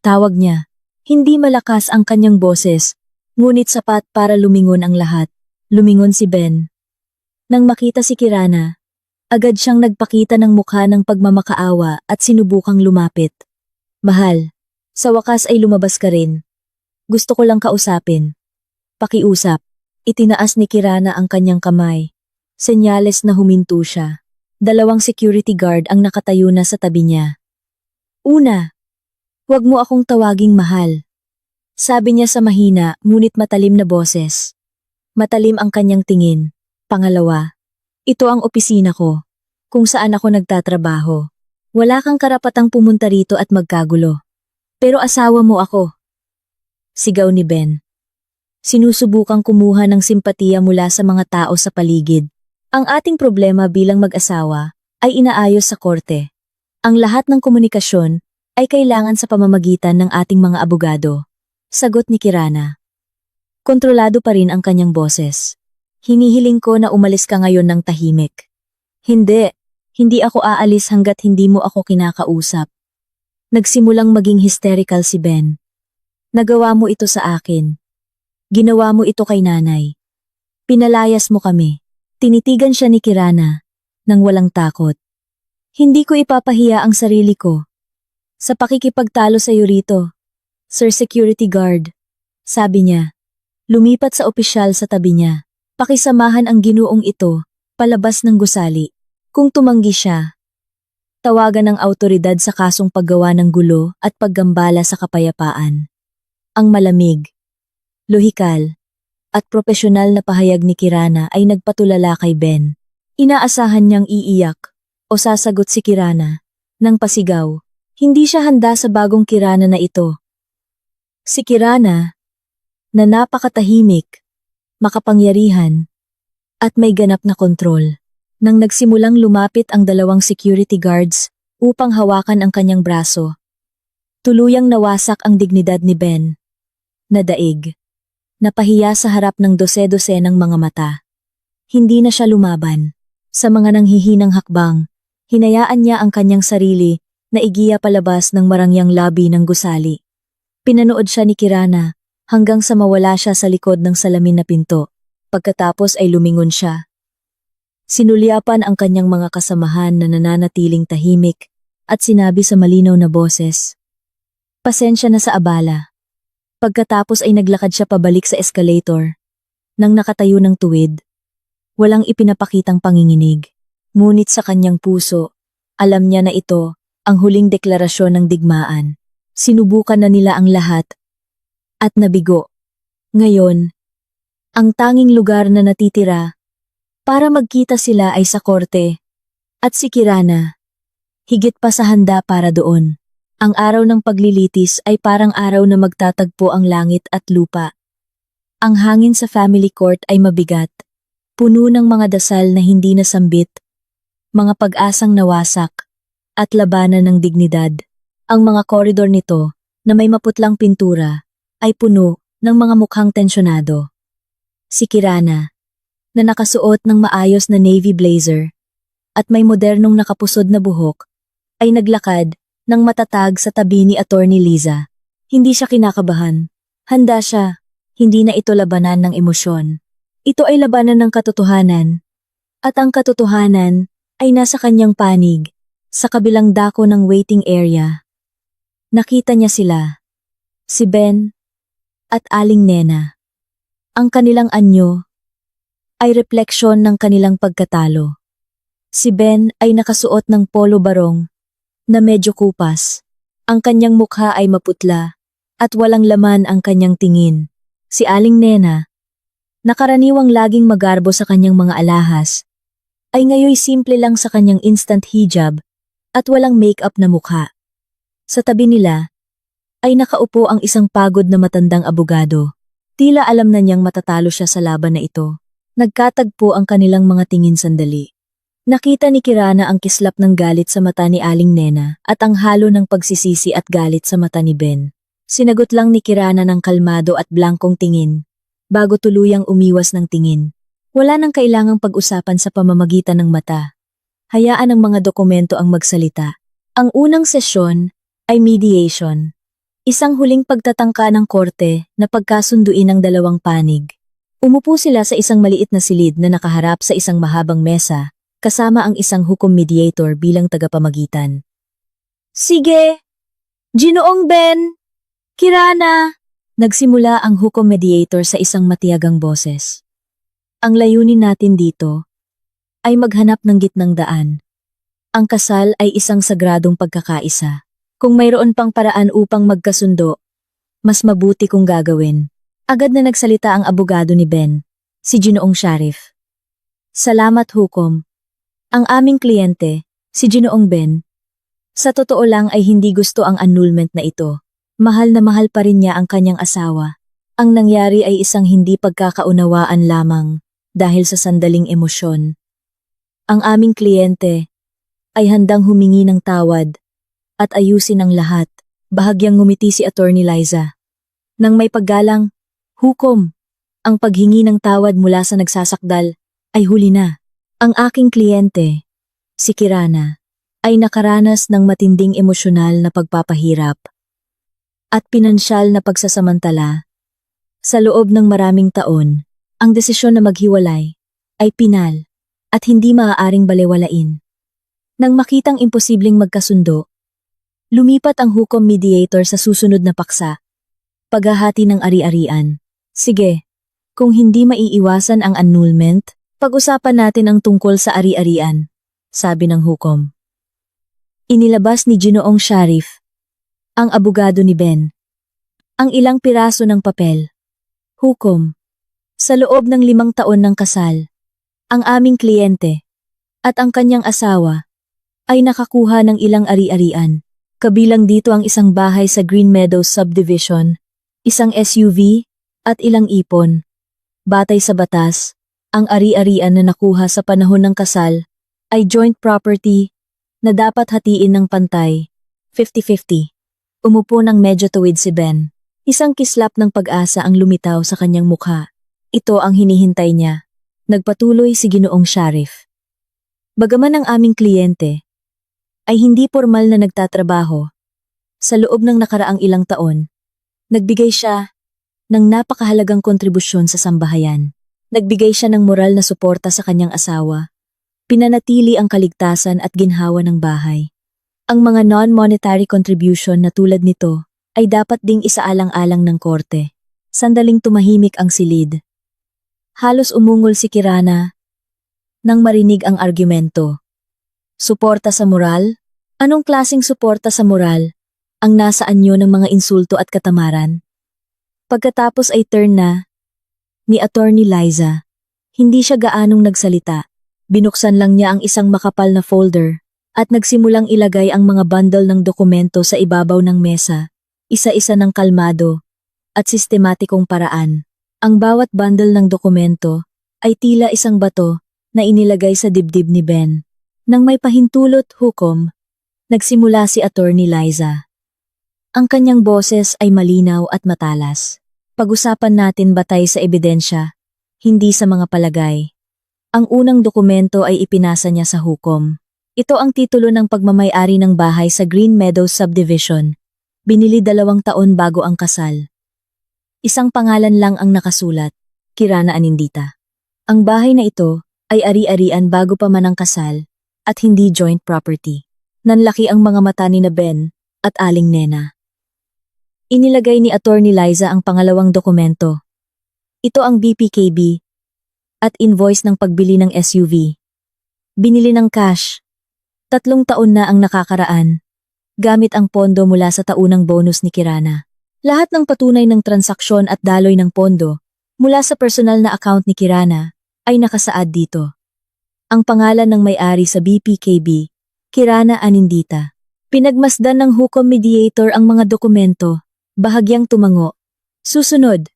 Tawag niya. Hindi malakas ang kanyang boses, ngunit sapat para lumingon ang lahat. Lumingon si Ben. Nang makita si Kirana, agad siyang nagpakita ng mukha ng pagmamakaawa at sinubukang lumapit. Mahal, sa wakas ay lumabas ka rin. Gusto ko lang kausapin. Pakiusap. Itinaas ni Kirana ang kanyang kamay. Senyales na huminto siya. 2 security guard ang nakatayo na sa tabi niya. Una, huwag mo akong tawaging mahal. Sabi niya sa mahina ngunit matalim na boses. Matalim ang kanyang tingin. Pangalawa, ito ang opisina ko, kung saan ako nagtatrabaho. Wala kang karapatang pumunta rito at magkagulo. Pero asawa mo ako. Sigaw ni Ben. Sinusubukang kumuha ng simpatiya mula sa mga tao sa paligid. Ang ating problema bilang mag-asawa ay inaayos sa korte. Ang lahat ng komunikasyon ay kailangan sa pamamagitan ng ating mga abogado. Sagot ni Kirana. Kontrolado pa rin ang kanyang boses. Hinihiling ko na umalis ka ngayon ng tahimik. Hindi ako aalis hanggat hindi mo ako kinakausap. Nagsimulang maging hysterical si Ben. Nagawa mo ito sa akin. Ginawa mo ito kay nanay. Pinalayas mo kami. Tinitigan siya ni Kirana, nang walang takot. Hindi ko ipapahiya ang sarili ko. Sa pakikipagtalo sa iyo rito, Sir Security Guard, sabi niya. Lumipat sa opisyal sa tabi niya. Pakisamahan ang ginoong ito, palabas ng gusali. Kung tumanggi siya, tawagan ng autoridad sa kasong paggawa ng gulo at paggambala sa kapayapaan. Ang malamig, lohikal, at propesyonal na pahayag ni Kirana ay nagpatulala kay Ben. Inaasahan niyang iiyak o sasagot si Kirana nang pasigaw. Hindi siya handa sa bagong Kirana na ito. Si Kirana, na napakatahimik, makapangyarihan, at may ganap na kontrol. Nang nagsimulang lumapit ang 2 security guards upang hawakan ang kanyang braso, tuluyang nawasak ang dignidad ni Ben. Nadaig. Napahiya sa harap ng dose-dose ng mga mata. Hindi na siya lumaban. Sa mga nanghihinang hakbang, hinayaan niya ang kanyang sarili na igiya palabas ng marangyang labi ng gusali. Pinanood siya ni Kirana hanggang sa mawala siya sa likod ng salamin na pinto. Pagkatapos ay lumingon siya. Sinulyapan ang kanyang mga kasamahan na nananatiling tahimik at sinabi sa malinaw na boses, "Pasensya na sa abala." Pagkatapos ay naglakad siya pabalik sa escalator. Nang nakatayo ng tuwid, walang ipinapakitang panginginig. Ngunit sa kanyang puso, alam niya na ito ang huling deklarasyon ng digmaan. Sinubukan na nila ang lahat at nabigo. Ngayon, ang tanging lugar na natitira para magkita sila ay sa korte at si Kirana, higit pa sa handa para doon. Ang araw ng paglilitis ay parang araw na magtatagpo ang langit at lupa. Ang hangin sa family court ay mabigat, puno ng mga dasal na hindi nasambit, mga pag-asang nawasak, at labanan ng dignidad. Ang mga koridor nito, na may maputlang pintura, ay puno ng mga mukhang tensyonado. Si Kirana, na nakasuot ng maayos na navy blazer, at may modernong nakapusod na buhok, ay naglakad ng matatag sa tabi ni Attorney Liza. Hindi siya kinakabahan. Handa siya. Hindi na ito labanan ng emosyon. Ito ay labanan ng katotohanan. At ang katotohanan ay nasa kanyang panig, sa kabilang dako ng waiting area. Nakita niya sila, si Ben at Aling Nena. Ang kanilang anyo ay refleksyon ng kanilang pagkatalo. Si Ben ay nakasuot ng polo barong na medyo kupas. Ang kanyang mukha ay maputla at walang laman ang kanyang tingin. Si Aling Nena, nakaraniwang laging magarbo sa kanyang mga alahas, ay ngayoy simple lang sa kanyang instant hijab at walang make-up na mukha. Sa tabi nila, ay nakaupo ang isang pagod na matandang abogado. Tila alam na niyang matatalo siya sa laban na ito. Nagkatagpo ang kanilang mga tingin sandali. Nakita ni Kirana ang kislap ng galit sa mata ni Aling Nena at ang halo ng pagsisisi at galit sa mata ni Ben. Sinagot lang ni Kirana ng kalmado at blankong tingin, bago tuluyang umiwas ng tingin. Wala nang kailangang pag-usapan sa pamamagitan ng mata. Hayaan ang mga dokumento ang magsalita. Ang unang sesyon ay mediation. Isang huling pagtatangka ng korte na pagkasunduin ang dalawang panig. Umupo sila sa isang maliit na silid na nakaharap sa isang mahabang mesa, kasama ang isang hukom mediator bilang tagapamagitan. "Sige! Ginoong Ben! Kirana!" Nagsimula ang hukom mediator sa isang matiyagang boses. "Ang layunin natin dito ay maghanap ng gitnang daan. Ang kasal ay isang sagradong pagkakaisa. Kung mayroon pang paraan upang magkasundo, mas mabuti kung gagawin." Agad na nagsalita ang abogado ni Ben, si Ginoong Sharif. "Salamat hukom. Ang aming kliyente, si Ginoong Ben, sa totoo lang ay hindi gusto ang annulment na ito. Mahal na mahal pa rin niya ang kanyang asawa. Ang nangyari ay isang hindi pagkakaunawaan lamang dahil sa sandaling emosyon. Ang aming kliyente ay handang humingi ng tawad at ayusin ang lahat." Bahagyang ngumiti si Attorney Liza. Nang may paggalang, "Hukom, ang paghingi ng tawad mula sa nagsasakdal ay huli na. Ang aking kliyente, si Kirana, ay nakaranas ng matinding emosyonal na pagpapahirap at pinansyal na pagsasamantala. Sa loob ng maraming taon, ang desisyon na maghiwalay ay pinal at hindi maaaring balewalain. Nang makitang imposibleng magkasundo, lumipat ang hukom mediator sa susunod na paksa, paghahati ng ari-arian. "Sige, kung hindi maiiwasan ang annulment, pag-usapan natin ang tungkol sa ari-arian," sabi ng hukom. Inilabas ni Ginoong Sharif, ang abogado ni Ben, ang ilang piraso ng papel. "Hukom, sa loob ng 5 taon ng kasal, ang aming kliyente at ang kanyang asawa ay nakakuha ng ilang ari-arian. Kabilang dito ang isang bahay sa Green Meadows Subdivision, isang SUV, at ilang ipon. Batay sa batas, ang ari-arian na nakuha sa panahon ng kasal ay joint property na dapat hatiin ng pantay, 50-50. Umupo ng medyo tuwid si Ben. Isang kislap ng pag-asa ang lumitaw sa kanyang mukha. Ito ang hinihintay niya. Nagpatuloy si Ginoong Sharif. Bagaman ang aming kliyente ay hindi formal na nagtatrabaho, sa loob ng nakaraang ilang taon, nagbigay siya ng napakahalagang kontribusyon sa sambahayan. Nagbigay siya ng moral na suporta sa kanyang asawa, pinanatili ang kaligtasan at ginhawa ng bahay. Ang mga non-monetary contribution na tulad nito ay dapat ding isaalang-alang ng korte. Sandaling tumahimik ang silid. Halos umungol si Kirana nang marinig ang argumento. Suporta sa moral? Anong klaseng suporta sa moral ang nasa anyo ng mga insulto at katamaran? Pagkatapos ay turn na ni Attorney Liza. Hindi siya gaanong nagsalita. Binuksan lang niya ang isang makapal na folder at nagsimulang ilagay ang mga bundle ng dokumento sa ibabaw ng mesa, isa-isa ng kalmado at sistematikong paraan. Ang bawat bundle ng dokumento ay tila isang bato na inilagay sa dibdib ni Ben. Nang may pahintulot hukom, nagsimula si Attorney Liza. Ang kanyang boses ay malinaw at matalas. Pag-usapan natin batay sa ebidensya, hindi sa mga palagay. Ang unang dokumento ay ipinasa niya sa hukom. Ito ang titulo ng pagmamay-ari ng bahay sa Green Meadows Subdivision. Binili 2 taon bago ang kasal. Isang pangalan lang ang nakasulat, Kirana Anindita. Ang bahay na ito ay ari-arian bago pa man ang kasal at hindi joint property. Nanlaki ang mga mata ni na Ben at Aling Nena. Inilagay ni Attorney Liza ang pangalawang dokumento. Ito ang BPKB at invoice ng pagbili ng SUV. Binili ng cash. 3 taon na ang nakakaraan, gamit ang pondo mula sa taunang bonus ni Kirana. Lahat ng patunay ng transaksyon at daloy ng pondo mula sa personal na account ni Kirana ay nakasaad dito. Ang pangalan ng may-ari sa BPKB, Kirana Anindita. Pinagmasdan ng hukom mediator ang mga dokumento, bahagyang tumango. Susunod.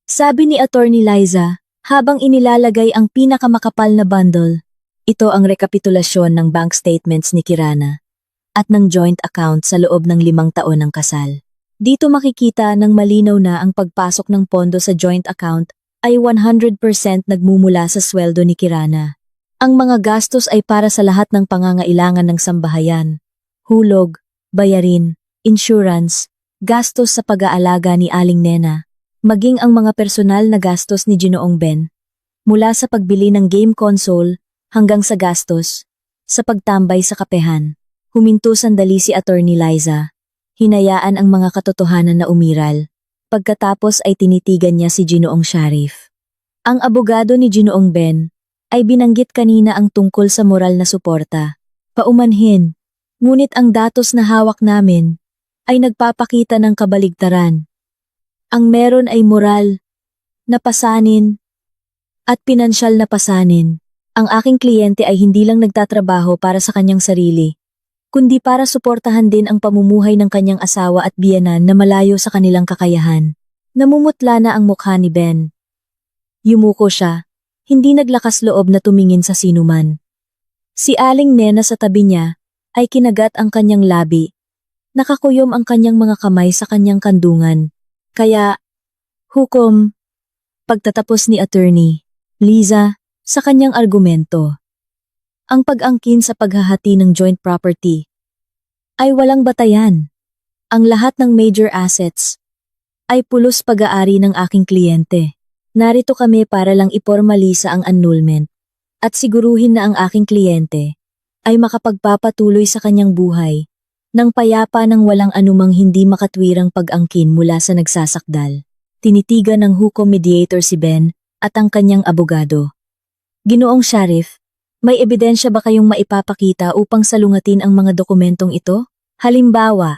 Sabi ni Attorney Liza, habang inilalagay ang pinakamakapal na bundle, ito ang rekapitulasyon ng bank statements ni Kirana at ng joint account sa loob ng 5 taon ng kasal. Dito makikita ng malinaw na ang pagpasok ng pondo sa joint account ay 100% nagmumula sa sweldo ni Kirana. Ang mga gastos ay para sa lahat ng pangangailangan ng sambahayan. Hulog, bayarin, insurance, gastos sa pag-aalaga ni Aling Nena, maging ang mga personal na gastos ni Ginoong Ben, mula sa pagbili ng game console hanggang sa gastos sa pagtambay sa kapehan. Huminto sandali si Attorney Liza. Hinayaan ang mga katotohanan na umiral. Pagkatapos ay tinitigan niya si Ginoong Sharif. Ang abogado ni Ginoong Ben ay binanggit kanina ang tungkol sa moral na suporta. Paumanhin, ngunit ang datos na hawak namin ay nagpapakita ng kabaligtaran. Ang meron ay moral na pasanin at pinansyal na pasanin. Ang aking kliyente ay hindi lang nagtatrabaho para sa kanyang sarili, kundi para suportahan din ang pamumuhay ng kanyang asawa at biyenan na malayo sa kanilang kakayahan. Namumutla na ang mukha ni Ben. Yumuko siya, hindi naglakas loob na tumingin sa sinuman. Si Aling Nena sa tabi niya ay kinagat ang kanyang labi. Nakakuyom ang kanyang mga kamay sa kanyang kandungan. Kaya, hukom, pagtatapos ni Attorney Liza sa kanyang argumento. Ang pag-angkin sa paghahati ng joint property ay walang batayan. Ang lahat ng major assets ay pulos pag-aari ng aking kliyente. Narito kami para lang ipormalisa ang annulment at siguruhin na ang aking kliyente ay makapagpapatuloy sa kanyang buhay ng payapa ng walang anumang hindi makatwirang pag-angkin mula sa nagsasakdal. Tinitigan ng hukom mediator si Ben at ang kanyang abogado. Ginoong Sharif, may ebidensya ba kayong maipapakita upang salungatin ang mga dokumentong ito? Halimbawa,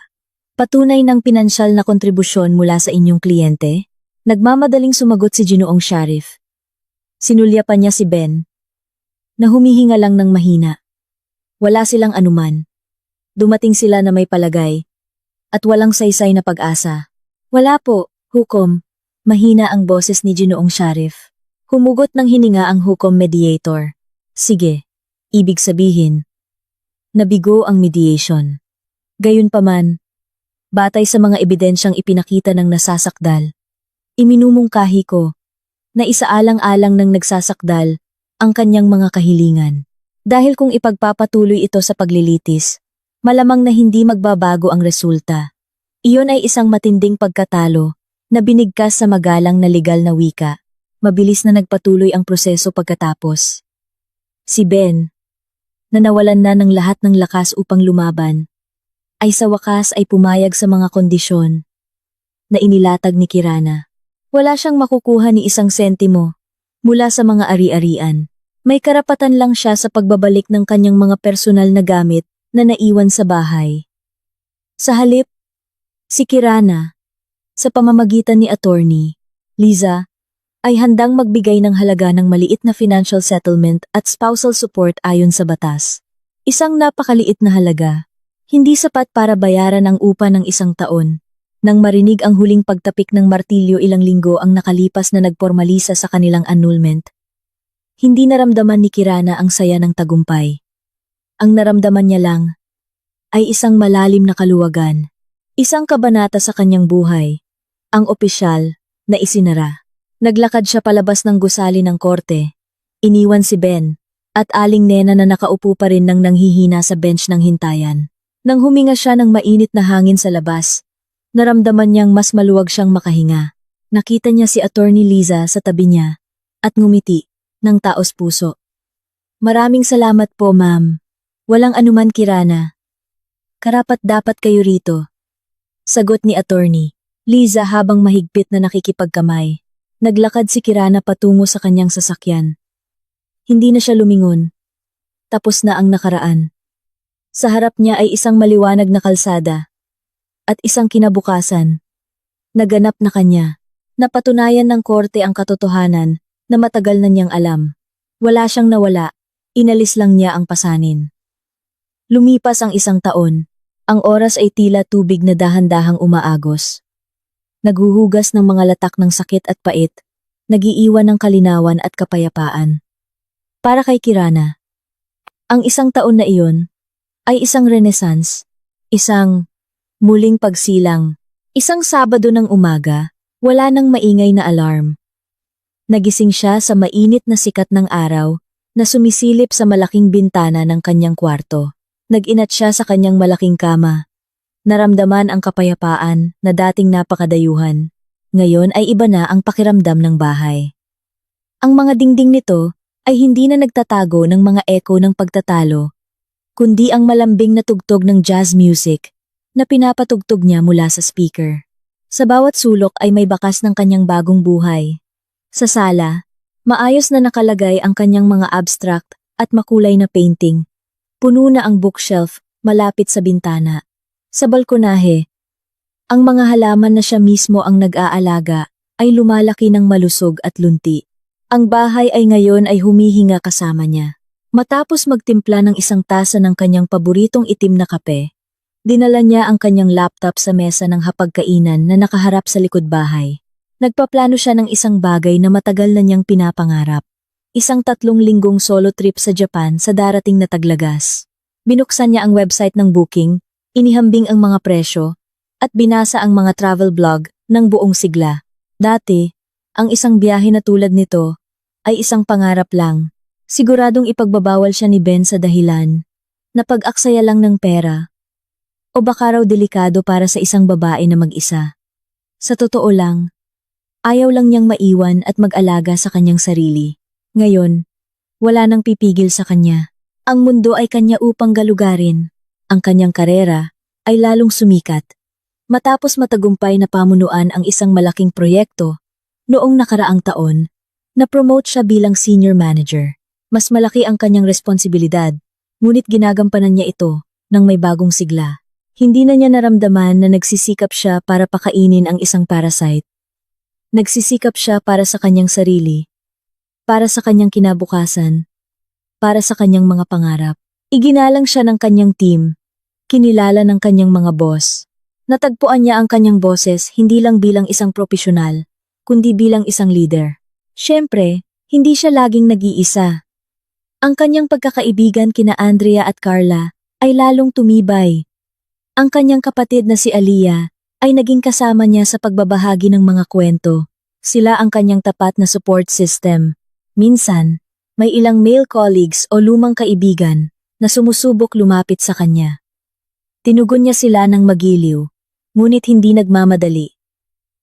patunay ng pinansyal na kontribusyon mula sa inyong kliyente? Nagmamadaling sumagot si Ginoong Sharif. Sinulyapan niya si Ben, na humihinga lang ng mahina. Wala silang anuman. Dumating sila na may palagay, at walang saysay na pag-asa. Wala po, hukom, mahina ang boses ni Ginoong Sharif. Humugot ng hininga ang hukom mediator. Sige, ibig sabihin, nabigo ang mediation. Gayunpaman, batay sa mga ebidensyang ipinakita ng nasasakdal, iminumungkahi ko na isaalang-alang ng nagsasakdal ang kanyang mga kahilingan. Dahil kung ipagpapatuloy ito sa paglilitis, malamang na hindi magbabago ang resulta. Iyon ay isang matinding pagkatalo na binigkas sa magalang na legal na wika. Mabilis na nagpatuloy ang proseso pagkatapos. Si Ben, na nawalan na ng lahat ng lakas upang lumaban, ay sa wakas ay pumayag sa mga kondisyon na inilatag ni Kirana. Wala siyang makukuha ni isang sentimo mula sa mga ari-arian. May karapatan lang siya sa pagbabalik ng kanyang mga personal na gamit na naiwan sa bahay. Sa halip, si Kirana, sa pamamagitan ni attorney Liza, ay handang magbigay ng halaga ng maliit na financial settlement at spousal support ayon sa batas. Isang napakaliit na halaga, hindi sapat para bayaran ang upa ng isang taon. Nang marinig ang huling pagtapik ng martilyo ilang linggo ang nakalipas na nagpormalisa sa kanilang annulment, hindi naramdaman ni Kirana ang saya ng tagumpay. Ang naramdaman niya lang ay isang malalim na kaluwagan, isang kabanata sa kanyang buhay, ang opisyal na isinara. Naglakad siya palabas ng gusali ng korte, iniwan si Ben, at aling Nena na nakaupo pa rin nang nanghihina sa bench ng hintayan. Nang huminga siya ng mainit na hangin sa labas, naramdaman niyang mas maluwag siyang makahinga. Nakita niya si Attorney Liza sa tabi niya, at ngumiti ng taos puso. Maraming salamat po, ma'am. Walang anuman, Kirana. Karapat-dapat kayo rito. Sagot ni Attorney Liza habang mahigpit na nakikipagkamay. Naglakad si Kirana patungo sa kanyang sasakyan. Hindi na siya lumingon. Tapos na ang nakaraan. Sa harap niya ay isang maliwanag na kalsada at isang kinabukasan. Naganap na kanya. Napatunayan ng korte ang katotohanan na matagal na niyang alam. Wala siyang nawala, inalis lang niya ang pasanin. Lumipas ang isang taon. Ang oras ay tila tubig na dahan-dahang umaagos. Naghuhugas ng mga latak ng sakit at pait, nagiiwan ng kalinawan at kapayapaan. Para kay Kirana, ang isang taon na iyon ay isang renaissance, isang muling pagsilang, isang Sabado ng umaga, wala nang maingay na alarm. Nagising siya sa mainit na sikat ng araw na sumisilip sa malaking bintana ng kanyang kwarto. Nag-inat siya sa kanyang malaking kama. Naramdaman ang kapayapaan na dating napakadayuhan. Ngayon ay iba na ang pakiramdam ng bahay. Ang mga dingding nito ay hindi na nagtatago ng mga echo ng pagtatalo, kundi ang malambing na tugtog ng jazz music na pinapatugtog niya mula sa speaker. Sa bawat sulok ay may bakas ng kanyang bagong buhay. Sa sala, maayos na nakalagay ang kanyang mga abstract at makulay na painting. Puno na ang bookshelf malapit sa bintana. Sa balkonahe, ang mga halaman na siya mismo ang nag-aalaga ay lumalaki ng malusog at lunti. Ang bahay ay ngayon ay humihinga kasama niya. Matapos magtimpla ng isang tasa ng kanyang paboritong itim na kape, dinala niya ang kanyang laptop sa mesa ng hapagkainan na nakaharap sa likod bahay. Nagpaplano siya ng isang bagay na matagal na niyang pinapangarap. Isang 3 linggong solo trip sa Japan sa darating na taglagas. Binuksan niya ang website ng booking, inihambing ang mga presyo, at binasa ang mga travel blog ng buong sigla. Dati, ang isang biyahe na tulad nito ay isang pangarap lang. Siguradong ipagbabawal siya ni Ben sa dahilan na pag-aksaya lang ng pera o baka raw delikado para sa isang babae na mag-isa. Sa totoo lang, ayaw lang niyang maiwan at mag-alaga sa kanyang sarili. Ngayon, wala nang pipigil sa kanya. Ang mundo ay kanya upang galugarin. Ang kanyang karera ay lalong sumikat. Matapos matagumpay na pamunuan ang isang malaking proyekto, noong nakaraang taon, na-promote siya bilang senior manager. Mas malaki ang kanyang responsibilidad, ngunit ginagampanan niya ito ng may bagong sigla. Hindi na niya naramdaman na nagsisikap siya para pakainin ang isang parasite. Nagsisikap siya para sa kanyang sarili, para sa kanyang kinabukasan, para sa kanyang mga pangarap. Iginalang siya ng kanyang team, kinilala ng kanyang mga boss. Natagpuan niya ang kanyang boses hindi lang bilang isang propesyonal, kundi bilang isang leader. Siyempre, hindi siya laging nag-iisa. Ang kanyang pagkakaibigan kina Andrea at Carla ay lalong tumibay. Ang kanyang kapatid na si Aliyah ay naging kasama niya sa pagbabahagi ng mga kwento. Sila ang kanyang tapat na support system. Minsan, May ilang male colleagues o lumang kaibigan na sumusubok lumapit sa kanya. Tinugon niya sila ng magiliw, ngunit hindi nagmamadali.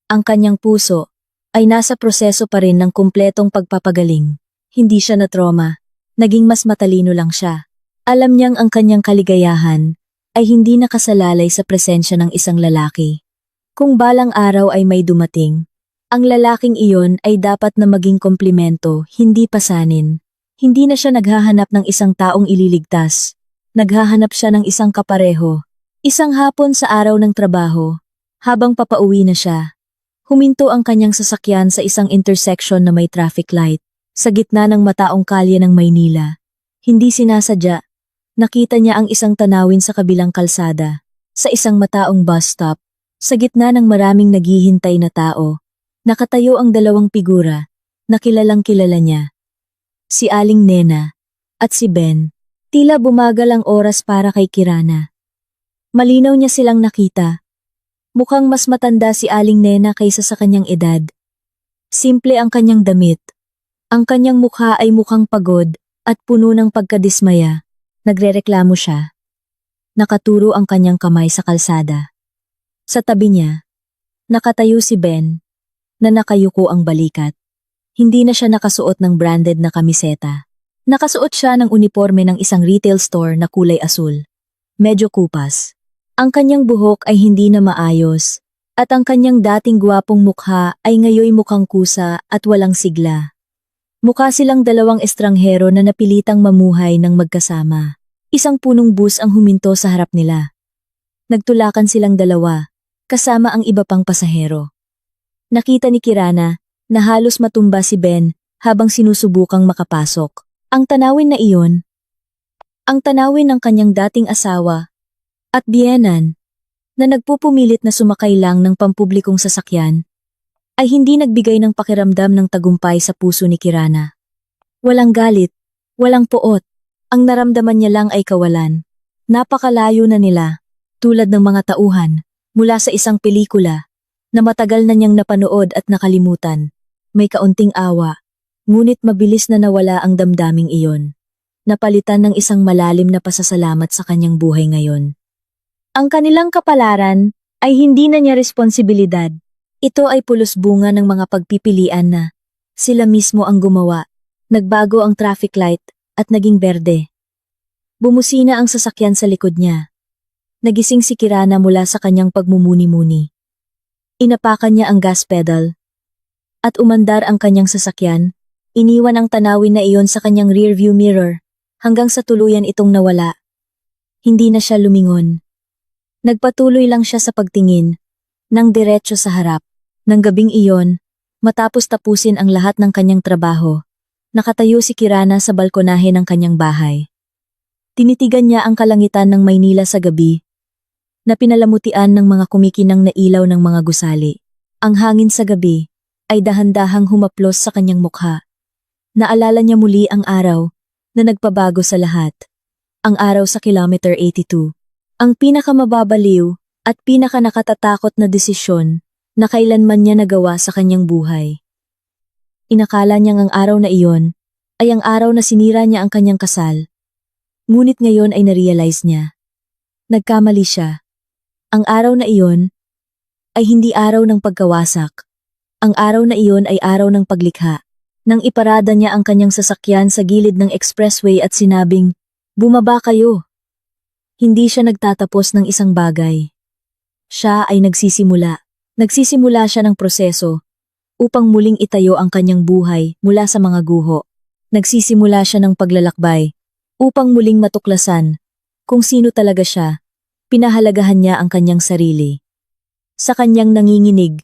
Ang kanyang puso ay nasa proseso pa rin ng kumpletong pagpapagaling. Hindi siya na trauma, naging mas matalino lang siya. Alam niyang ang kanyang kaligayahan ay hindi nakasalalay sa presensya ng isang lalaki. Kung balang araw ay may dumating, ang lalaking iyon ay dapat na maging komplimento, hindi pasanin. Hindi na siya naghahanap ng isang taong ililigtas. Naghahanap siya ng isang kapareho. Isang hapon sa araw ng trabaho, habang papauwi na siya, huminto ang kanyang sasakyan sa isang intersection na may traffic light, sa gitna ng mataong kalye ng Maynila. Hindi sinasadya, nakita niya ang isang tanawin sa kabilang kalsada, sa isang mataong bus stop, sa gitna ng maraming naghihintay na tao. Nakatayo ang dalawang figura, na kilalang kilala niya. Si Aling Nena, at si Ben. Tila bumagal ang oras para kay Kirana. Malinaw niya silang nakita. Mukhang mas matanda si Aling Nena kaysa sa kanyang edad. Simple ang kanyang damit. Ang kanyang mukha ay mukhang pagod at puno ng pagkadismaya. Nagrereklamo siya. Nakaturo ang kanyang kamay sa kalsada. Sa tabi niya, nakatayo si Ben, na nakayuko ang balikat. Hindi na siya nakasuot ng branded na kamiseta. Nakasuot siya ng uniforme ng isang retail store na kulay asul. Medyo kupas. Ang kanyang buhok ay hindi na maayos, at ang kanyang dating gwapong mukha ay ngayoy mukhang kusa at walang sigla. Mukha silang dalawang estranghero na napilitang mamuhay ng magkasama. Isang punong bus ang huminto sa harap nila. Nagtulakan silang dalawa, kasama ang iba pang pasahero. Nakita ni Kirana na halos matumba si Ben habang sinusubukang makapasok. Ang tanawin na iyon, ang tanawin ng kanyang dating asawa at biyenan na nagpupumilit na sumakay lang ng pampublikong sasakyan, ay hindi nagbigay ng pakiramdam ng tagumpay sa puso ni Kirana. Walang galit, walang poot, ang naramdaman niya lang ay kawalan. Napakalayo na nila, tulad ng mga tauhan, mula sa isang pelikula na matagal na niyang napanood at nakalimutan. May kaunting awa, ngunit mabilis na nawala ang damdaming iyon. Napalitan ng isang malalim na pasasalamat sa kanyang buhay ngayon. Ang kanilang kapalaran ay hindi na niya responsibilidad. Ito ay pulos bunga ng mga pagpipilian na sila mismo ang gumawa. Nagbago ang traffic light at naging berde. Bumusina ang sasakyan sa likod niya. Nagising si Kirana mula sa kanyang pagmumuni-muni. Inapakan niya ang gas pedal at umandar ang kanyang sasakyan. Iniwan ang tanawin na iyon sa kanyang rearview mirror hanggang sa tuluyan itong nawala. Hindi na siya lumingon. Nagpatuloy lang siya sa pagtingin ng diretso sa harap. Nang gabing iyon, matapos tapusin ang lahat ng kanyang trabaho, nakatayo si Kirana sa balkonahe ng kanyang bahay. Tinitigan niya ang kalangitan ng Maynila sa gabi, na pinalamutian ng mga kumikinang na ilaw ng mga gusali. Ang hangin sa gabi ay dahan-dahang humaplos sa kanyang mukha. Naalala niya muli ang araw na nagpabago sa lahat. Ang araw sa kilometer 82. Ang pinakamababaliw at pinakanakatatakot na desisyon na kailanman niya nagawa sa kanyang buhay. Inakala niyang ang araw na iyon ay ang araw na sinira niya ang kanyang kasal. Ngunit ngayon ay narealize niya. Nagkamali siya. Ang araw na iyon ay hindi araw ng pagkawasak. Ang araw na iyon ay araw ng paglikha. Nang iparada niya ang kanyang sasakyan sa gilid ng expressway at sinabing, "Bumaba kayo." Hindi siya nagtatapos ng isang bagay. Siya ay nagsisimula. Nagsisimula siya ng proseso upang muling itayo ang kanyang buhay mula sa mga guho. Nagsisimula siya ng paglalakbay upang muling matuklasan kung sino talaga siya. Pinahalagahan niya ang kanyang sarili. Sa kanyang nanginginig,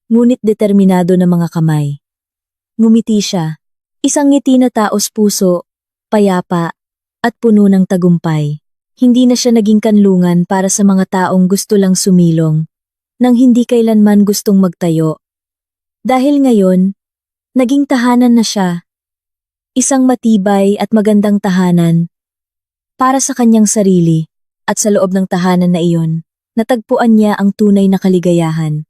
ngunit determinado na mga kamay. Ngumiti siya. Isang ngiti na taos puso, payapa, at puno ng tagumpay. Hindi na siya naging kanlungan para sa mga taong gusto lang sumilong, nang hindi kailanman gustong magtayo. Dahil ngayon, naging tahanan na siya. Isang matibay at magandang tahanan para sa kanyang sarili. At sa loob ng tahanan na iyon, natagpuan niya ang tunay na kaligayahan.